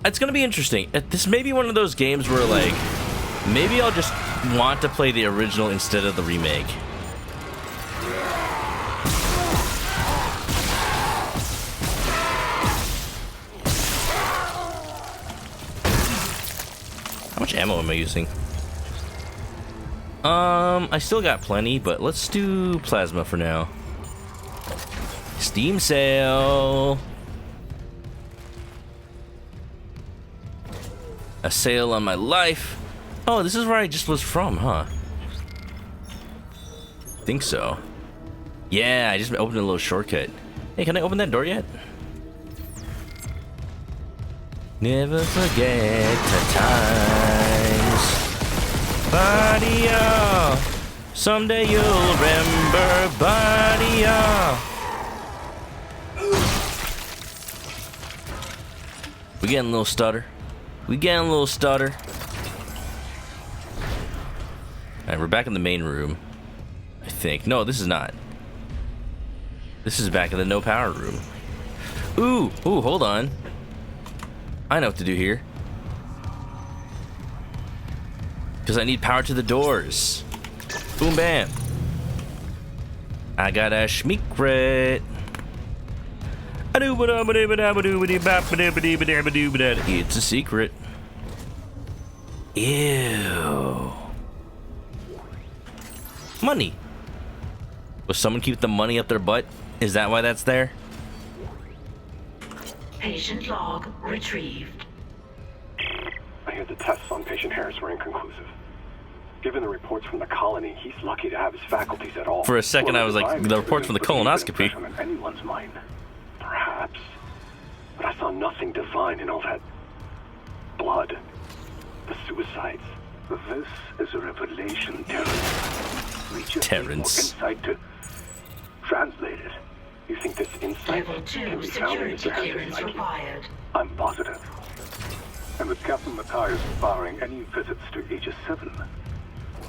It's gonna be interesting. This may be one of those games where like, maybe I'll just want to play the original instead of the remake. How much ammo am I using? I still got plenty, but let's do plasma for now. Steam sale. A sale on my life. Oh, this is where I just was from, huh? Think so. Yeah, I just opened a little shortcut. Hey, can I open that door yet? Never forget the times. Body-o. Someday you'll remember body-o. We getting a little stutter. Alright, we're back in the main room. I think. No, this is not. This is back in the no power room. Ooh, hold on. I know what to do here. Because I need power to the doors. Boom, bam. I got a schmeekret. It's a secret. Ew. Money. Will someone keep the money up their butt? Is that why that's there? Patient log retrieved. I hear the tests on patient Harris were inconclusive. Given the reports from the colony, he's lucky to have his faculties at all. For a second, I was like, the reports from the colonoscopy. On anyone's mind. Perhaps. But I saw nothing divine in all that blood. The suicides. This is a revelation, Terrence. We just need more insight to translate it. You think this insight Level 2 can be found in security Mr. clearance Harris's required. I'm positive. And with Captain Matthias barring any visits to Aegis 7,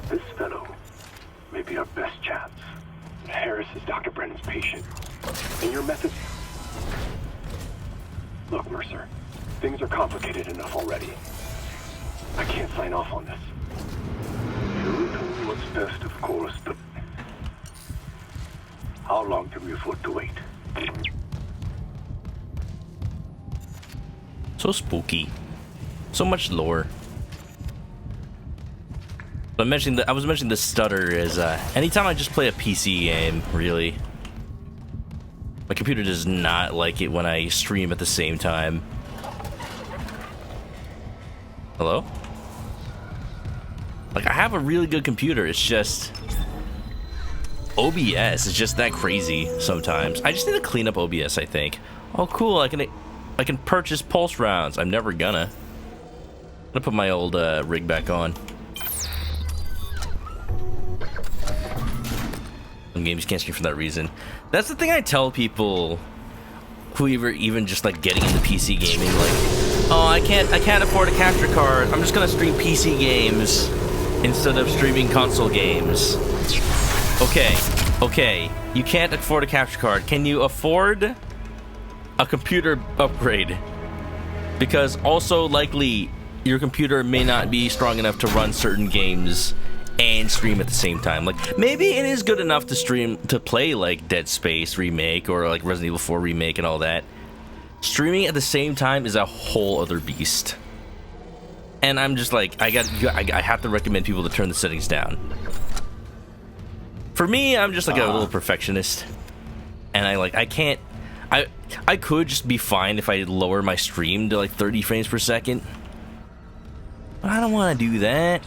this fellow may be our best chance. Harris is Dr. Brennan's patient. And your methods... Look, Mercer, things are complicated enough already. I can't sign off on this. You'll do what's best, of course, but... How long can we afford to wait? So spooky. So much lore. But I was mentioning the stutter is anytime I just play a PC game, really. My computer does not like it when I stream at the same time. Hello? Like, I have a really good computer, it's just OBS is just that crazy sometimes. I just need to clean up OBS, I think. Oh cool, I can purchase pulse rounds. I'm never gonna. I'm gonna put my old rig back on. Some games you can't stream for that reason. That's the thing I tell people who even just like getting into PC gaming, like, oh, I can't afford a capture card. I'm just gonna stream PC games instead of streaming console games. Okay, you can't afford a capture card. Can you afford a computer upgrade? Because also likely your computer may not be strong enough to run certain games and stream at the same time. Like, maybe it is good enough to play like Dead Space Remake or like Resident Evil 4 Remake and all that. Streaming at the same time is a whole other beast. And I'm just like, I have to recommend people to turn the settings down. For me, I'm just like a little perfectionist. And I could just be fine if I lower my stream to like 30 frames per second. But I don't want to do that.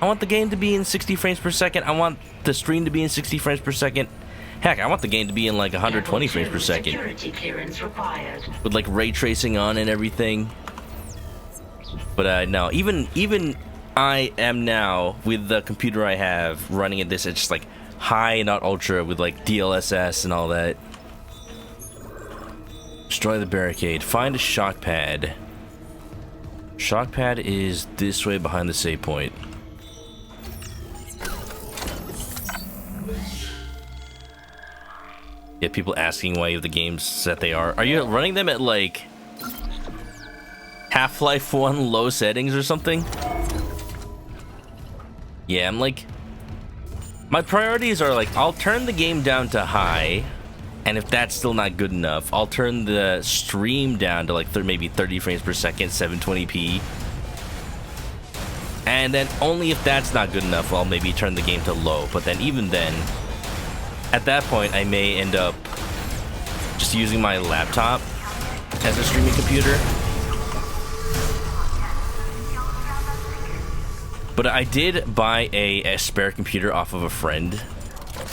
I want the game to be in 60 frames per second. I want the stream to be in 60 frames per second. Heck, I want the game to be in like 120 frames per second. Security clearance required. With like ray tracing on and everything. But no, even I am now with the computer I have running at this, it's just like high, not ultra, with like DLSS and all that. Destroy the barricade. Find a shock pad. Shock pad is this way behind the save point. Yeah, people asking why you have the games that they are. Are you running them at like Half-Life 1 low settings or something? Yeah, I'm like, my priorities are like, I'll turn the game down to high, and if that's still not good enough, I'll turn the stream down to like maybe 30 frames per second, 720p. And then only if that's not good enough, I'll maybe turn the game to low. But then even then, at that point, I may end up just using my laptop as a streaming computer. But I did buy a spare computer off of a friend.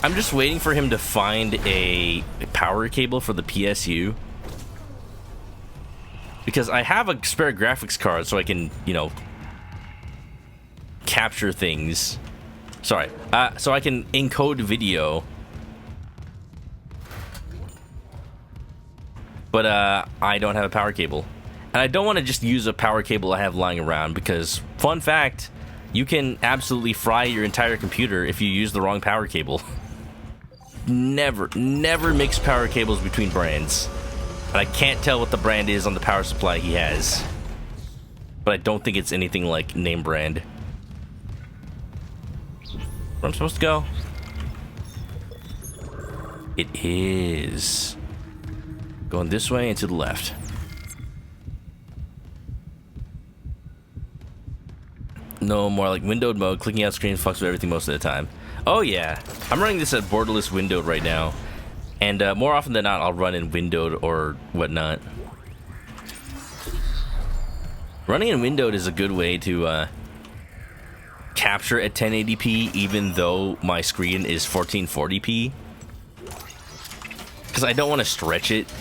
I'm just waiting for him to find a power cable for the PSU. Because I have a spare graphics card so I can, you know, capture things. Sorry. So I can encode video. But I don't have a power cable. And I don't want to just use a power cable I have lying around because, fun fact, you can absolutely fry your entire computer if you use the wrong power cable. Never mix power cables between brands. And I can't tell what the brand is on the power supply he has. But I don't think it's anything like name brand. Where I'm supposed to go? It is going this way and to the left. No more like windowed mode. Clicking out screen fucks with everything most of the time. Oh yeah, I'm running this at borderless windowed right now, and more often than not, I'll run in windowed or whatnot. Running in windowed is a good way to capture at 1080p, even though my screen is 1440p, because I don't want to stretch it,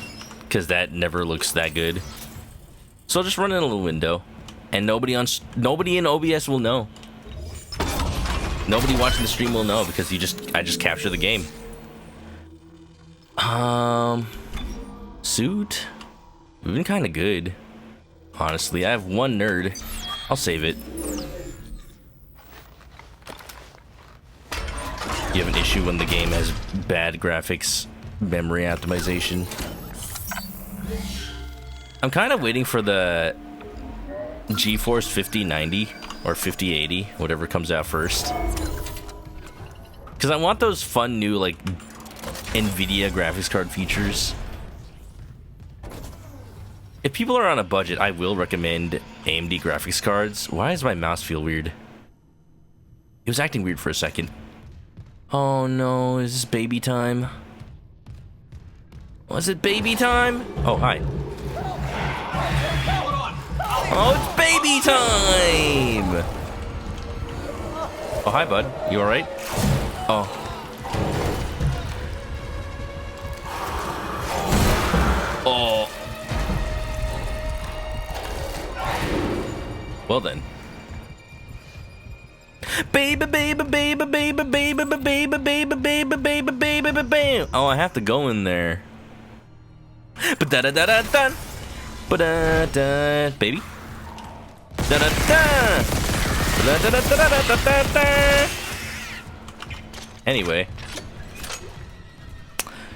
because that never looks that good. So I'll just run in a little window. And nobody in OBS will know. Nobody watching the stream will know because I just capture the game. Suit. We've been kind of good, honestly. I have one nerd. I'll save it. You have an issue when the game has bad graphics, memory optimization. I'm kind of waiting for the GeForce 5090 or 5080, whatever comes out first, because I want those fun new like NVIDIA graphics card features. If people are on a budget, I will recommend AMD graphics cards. Why does my mouse feel weird? It was acting weird for a second. Oh no, is this baby time? Was it baby time? Oh, hi. Oh, it's baby time! Oh, hi, bud. You alright? Oh. Oh. Well then. Baby, baby, baby, baby, baby, baby, baby, baby, baby, baby, baby, baby. Oh, I have to go in there. Ba-da-da-da-da-da. Ba-da-da. Baby. Da-da-da. Da-da-da-da-da-da-da. Anyway.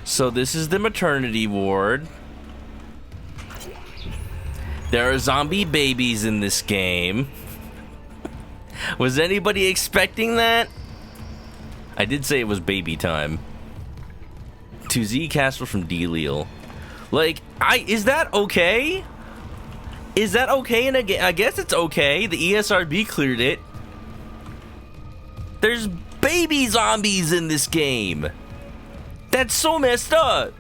So this is the maternity ward. There are zombie babies in this game. Was anybody expecting that? I did say it was baby time. To Z Castle from D-Leal. Like, is that okay? Is that okay? And I guess it's okay. The ESRB cleared it. There's baby zombies in this game. That's so messed up.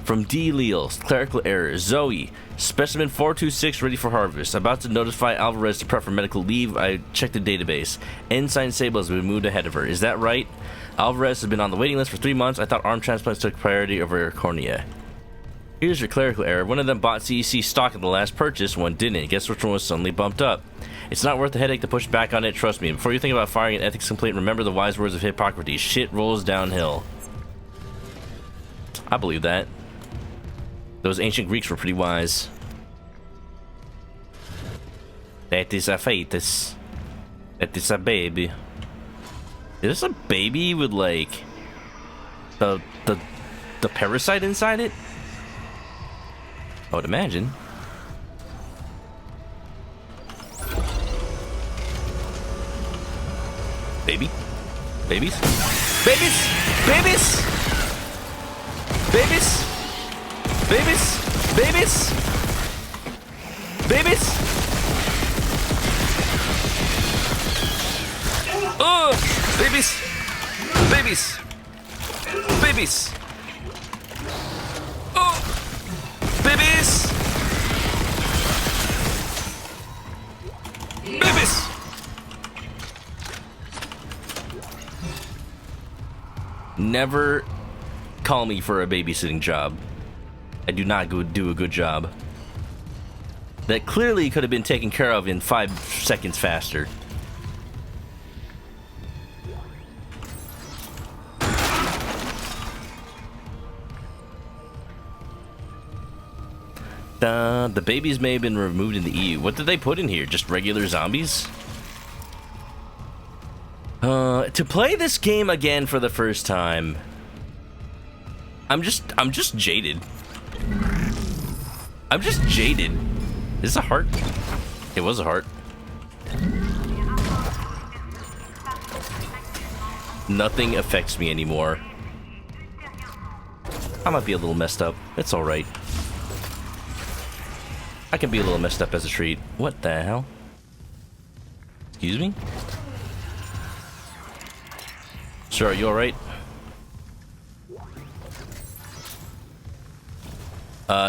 From D-Leal, clerical error. Zoe, specimen 426 ready for harvest. About to notify Alvarez to prep for medical leave. I checked the database. Ensign Sable has been moved ahead of her. Is that right? Alvarez has been on the waiting list for 3 months. I thought arm transplants took priority over her cornea. Here's your clerical error. One of them bought CEC stock in the last purchase, one didn't. Guess which one was suddenly bumped up? It's not worth the headache to push back on it, trust me. Before you think about firing an ethics complaint, remember the wise words of Hippocrates. Shit rolls downhill. I believe that. Those ancient Greeks were pretty wise. That is a fetus. That is a baby. Is this a baby with like the parasite inside it? I would imagine. Baby? Babies? Babies! Babies! Babies! Babies! Babies! Babies! Oh! Babies! Babies! Babies! Oh! Babies! Babies! Never call me for a babysitting job. I do not do a good job. That clearly could have been taken care of in 5 seconds faster. The babies may have been removed in the EU. What did they put in here? Just regular zombies? To play this game again for the first time, I'm just jaded. I'm just jaded. Is this a heart? It was a heart. Nothing affects me anymore. I might be a little messed up. It's alright. I can be a little messed up as a treat. What the hell? Excuse me? Sir, are you alright?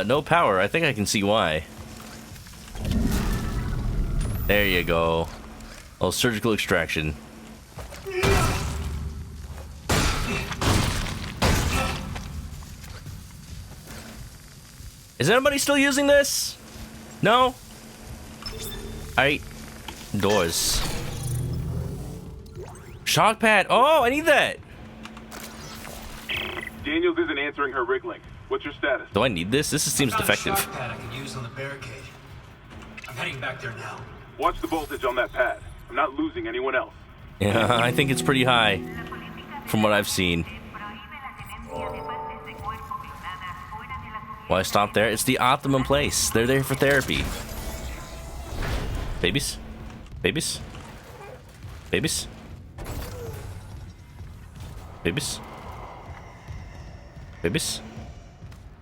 No power. I think I can see why. There you go. Oh, surgical extraction. Is anybody still using this? No? Alright. Doors. Shock pad. Oh, I need that. Daniels isn't answering her rig link. What's your status? Do I need this? This seems defective. Shock pad I can use on the barricade. I'm heading back there now. Watch the voltage on that pad. I'm not losing anyone else. Yeah, I think it's pretty high from what I've seen. Why stop there? It's the optimum place. They're there for therapy. Babies? Babies? Babies? Babies? Babies?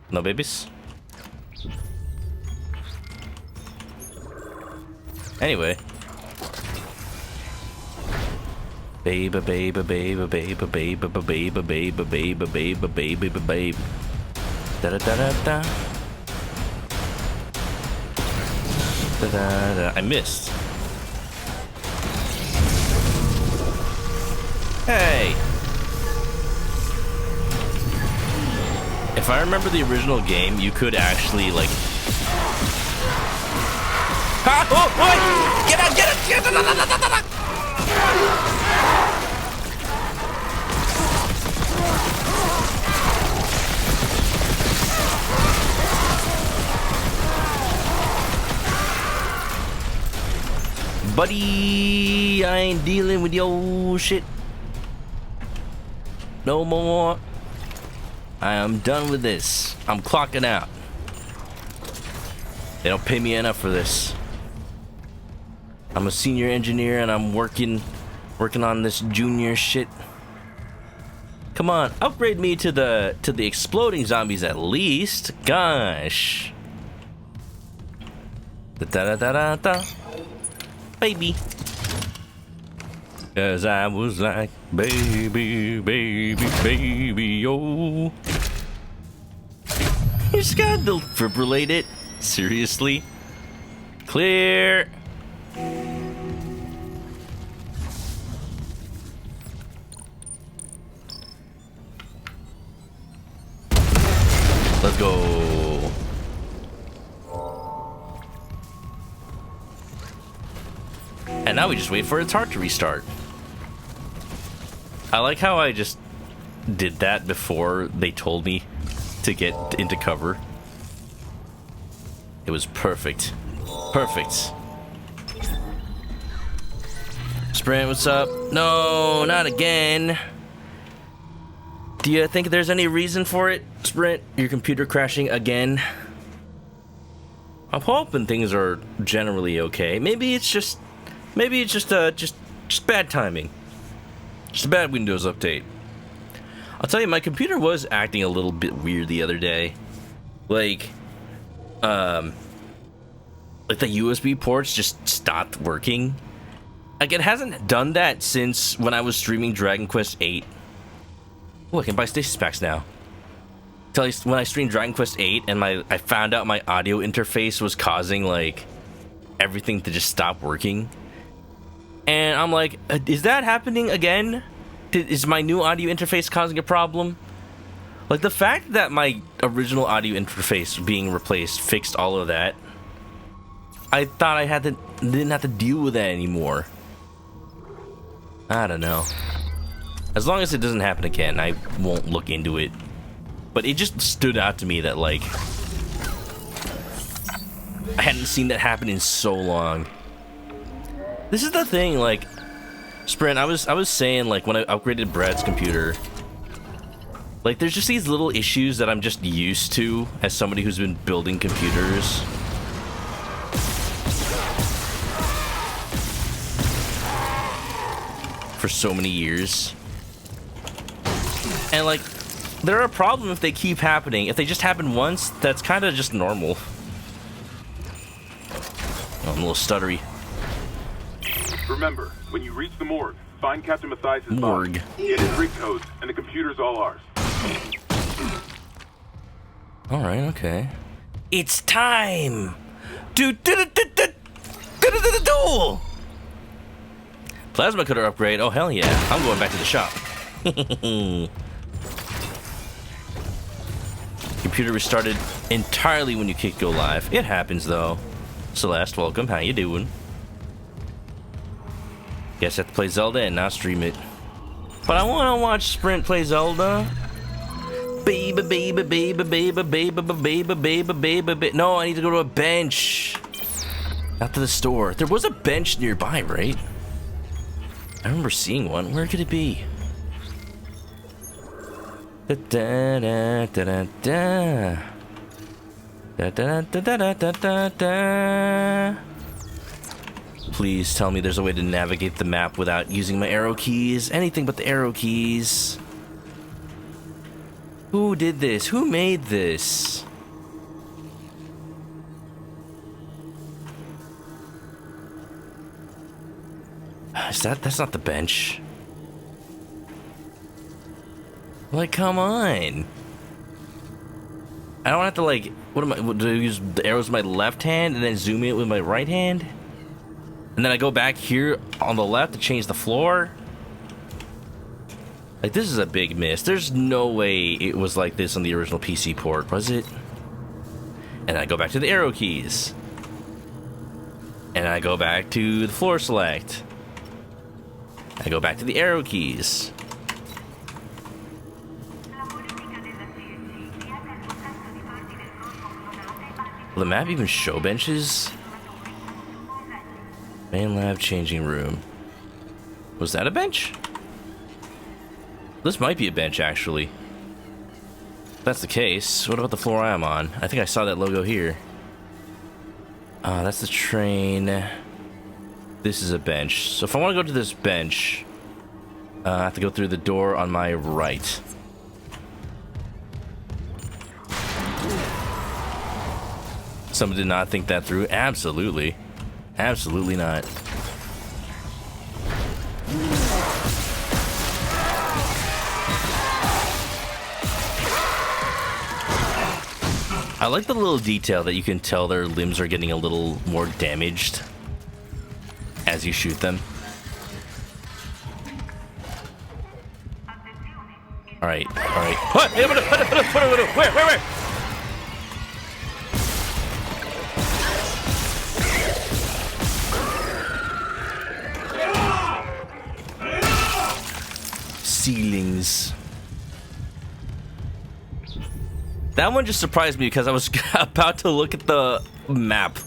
No babies? Anyway. Baby, baby, baby, baby, baby, baby, baby, baby, baby, baby, baby. Da da da da da. Da da da. I missed. Hey. If I remember the original game, you could actually like. Ah! Oh! Oh! Get out! Get out! Get out! Buddy, I ain't dealing with your shit no more. I am done with this. I'm clocking out. They don't pay me enough for this. I'm a senior engineer and I'm working on this junior shit. Come on, upgrade me to the exploding zombies at least. Gosh. Da da da da da. Baby. Cause I was like, baby, baby, baby, yo. You just gotta defibrillate it? Seriously? Clear. Let's go. And now we just wait for its heart to restart. I like how I just did that before they told me to get into cover. It was perfect. Perfect. Sprint, what's up? No, not again. Do you think there's any reason for it, Sprint? Your computer crashing again? I'm hoping things are generally okay. Maybe it's just bad timing. Just a bad Windows update. I'll tell you, my computer was acting a little bit weird the other day. Like the USB ports just stopped working. Like, it hasn't done that since when I was streaming Dragon Quest VIII. Oh, I can buy stasis packs now. When I streamed Dragon Quest VIII and I found out my audio interface was causing, like, everything to just stop working. And I'm like, is that happening again? Is my new audio interface causing a problem? Like, the fact that my original audio interface being replaced fixed all of that, I thought I didn't have to deal with that anymore. I don't know. As long as it doesn't happen again, I won't look into it. But it just stood out to me that, like, I hadn't seen that happen in so long. This is the thing, like, Sprint, I was saying, like, when I upgraded Brad's computer, like, there's just these little issues that I'm just used to as somebody who's been building computers. For so many years. And, like, they're a problem if they keep happening. If they just happen once, that's kind of just normal. Oh, I'm a little stuttery. Remember, when you reach the morgue, find Captain Mathias' morgue. Get his rig codes, and the computer's all ours. Alright, okay. It's time! Duel! Plasma cutter upgrade. Oh, hell yeah. I'm going back to the shop. Computer restarted entirely when you kicked go live. It happens, though. Celeste, welcome. How you doing? Guess I have to play Zelda and not stream it. But I want to watch Sprint play Zelda. Baby, baby, baby, baby, baby, baby, baby, baby, baby. No, I need to go to a bench. Not to the store. There was a bench nearby, right? I remember seeing one. Where could it be? Da da da da da da da da da da da da. Please tell me there's a way to navigate the map without using my arrow keys. Anything but the arrow keys. Who did this? Who made this? That's not the bench. Like, come on. I don't have to, like, do I use the arrows with my left hand and then zoom in with my right hand? And then I go back here on the left to change the floor? Like, this is a big miss. There's no way it was like this on the original PC port, was it? And I go back to the arrow keys. And I go back to the floor select. I go back to the arrow keys. Will the map even show benches? Main lab changing room. Was that a bench? This might be a bench, actually. If that's the case, what about the floor I'm on? I think I saw that logo here. That's the train. This is a bench. So if I want to go to this bench, I have to go through the door on my right. Someone did not think that through. Absolutely. Absolutely not. I like the little detail that you can tell their limbs are getting a little more damaged as you shoot them. Alright, alright. What? Where? Ceilings. That one just surprised me because I was about to look at the map.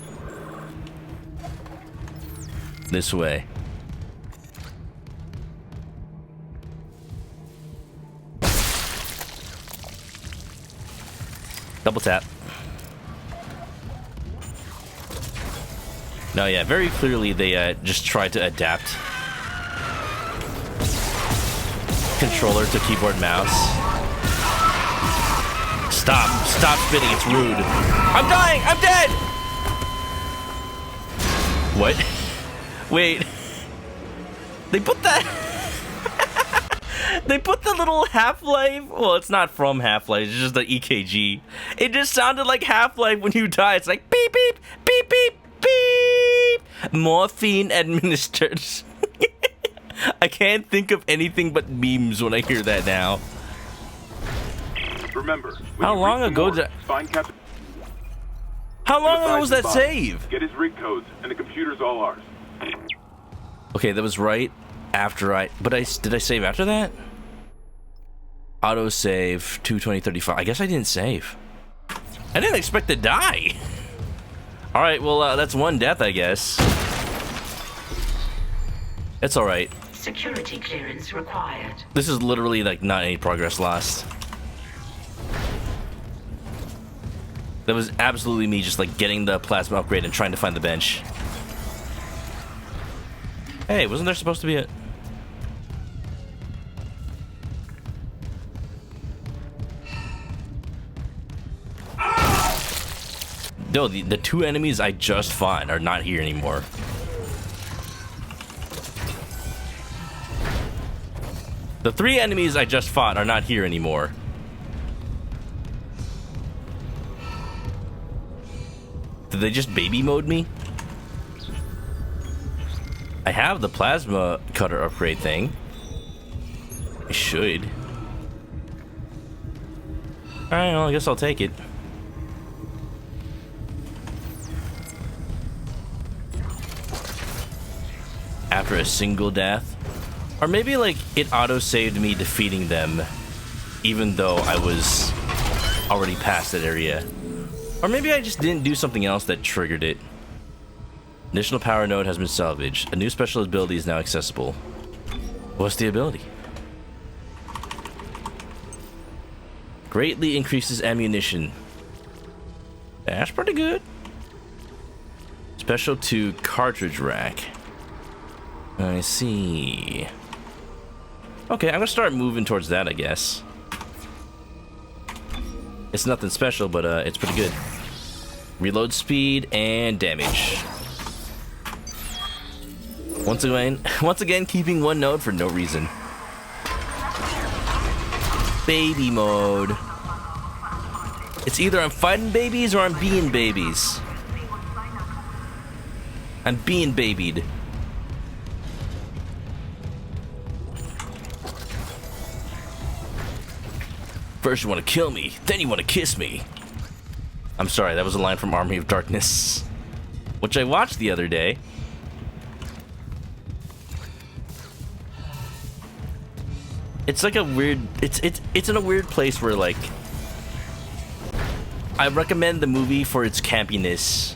This way. Double tap. No, yeah, very clearly they just tried to adapt controller to keyboard mouse. Stop spinning, it's rude. I'm dying, I'm dead! What? Wait. They put that... They put the little Half-Life... Well, it's not from Half-Life, it's just the EKG. It just sounded like Half-Life when you die. It's like beep, beep, beep, beep, beep. Morphine administered. I can't think of anything but memes when I hear that now. Remember, how long ago did How long ago was that save? Get his rig codes, and the computer's all ours. Okay, that was right after did I save after that? Auto save 22035. I guess I didn't save. I didn't expect to die. All right, well that's one death, I guess. It's all right. Security clearance required. This is literally like not any progress lost. That was absolutely me just like getting the plasma upgrade and trying to find the bench. Hey, wasn't there supposed to be a... No, the two enemies I just fought are not here anymore. The three enemies I just fought are not here anymore. Did they just baby mode me? I have the plasma cutter upgrade thing. I should. Alright, well, I guess I'll take it. After a single death. Or maybe like it auto-saved me defeating them even though I was already past that area. Or maybe I just didn't do something else that triggered it. Additional power node has been salvaged. A new special ability is now accessible. What's the ability? Greatly increases ammunition. That's pretty good. Special to cartridge rack. I see. Okay, I'm gonna start moving towards that, I guess. It's nothing special, but it's pretty good. Reload speed and damage. Once again, keeping one note for no reason. Baby mode. It's either I'm fighting babies or I'm being babies. I'm being babied. First you want to kill me, then you want to kiss me. I'm sorry, that was a line from Army of Darkness, which I watched the other day. It's like a weird, it's in a weird place where, like, I recommend the movie for its campiness,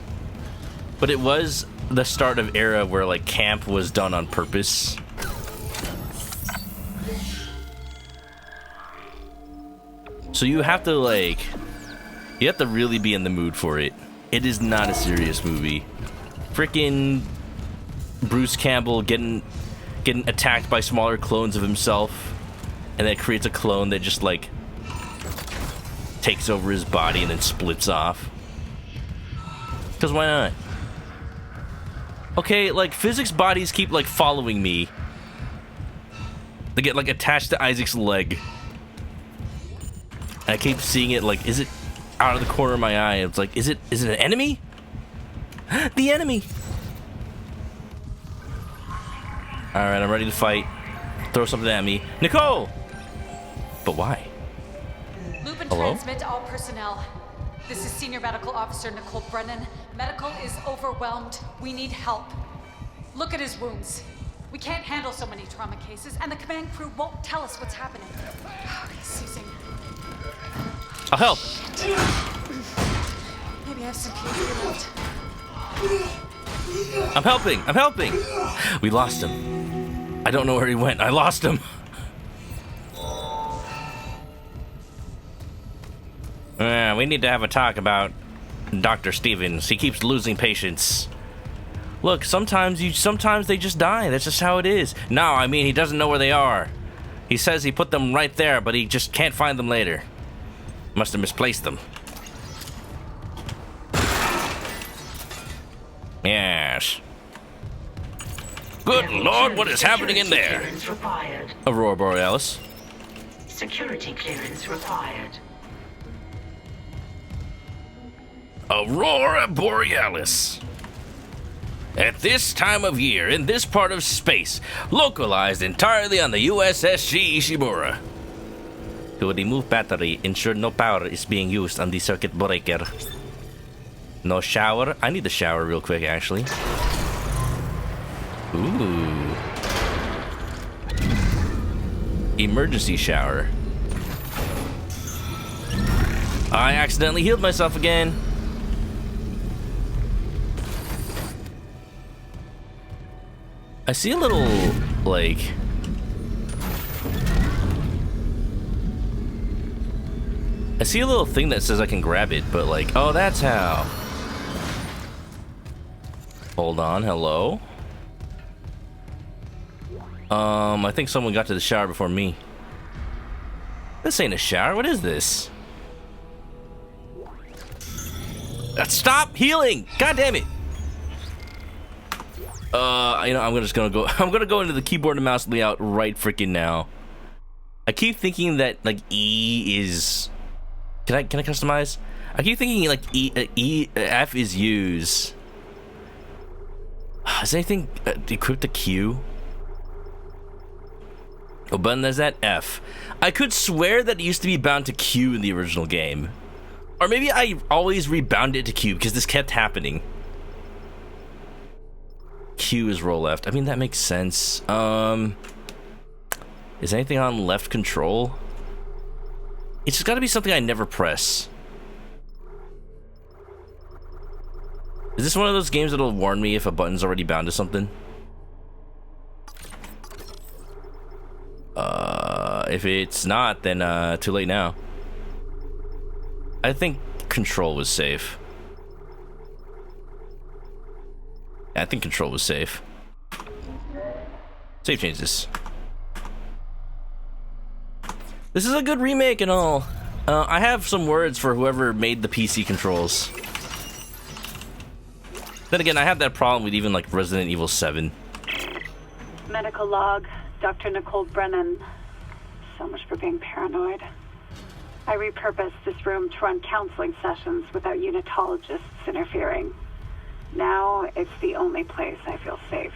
but it was the start of era where, like, camp was done on purpose. So you have to, like, you have to really be in the mood for it. It is not a serious movie. Frickin' Bruce Campbell getting attacked by smaller clones of himself, and that creates a clone that just, like, takes over his body and then splits off. Because why not? Okay, like, physics bodies keep, like, following me. They get, like, attached to Isaac's leg. And I keep seeing it, like, is it out of the corner of my eye? It's like, is it an enemy? The enemy! Alright, I'm ready to fight. Throw something at me. Nicole! But why? Loop and Hello? transmit to all personnel. This is Senior Medical Officer Nicole Brennan. Medical is overwhelmed. We need help. Look at his wounds. We can't handle so many trauma cases, and the command crew won't tell us what's happening. He's seizing. I'll help. Maybe I have some PhD left. I'm helping. We lost him. I don't know where he went. I lost him. We need to have a talk about Dr. Stevens. He keeps losing patients. Look, sometimes they just die. That's just how it is. No, I mean, he doesn't know where they are. He says he put them right there, but he just can't find them later. Must have misplaced them. Yes. Good Lord, what is happening in there? Aurora Borealis. Security clearance required. Aurora Borealis. At this time of year, in this part of space, localized entirely on the USS Ishimura. To remove battery, ensure no power is being used on the circuit breaker. No shower. I need to shower real quick, actually. Ooh. Emergency shower. I accidentally healed myself again. I see a little, like... I see a little thing that says I can grab it, but like, oh, that's how. Hold on, hello? I think someone got to the shower before me. This ain't a shower, what is this? Stop healing! God damn it! You know, I'm gonna go into the keyboard and mouse layout right freaking now. I keep thinking that, like, E is... Can I customize? I keep thinking, like, F is use. Is anything equipped to Q? Oh, button, there's that F. I could swear that it used to be bound to Q in the original game. Or maybe I always rebound it to Q because this kept happening. Q is roll left. I mean, that makes sense. Is anything on left control? It's just gotta be something I never press. Is this one of those games that'll warn me if a button's already bound to something? If it's not, then too late now. I think control was safe. I think control was safe. Save changes. This is a good remake and all. I have some words for whoever made the PC controls. Then again, I have that problem with even like Resident Evil 7. Medical log, Dr. Nicole Brennan. So much for being paranoid. I repurposed this room to run counseling sessions without unitologists interfering. Now, it's the only place I feel safe.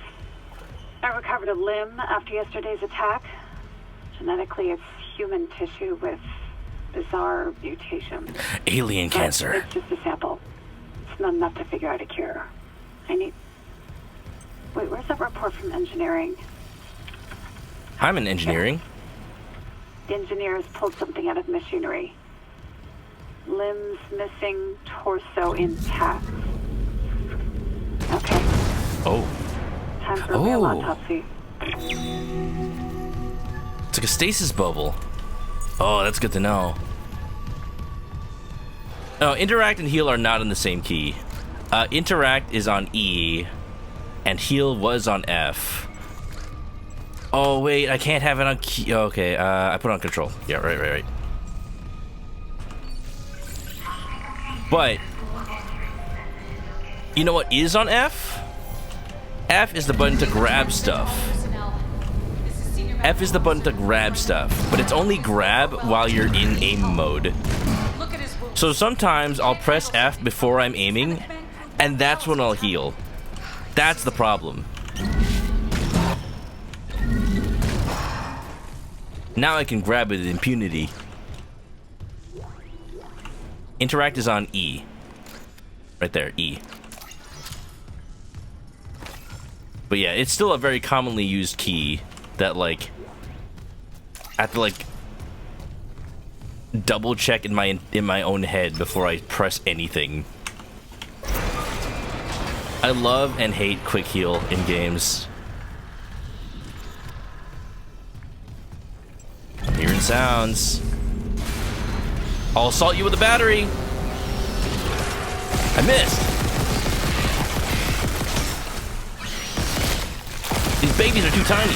I recovered a limb after yesterday's attack. Genetically, it's human tissue with bizarre mutations. Alien cancer. It's just a sample. It's not enough to figure out a cure. I need... Wait, where's that report from engineering? I'm in engineering. The engineers pulled something out of machinery. Limbs missing, torso intact. Okay. Oh. Time for a real autopsy. It's like a stasis bubble. Oh, that's good to know. Oh, interact and heal are not in the same key. Interact is on E, and heal was on F. Oh, wait, I can't have it on key. Okay, I put it on control. Yeah, right. But, you know what is on F? F is the button to grab stuff. F is the button to grab stuff, but it's only grab while you're in aim mode. So sometimes I'll press F before I'm aiming, and that's when I'll heal. That's the problem. Now I can grab it with impunity. Interact is on E. Right there, E. But yeah, it's still a very commonly used key that, like, I have to, like, double check in my own head before I press anything. I love and hate quick heal in games. Hearing sounds. I'll assault you with a battery. I missed. These babies are too tiny.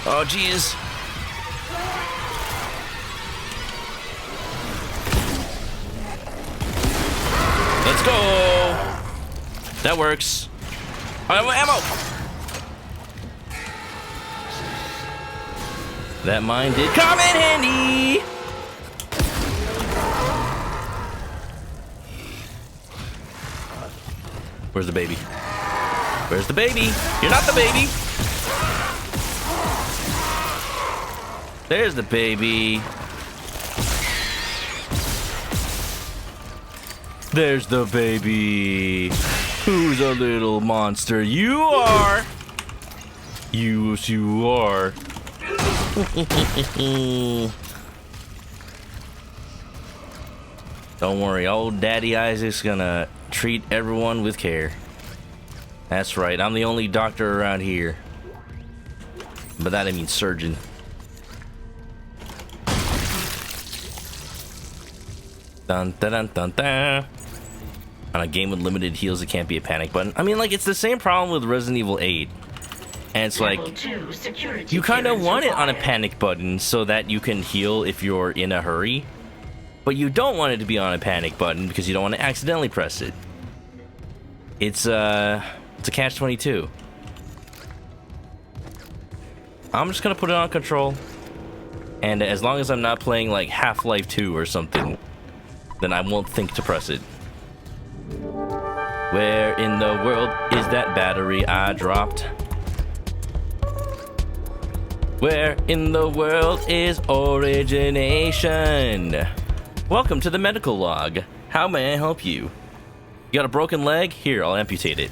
Oh, jeez. Let's go. That works. I have ammo. That mine did come in handy. Where's the baby? Where's the baby? You're not the baby. There's the baby. There's the baby. Who's a little monster? You are. Yes, you are. Don't worry, old Daddy Isaac's gonna treat everyone with care. That's right, I'm the only doctor around here. By that I mean surgeon. Dun dun dun dun dun. On a game with limited heals, it can't be a panic button. I mean, like, it's the same problem with Resident Evil 8. And it's like, you kind of want it on a panic button so that you can heal if you're in a hurry. But you don't want it to be on a panic button because you don't want to accidentally press it. It's a catch-22. I'm just gonna put it on control. And as long as I'm not playing like Half-Life 2 or something, then I won't think to press it. Where in the world is that battery I dropped? Where in the world is origination? Welcome to the medical log. How may I help you? You got a broken leg? Here, I'll amputate it.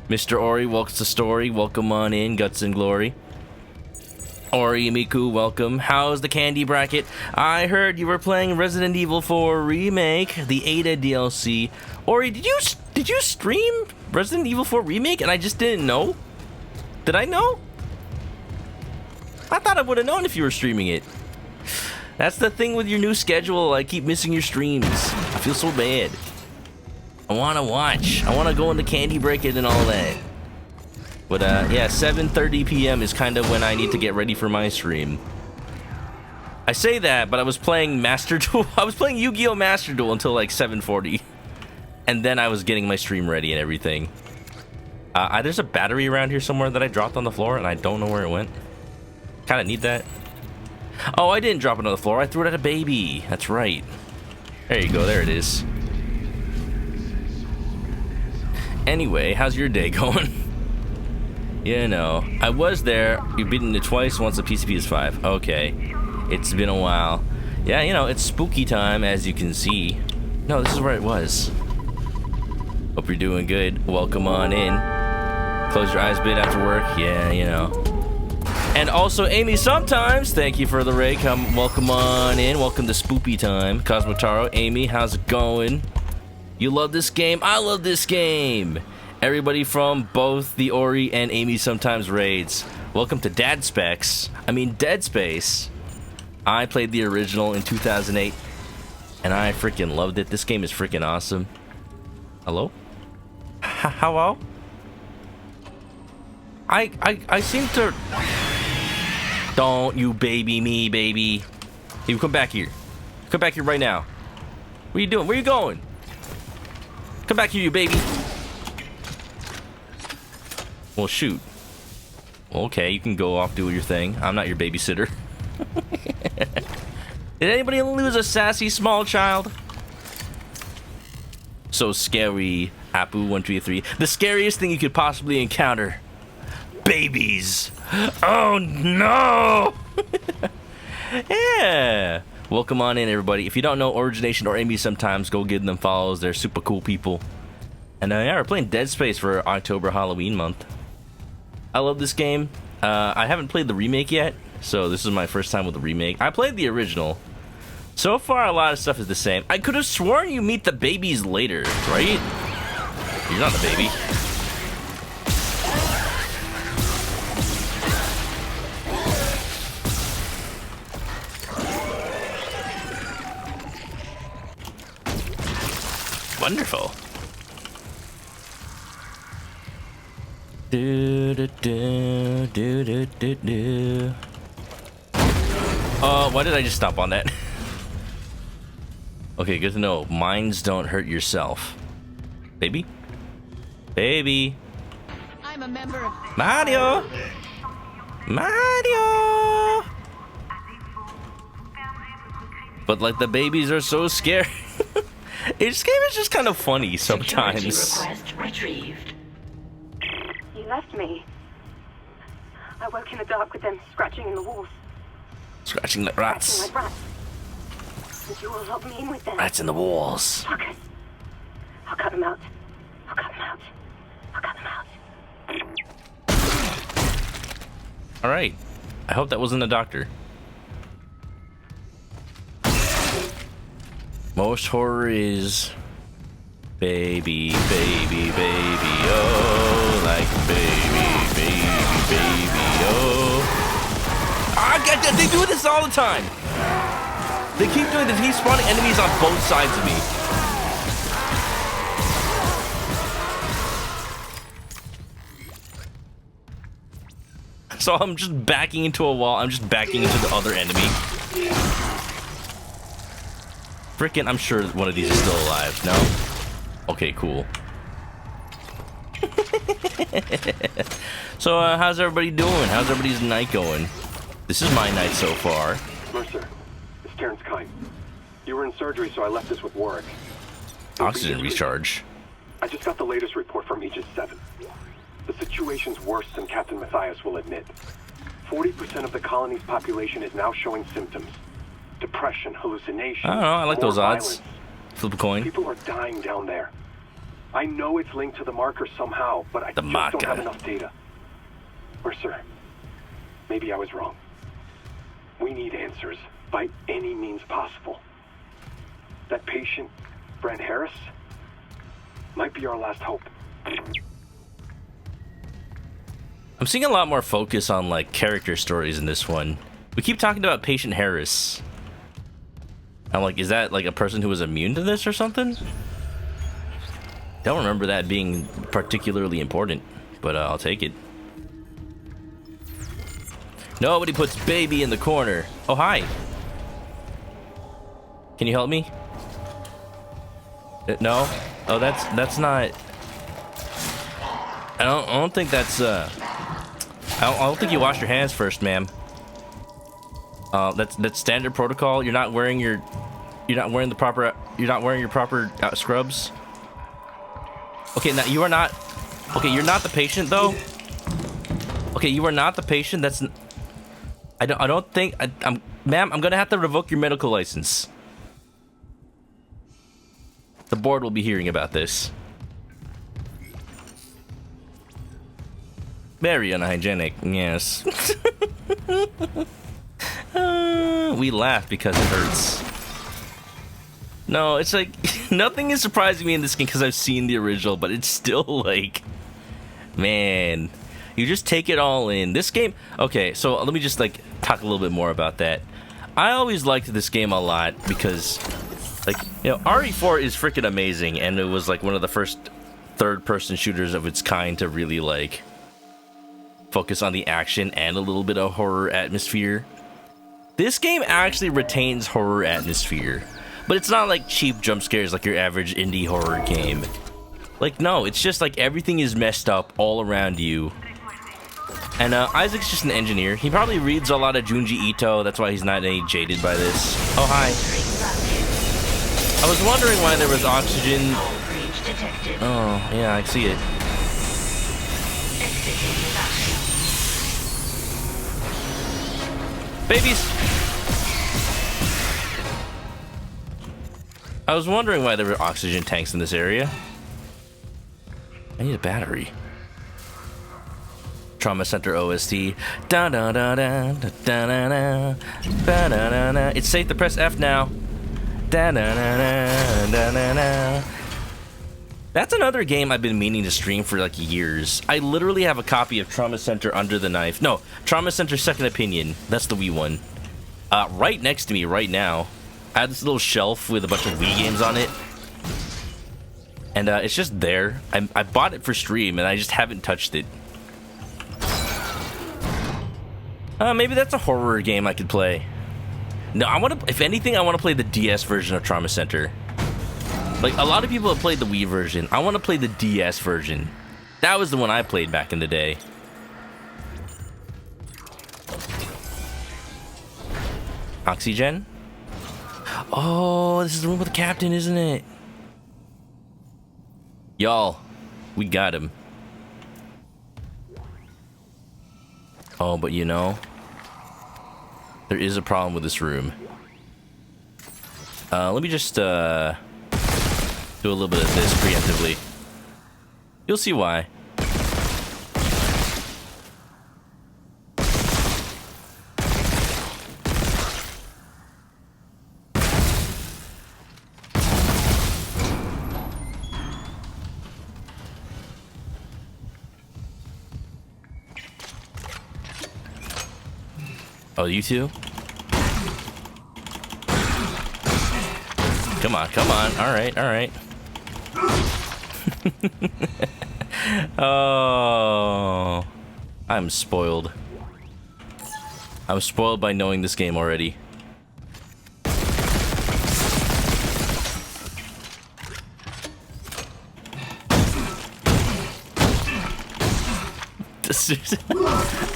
Mr. Ori, welcome to story. Welcome on in, Guts and Glory. Ori Miku, welcome. How's the candy bracket? I heard you were playing Resident Evil 4 Remake, the Ada DLC. Ori, did you stream Resident Evil 4 Remake and I just didn't know? Did I know? I thought I would have known if you were streaming it. That's the thing with your new schedule. I keep missing your streams. I feel so bad. I want to watch. I want to go into Candy Bracket and all that. But yeah, 7:30 p.m. is kind of when I need to get ready for my stream. I say that, but I was playing Master Duel. I was playing Yu-Gi-Oh! Master Duel until like 7:40. And then I was getting my stream ready and everything. There's a battery around here somewhere that I dropped on the floor, and I don't know where it went. Kind of need that. Oh, I didn't drop it on the floor. I threw it at a baby. That's right. There you go. There it is. Anyway, how's your day going? You know, I was there. You've beaten it twice, once the PCP is 5. Okay. It's been a while. Yeah, you know, it's spooky time, as you can see. No, this is where it was. Hope you're doing good. Welcome on in. Close your eyes a bit after work. Yeah, you know. And also, Amy, sometimes, thank you for the raid. Welcome on in. Welcome to Spoopy Time. Cosmo Taro, Amy, how's it going? You love this game? I love this game. Everybody from both the Ori and Amy Sometimes raids. Welcome to Dead Space. I played the original in 2008, and I freaking loved it. This game is freaking awesome. Hello? Hello? I seem to... Don't you baby me, baby. You come back here. Come back here right now. What are you doing? Where are you going? Come back here, you baby. Well, shoot. Okay, you can go off, do your thing. I'm not your babysitter. Did anybody lose a sassy small child? So scary, Apu123. The scariest thing you could possibly encounter. Babies. Oh no! Yeah. Welcome on in, everybody. If you don't know Origination or Amy Sometimes, go give them follows. They're super cool people. And yeah, we're playing Dead Space for October Halloween month. I love this game. I haven't played the remake yet, so this is my first time with the remake. I played the original. So far, a lot of stuff is the same. I could have sworn you meet the babies later, right? You're not the baby. Wonderful. Why did I just stop on that? Okay, good to know. Mines don't hurt yourself. Baby? Baby. I'm a member of Mario! Mario! But like the babies are so scary. This game is just kind of funny sometimes. Request retrieved. You left me. I woke in the dark with them scratching in the walls. Scratching like rats. Scratching like rats. And you will lock me in with them. Rats in the walls. Fuckers. I'll cut them out. I'll cut them out. I'll cut them out. Alright. I hope that wasn't a doctor. Most horror is baby, baby, baby, oh, like baby, baby, baby, oh. They do this all the time. They keep doing this. He's spawning enemies on both sides of me. So I'm just backing into a wall. I'm just backing into the other enemy. Frickin', I'm sure one of these is still alive. No? Okay, cool. So, how's everybody doing? How's everybody's night going? This is my night so far. Mercer, it's Terrence Kine. You were in surgery, so I left this with Warwick. Oxygen recharge. I just got the latest report from Aegis 7. The situation's worse than Captain Matthias will admit. 40% of the colony's population is now showing symptoms. Depression, hallucinations. I don't know, I like those odds. Violence. Flip a coin. People are dying down there. I know it's linked to the marker somehow, but I just don't have enough data. Mercer, maybe I was wrong. We need answers by any means possible. That patient, Brent Harris, might be our last hope. I'm seeing a lot more focus on like character stories in this one. We keep talking about Patient Harris. I'm like, is that like a person who was immune to this or something? Don't remember that being particularly important, but I'll take it. Nobody puts baby in the corner. Oh, hi. Can you help me? No? Oh, that's not... I don't think that's, I don't think you wash your hands first, ma'am. That's standard protocol. You're not wearing your proper scrubs. Okay, now you are not... Okay, you're not the patient, though. Okay, you are not the patient. That's... I don't think... Ma'am, I'm gonna have to revoke your medical license. The board will be hearing about this. Very unhygienic, yes. We laugh because it hurts. No, it's like... Nothing is surprising me in this game because I've seen the original, but it's still like... Man... You just take it all in. This game... Okay, so let me just, like, talk a little bit more about that. I always liked this game a lot because, like, you know, RE4 is freaking amazing, and it was, like, one of the first third-person shooters of its kind to really, like, focus on the action and a little bit of horror atmosphere. This game actually retains horror atmosphere, but it's not, like, cheap jump scares like your average indie horror game. Like, no, it's just, like, everything is messed up all around you. And Isaac's just an engineer. He probably reads a lot of Junji Ito. That's why he's not any jaded by this. Oh, hi. I was wondering why there was oxygen. Oh, yeah, I see it. Babies! I was wondering why there were oxygen tanks in this area. I need a battery. Trauma Center OST. Da da da da da da da da da da. It's safe to press F now. Da da da da da da da. That's another game I've been meaning to stream for like years. I literally have a copy of Trauma Center Under the Knife. No, Trauma Center Second Opinion. That's the Wii one. Right next to me right now. I have this little shelf with a bunch of Wii games on it. And it's just there. I bought it for stream and I just haven't touched it. Maybe that's a horror game I could play. No, I want to. If anything, I want to play the DS version of Trauma Center. Like, a lot of people have played the Wii version. I want to play the DS version. That was the one I played back in the day. Oxygen? Oh, this is the room with the captain, isn't it? Y'all, we got him. Oh, but you know, there is a problem with this room. Let me just do a little bit of this preemptively. You'll see why. Oh, you two? Come on, come on. All right, all right. Oh, I'm spoiled. I'm spoiled by knowing this game already.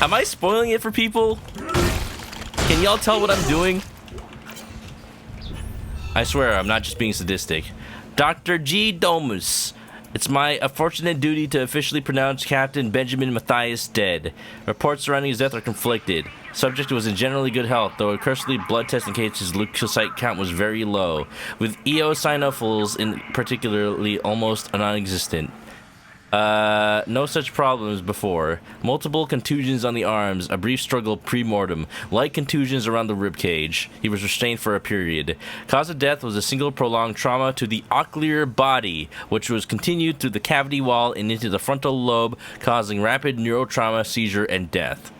Am I spoiling it for people? Can y'all tell what I'm doing? I swear, I'm not just being sadistic. Dr. G. Domus. It's my unfortunate duty to officially pronounce Captain Benjamin Mathias dead. Reports surrounding his death are conflicted. Subject was in generally good health, though a cursory blood test indicates his leukocyte count was very low, with eosinophils in particularly almost non-existent. No such problems before. Multiple contusions on the arms, a brief struggle pre-mortem, light contusions around the ribcage. He was restrained for a period. Cause of death was a single prolonged trauma to the ocular body, which was continued through the cavity wall and into the frontal lobe, causing rapid neurotrauma, seizure, and death.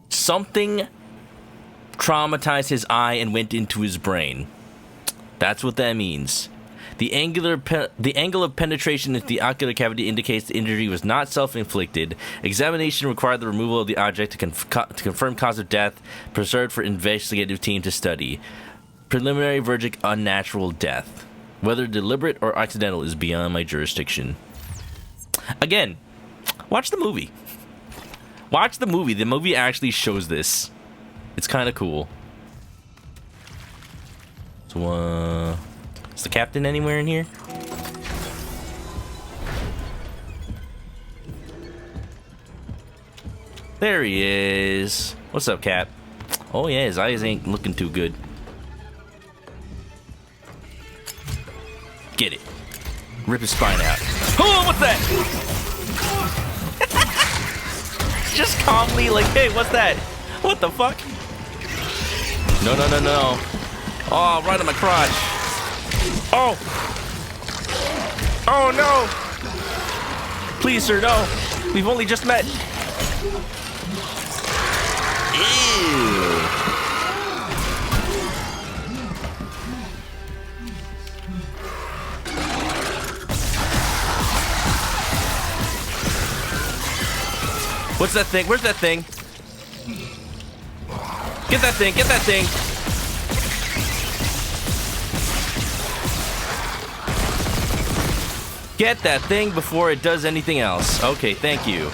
Something traumatized his eye and went into his brain. That's what that means. The angle of penetration into the ocular cavity indicates the injury was not self-inflicted. Examination required the removal of the object to confirm cause of death, preserved for investigative team to study. Preliminary verdict: unnatural death. Whether deliberate or accidental is beyond my jurisdiction. Again, watch the movie. Watch the movie. The movie actually shows this. It's kind of cool. So, is the captain anywhere in here? There he is. What's up, Cap? Oh yeah, his eyes ain't looking too good. Get it. Rip his spine out. Oh, what's that? Just calmly like, hey, what's that? What the fuck? No, no, no, no. Oh, right on my crotch. Oh. Oh, no. Please, sir, no. We've only just met. Ew. What's that thing? Where's that thing? Get that thing, get that thing. Get that thing before it does anything else. Okay, thank you.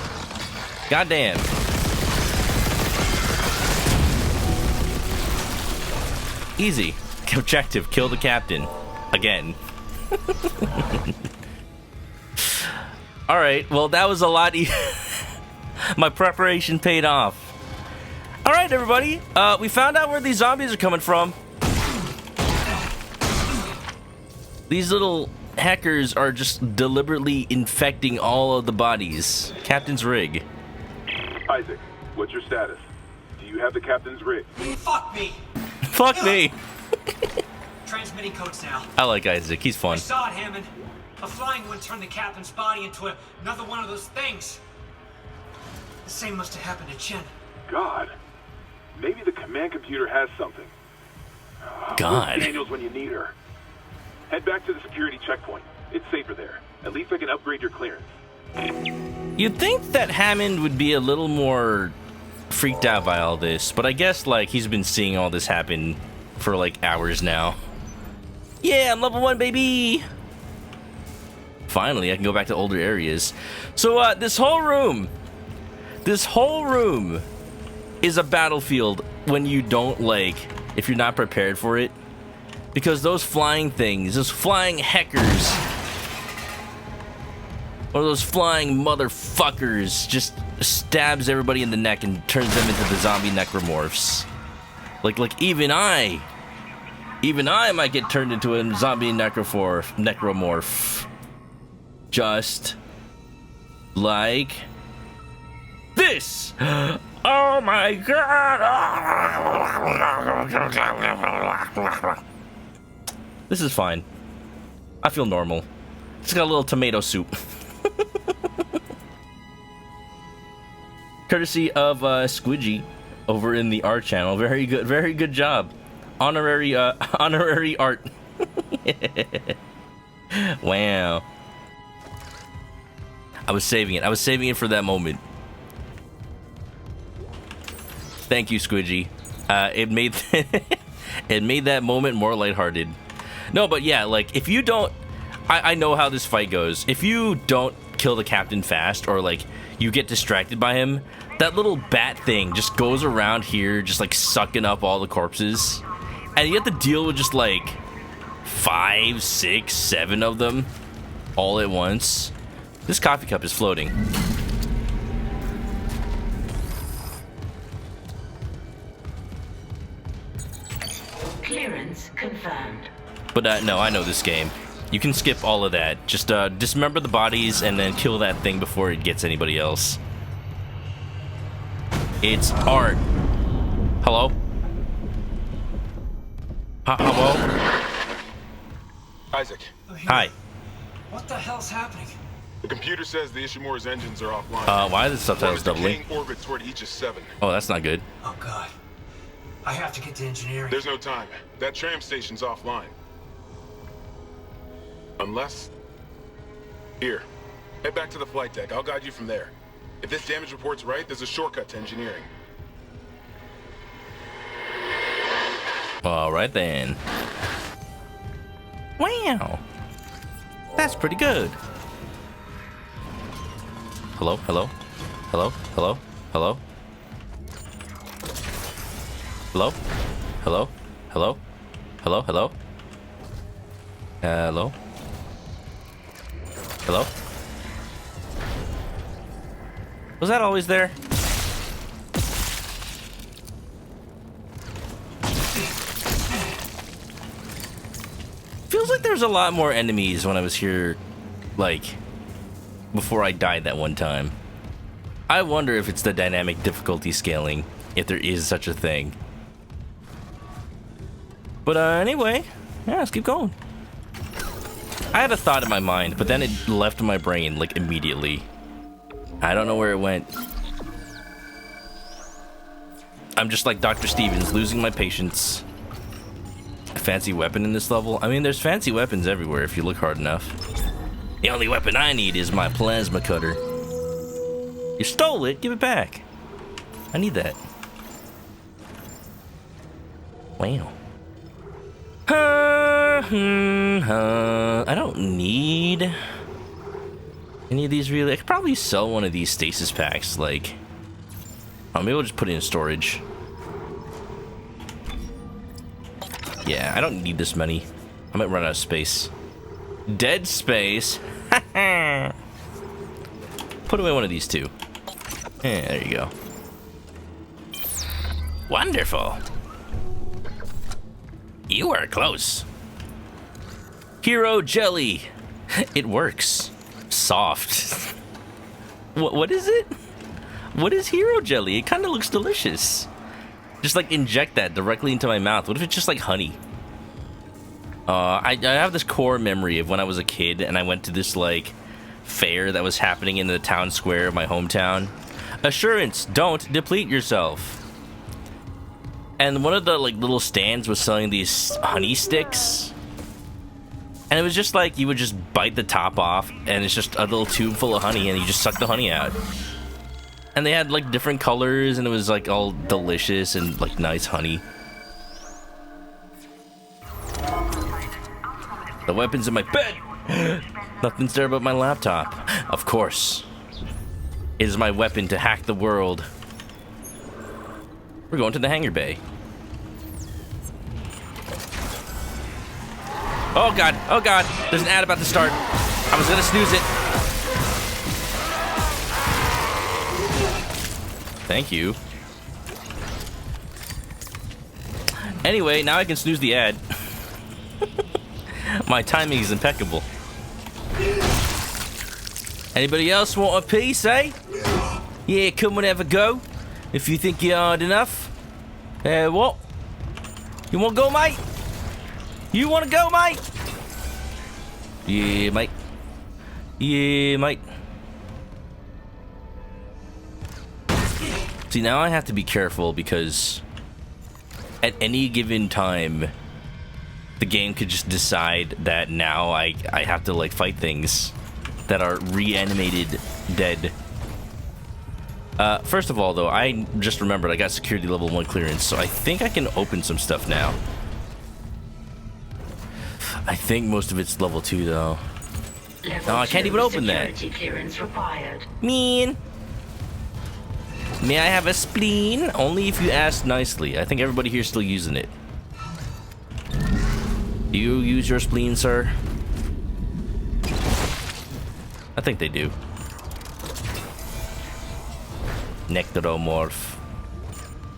Goddamn. Easy. Objective, kill the captain. Again. Alright, well that was a lot easier. My preparation paid off. Alright, everybody. We found out where these zombies are coming from. These little hackers are just deliberately infecting all of the bodies. Captain's rig. Isaac, what's your status? Do you have the captain's rig? Fuck me! Fuck me! Transmitting codes now. I like Isaac. He's fun. I saw it, Hammond. A flying one turned the captain's body into another one of those things. The same must have happened to Chen. God. Maybe the command computer has something. God. Where's Daniels when you need her? Head back to the security checkpoint. It's safer there. At least I can upgrade your clearance. You'd think that Hammond would be a little more freaked out by all this, but I guess, like, he's been seeing all this happen for, like, hours now. Yeah, I'm level 1, baby! Finally, I can go back to older areas. So, this whole room is a battlefield when you don't, like, if you're not prepared for it. Because those flying things, those flying heckers, or those flying motherfuckers just stabs everybody in the neck and turns them into the zombie necromorphs. Like even I might get turned into a zombie necromorph. Just like this. Oh my god. This is fine. I feel normal. Just got a little tomato soup. Courtesy of Squidgy over in the art channel. Very good job. Honorary art. Wow. I was saving it for that moment. Thank you, Squidgy. It made that moment more lighthearted. No, but yeah, like, if you don't... I know how this fight goes. If you don't kill the captain fast, or, like, you get distracted by him, that little bat thing just goes around here, just, like, sucking up all the corpses. And you have to deal with just, like, 5, 6, 7 of them all at once. This coffee cup is floating. Clearance confirmed. But no, I know this game. You can skip all of that. Just dismember the bodies and then kill that thing before it gets anybody else. It's art. Hello? Hello? Isaac. Hi. What the hell's happening? The computer says the Ishimura's engines are offline. Why are the subtitles doubling? Orbit toward Aegis 7. Oh, that's not good. Oh god. I have to get to engineering. There's no time. That tram station's offline. Unless... Here. Head back to the flight deck. I'll guide you from there. If this damage report's right, there's a shortcut to engineering. Alright then. Wow. That's pretty good. Hello? Hello? Hello? Hello? Hello? Hello? Hello? Hello? Hello? Hello? Hello? Hello? Was that always there? Feels like there's a lot more enemies when I was here, like, before I died that one time. I wonder if it's the dynamic difficulty scaling, if there is such a thing. But anyway, yeah, let's keep going. I had a thought in my mind, but then it left my brain, like, immediately. I don't know where it went. I'm just like Dr. Stevens, losing my patience. A fancy weapon in this level? I mean, there's fancy weapons everywhere if you look hard enough. The only weapon I need is my plasma cutter. You stole it, give it back. I need that. Wow. I don't need any of these really. I could probably sell one of these stasis packs, like, oh, maybe we'll just put it in storage. Yeah, I don't need this many. I might run out of space. Dead space. Put away one of these two. Yeah, there you go. Wonderful. You are close. Hero jelly. It works. Soft. What is it? What is hero jelly? It kind of looks delicious. Just like inject that directly into my mouth. What if it's just like honey? I have this core memory of when I was a kid and I went to this like fair that was happening in the town square of my hometown. Assurance, don't deplete yourself. And one of the like little stands was selling these honey sticks. And it was just like you would just bite the top off and it's just a little tube full of honey and you just suck the honey out. And they had like different colors and it was like all delicious and like nice honey. The weapon's in my bed! Nothing's there but my laptop. Of course. It is my weapon to hack the world. We're going to the hangar bay. Oh god, oh god. There's an ad about to start. I was gonna snooze it. Thank you. Anyway, now I can snooze the ad. My timing is impeccable. Anybody else want a piece, eh? Yeah, come and have a go. If you think you're hard enough. What? You want to go, mate? You want to go, mate? Yeah, mate. Yeah, mate. See, now I have to be careful because at any given time, the game could just decide that now I have to like fight things that are reanimated dead. First of all, though, I just remembered I got security level 1 clearance, so I think I can open some stuff now. I think most of it's level 2, though. No, I can't even open that. Clearance required. Mean. May I have a spleen? Only if you ask nicely. I think everybody here's still using it. Do you use your spleen, sir? I think they do. Nectaromorph.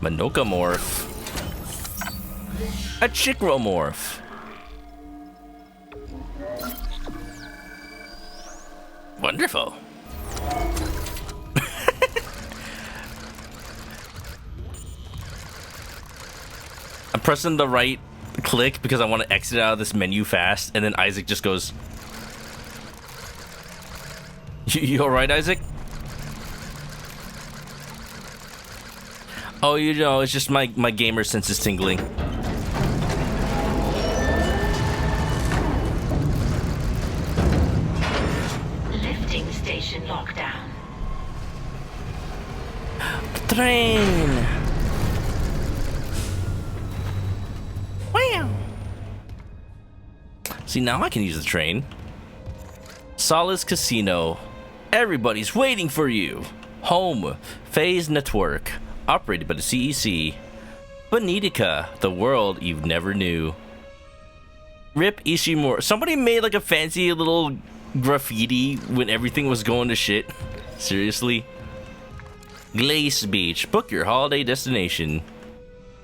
ManokAmorph. A Chikromorph. Wonderful. I'm pressing the right click because I want to exit out of this menu fast, and then Isaac just goes. You alright, Isaac? Oh, you know, it's just my gamer sense is tingling. Lifting station lockdown. Train. See, now I can use the train. Solace Casino. Everybody's waiting for you. Home. Phase Network. Operated by the CEC. Bonitica. The world you never knew. Rip Ishimura. Somebody made like a fancy little graffiti when everything was going to shit. Seriously. Glace Beach. Book your holiday destination.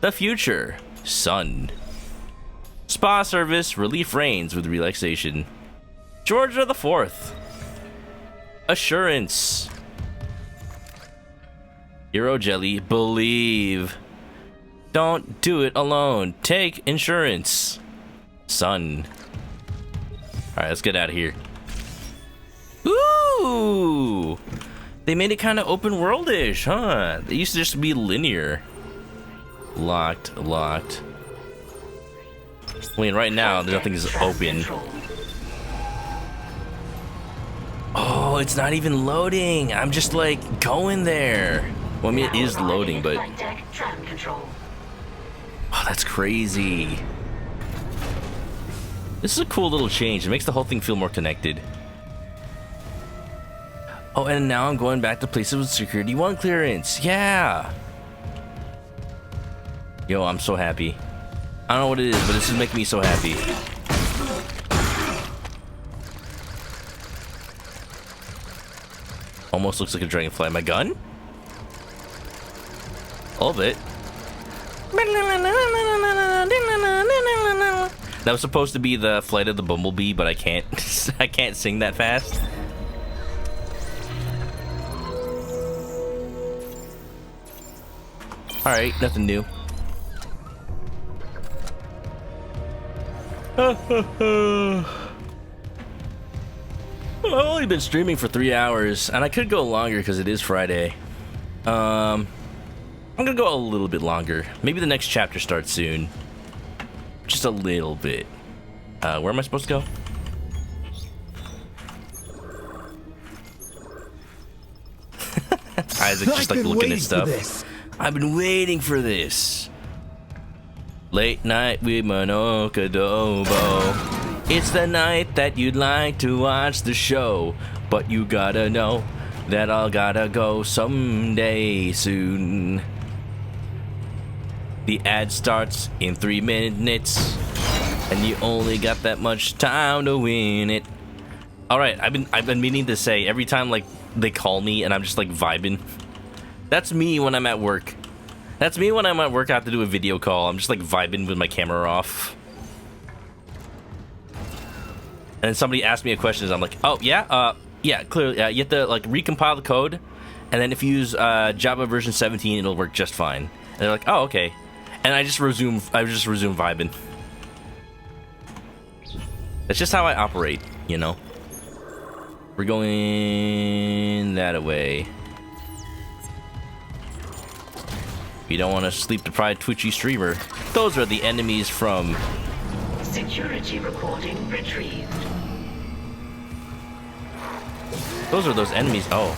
The future. Sun. Spa service. Relief reigns with relaxation. Georgia the 4th. Assurance. Hero Jelly. Believe. Don't do it alone. Take insurance. Sun. Alright, let's get out of here. Ooh! They made it kind of open world-ish, huh? They used to just be linear. Locked, locked. I mean, right now, nothing's open. Oh, it's not even loading. I'm just like going there. Well, I mean, it is loading, but. Oh, that's crazy. This is a cool little change. It makes the whole thing feel more connected. Oh, and now I'm going back to places with security 1 clearance. Yeah. Yo, I'm so happy. I don't know what it is, but this is making me so happy. Almost looks like a dragonfly. My gun? A little bit. That was supposed to be the Flight of the Bumblebee, but I can't. I can't sing that fast. All right, nothing new. I've only been streaming for 3 hours, and I could go longer because it is Friday. I'm gonna go a little bit longer. Maybe the next chapter starts soon. Just a little bit. Where am I supposed to go? Isaac's just like looking at stuff. I've been waiting for this. Late night with ManokAdobo. It's the night that you'd like to watch the show, but you gotta know that I'll gotta go someday soon. The ad starts in 3 minutes, and you only got that much time to win it. All right, I've been meaning to say every time like they call me and I'm just like vibing. That's me when I'm at work. That's me when I'm at work. I have to do a video call. I'm just like vibing with my camera off. And then somebody asks me a question, and I'm like, oh yeah, yeah, clearly, you have to like recompile the code, and then if you use Java version 17, it'll work just fine. And they're like, oh okay. And I just resume vibing. That's just how I operate, you know. We're going that way. We don't want to sleep-deprived Twitchy streamer. Those are the enemies from... Security recording retrieved. Those are those enemies. Oh.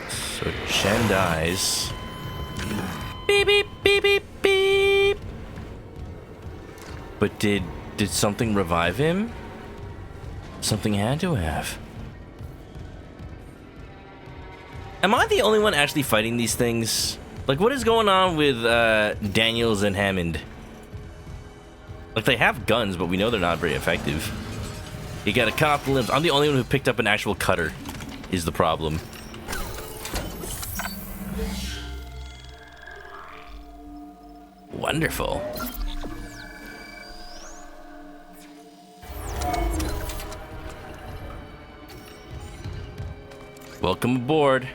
So Chen dies. Beep, beep, beep, beep, beep. But did something revive him? Something had to have. Am I the only one actually fighting these things? Like, what is going on with Daniels and Hammond? Like, they have guns, but we know they're not very effective. You gotta cut off the limbs. I'm the only one who picked up an actual cutter, is the problem. Wonderful. Welcome aboard.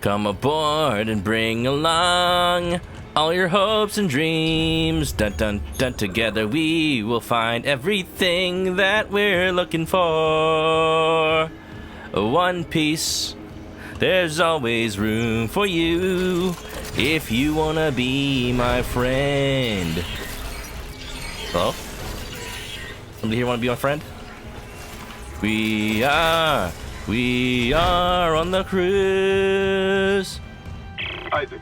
Come aboard and bring along all your hopes and dreams. Dun dun dun. Together we will find everything that we're looking for. One Piece. There's always room for you if you wanna be my friend. Hello? Somebody here wanna be my friend? We are on the cruise. Isaac,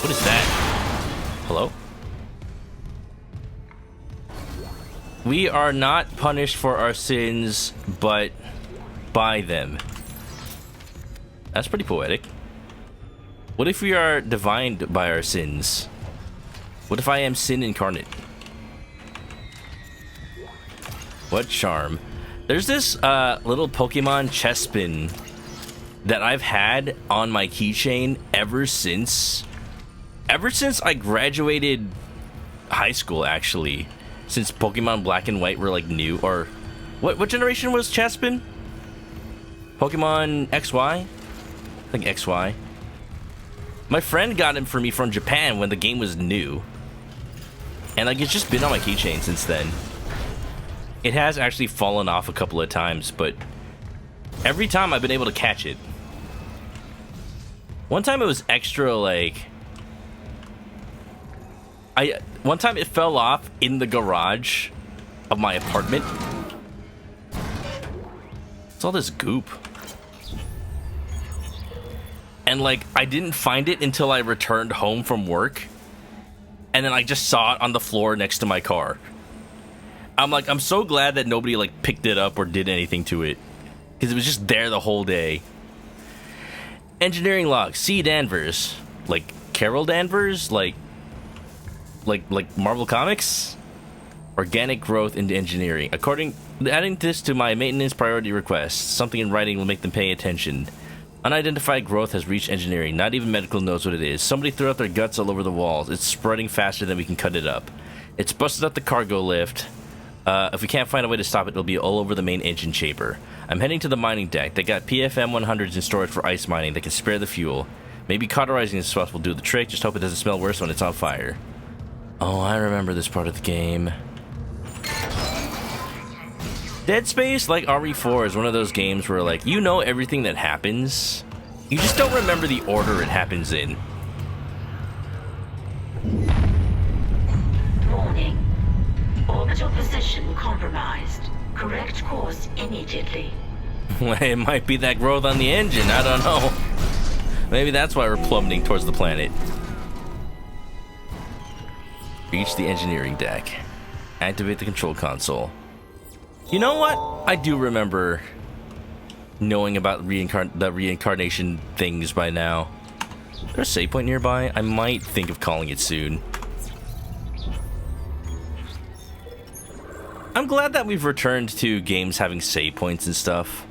What is that? Hello? We are not punished for our sins, but by them. That's pretty poetic. What if we are divined by our sins? What if I am sin incarnate? What charm. There's this little Pokemon Chespin that I've had on my keychain ever since I graduated high school, actually. Since Pokemon Black and White were like new, or what generation was Chespin? Pokemon XY? I think XY. My friend got him for me from Japan when the game was new. And like it's just been on my keychain since then. It has actually fallen off a couple of times, but every time I've been able to catch it. One time it was extra like one time it fell off in the garage of my apartment. It's all this goop. And like I didn't find it until I returned home from work. And then I just saw it on the floor next to my car. I'm so glad that nobody like picked it up or did anything to it. Because it was just there the whole day. Engineering log, C. Danvers. Like Carol Danvers? Like Marvel Comics? Organic growth into engineering. Adding this to my maintenance priority request. Something in writing will make them pay attention. Unidentified growth has reached engineering. Not even medical knows what it is. Somebody threw out their guts all over the walls. It's spreading faster than we can cut it up. It's busted up the cargo lift. If we can't find a way to stop it, it'll be all over the main engine chamber. I'm heading to the mining deck. They got PFM 100s in storage for ice mining. They can spare the fuel. Maybe cauterizing this stuff will do the trick. Just hope it doesn't smell worse when it's on fire. Oh, I remember this part of the game. Dead Space, like RE4, is one of those games where, like, you know everything that happens. You just don't remember the order it happens in. Warning. Orbital position compromised. Correct course immediately. It might be that growth on the engine, I don't know. Maybe that's why we're plummeting towards the planet. Reach the engineering deck. Activate the control console. You know what? I do remember knowing about the reincarnation things by now. There's a save point nearby. I might think of calling it soon. I'm glad that we've returned to games having save points and stuff.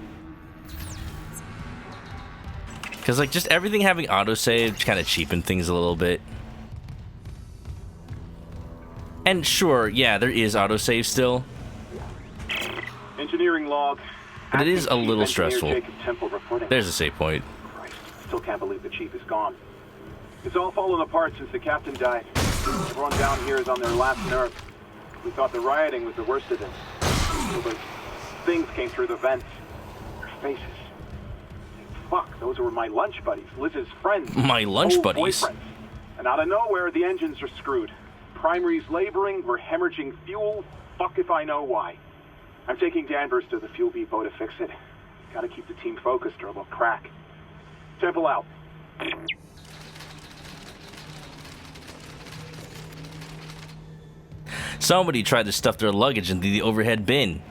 Because, like, just everything having autosave kind of cheapened things a little bit. And sure, yeah, there is autosave still. Engineering log. But it is a little stressful. There's a save point. Christ, still can't believe the chief is gone. It's all fallen apart since the captain died. Everyone down here is on their last nerve. We thought the rioting was the worst of it. So those things came through the vents. Their faces. Fuck, those were my lunch buddies, Liz's friends. My lunch buddies? Boyfriends. And out of nowhere, the engines are screwed. Primary's laboring, we're hemorrhaging fuel. Fuck if I know why. I'm taking Danvers to the fuel depot to fix it. Gotta keep the team focused or they'll crack. Temple out. Somebody tried to stuff their luggage into the overhead bin.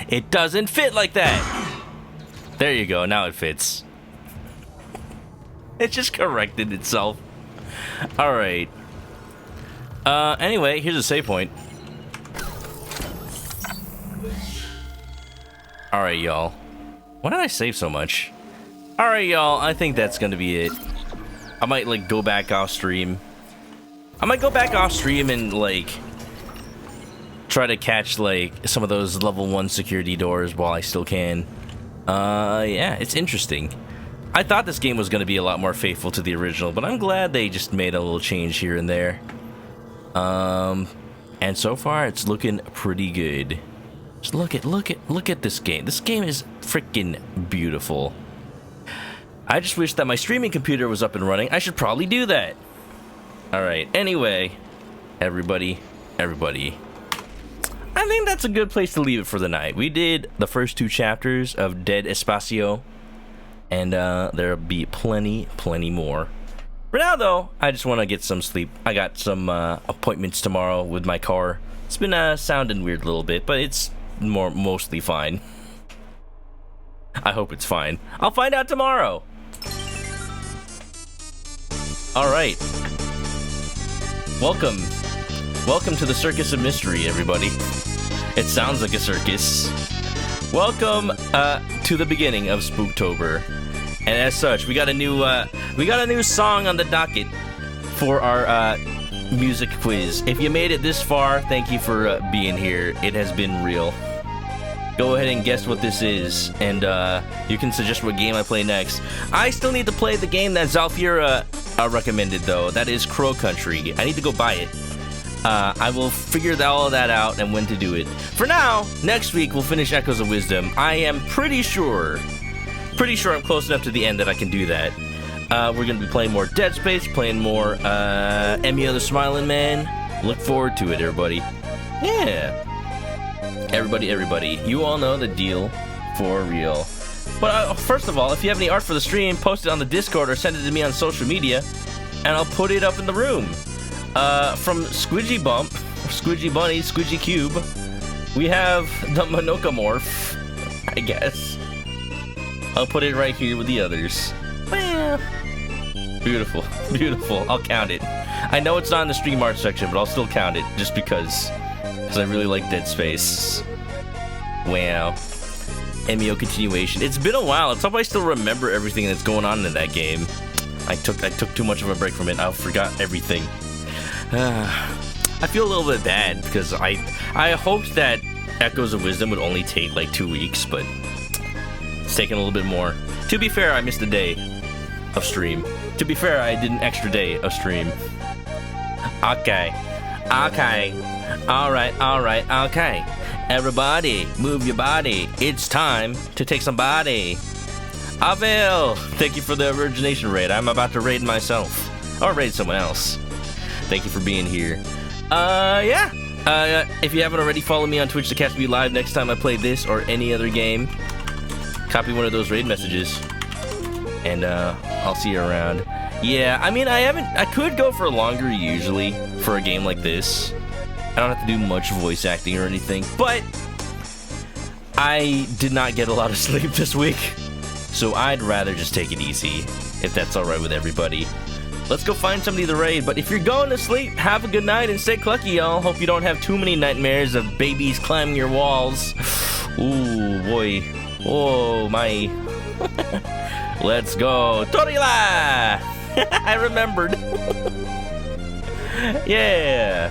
It doesn't fit like that. There you go, now it fits. It just corrected itself. Alright. Anyway, here's a save point. Alright, y'all. Why did I save so much? Alright, y'all. I think that's gonna be it. I might, like, go back off stream. I might go back off stream and, like, try to catch, like, some of those level 1 security doors while I still can. Yeah, it's interesting. I thought this game was gonna be a lot more faithful to the original, but I'm glad they just made a little change here and there. And so far, it's looking pretty good. Just look at this game. This game is freaking beautiful. I just wish that my streaming computer was up and running. I should probably do that. Alright, anyway, everybody. I think that's a good place to leave it for the night. We did the first 2 chapters of Dead Espacio, and there'll be plenty more. For now, though, I just want to get some sleep. I got some appointments tomorrow with my car. It's been sounding weird a little bit, but it's mostly fine. I hope it's fine. I'll find out tomorrow. All right. Welcome to the Circus of Mystery, everybody. It sounds like a circus. Welcome to the beginning of Spooktober. And as such, we got a new song on the docket for our music quiz. If you made it this far, thank you for being here. It has been real. Go ahead and guess what this is, and you can suggest what game I play next. I still need to play the game that Zalfira recommended, though. That is Crow Country. I need to go buy it. I will figure all of that out and when to do it. For now, next week we'll finish Echoes of Wisdom. I am pretty sure I'm close enough to the end that I can do that. We're going to be playing more Dead Space, playing more Emio the Smiling Man. Look forward to it, everybody. Yeah. Everybody, you all know the deal for real. But first of all, if you have any art for the stream, post it on the Discord or send it to me on social media, and I'll put it up in the room. From Squidgy Bump, Squidgy Bunny, Squidgy Cube, we have the ManokAmorph, I guess. I'll put it right here with the others. Well, beautiful, beautiful. I'll count it. I know it's not in the stream art section, but I'll still count it just because I really like Dead Space. Wow. Emio continuation. It's been a while. It's hope I still remember everything that's going on in that game. I took too much of a break from it. I forgot everything. I feel a little bit bad because I hoped that Echoes of Wisdom would only take like 2 weeks, but it's taking a little bit more. To be fair, I missed a day of stream. To be fair, I did an extra day of stream. Okay. Alright, okay. Everybody, move your body. It's time to take some body. Avel, thank you for the origination raid. I'm about to raid myself. Or raid someone else. Thank you for being here. Yeah. If you haven't already, follow me on Twitch to catch me live next time I play this or any other game. Copy one of those raid messages. And, I'll see you around. Yeah, I mean, I could go for longer usually for a game like this. I don't have to do much voice acting or anything, but I did not get a lot of sleep this week, so I'd rather just take it easy, if that's alright with everybody. Let's go find somebody to raid, but if you're going to sleep, have a good night and stay clucky, y'all. Hope you don't have too many nightmares of babies climbing your walls. Ooh, boy. Oh, my. Let's go. Torila! I remembered. Yeah.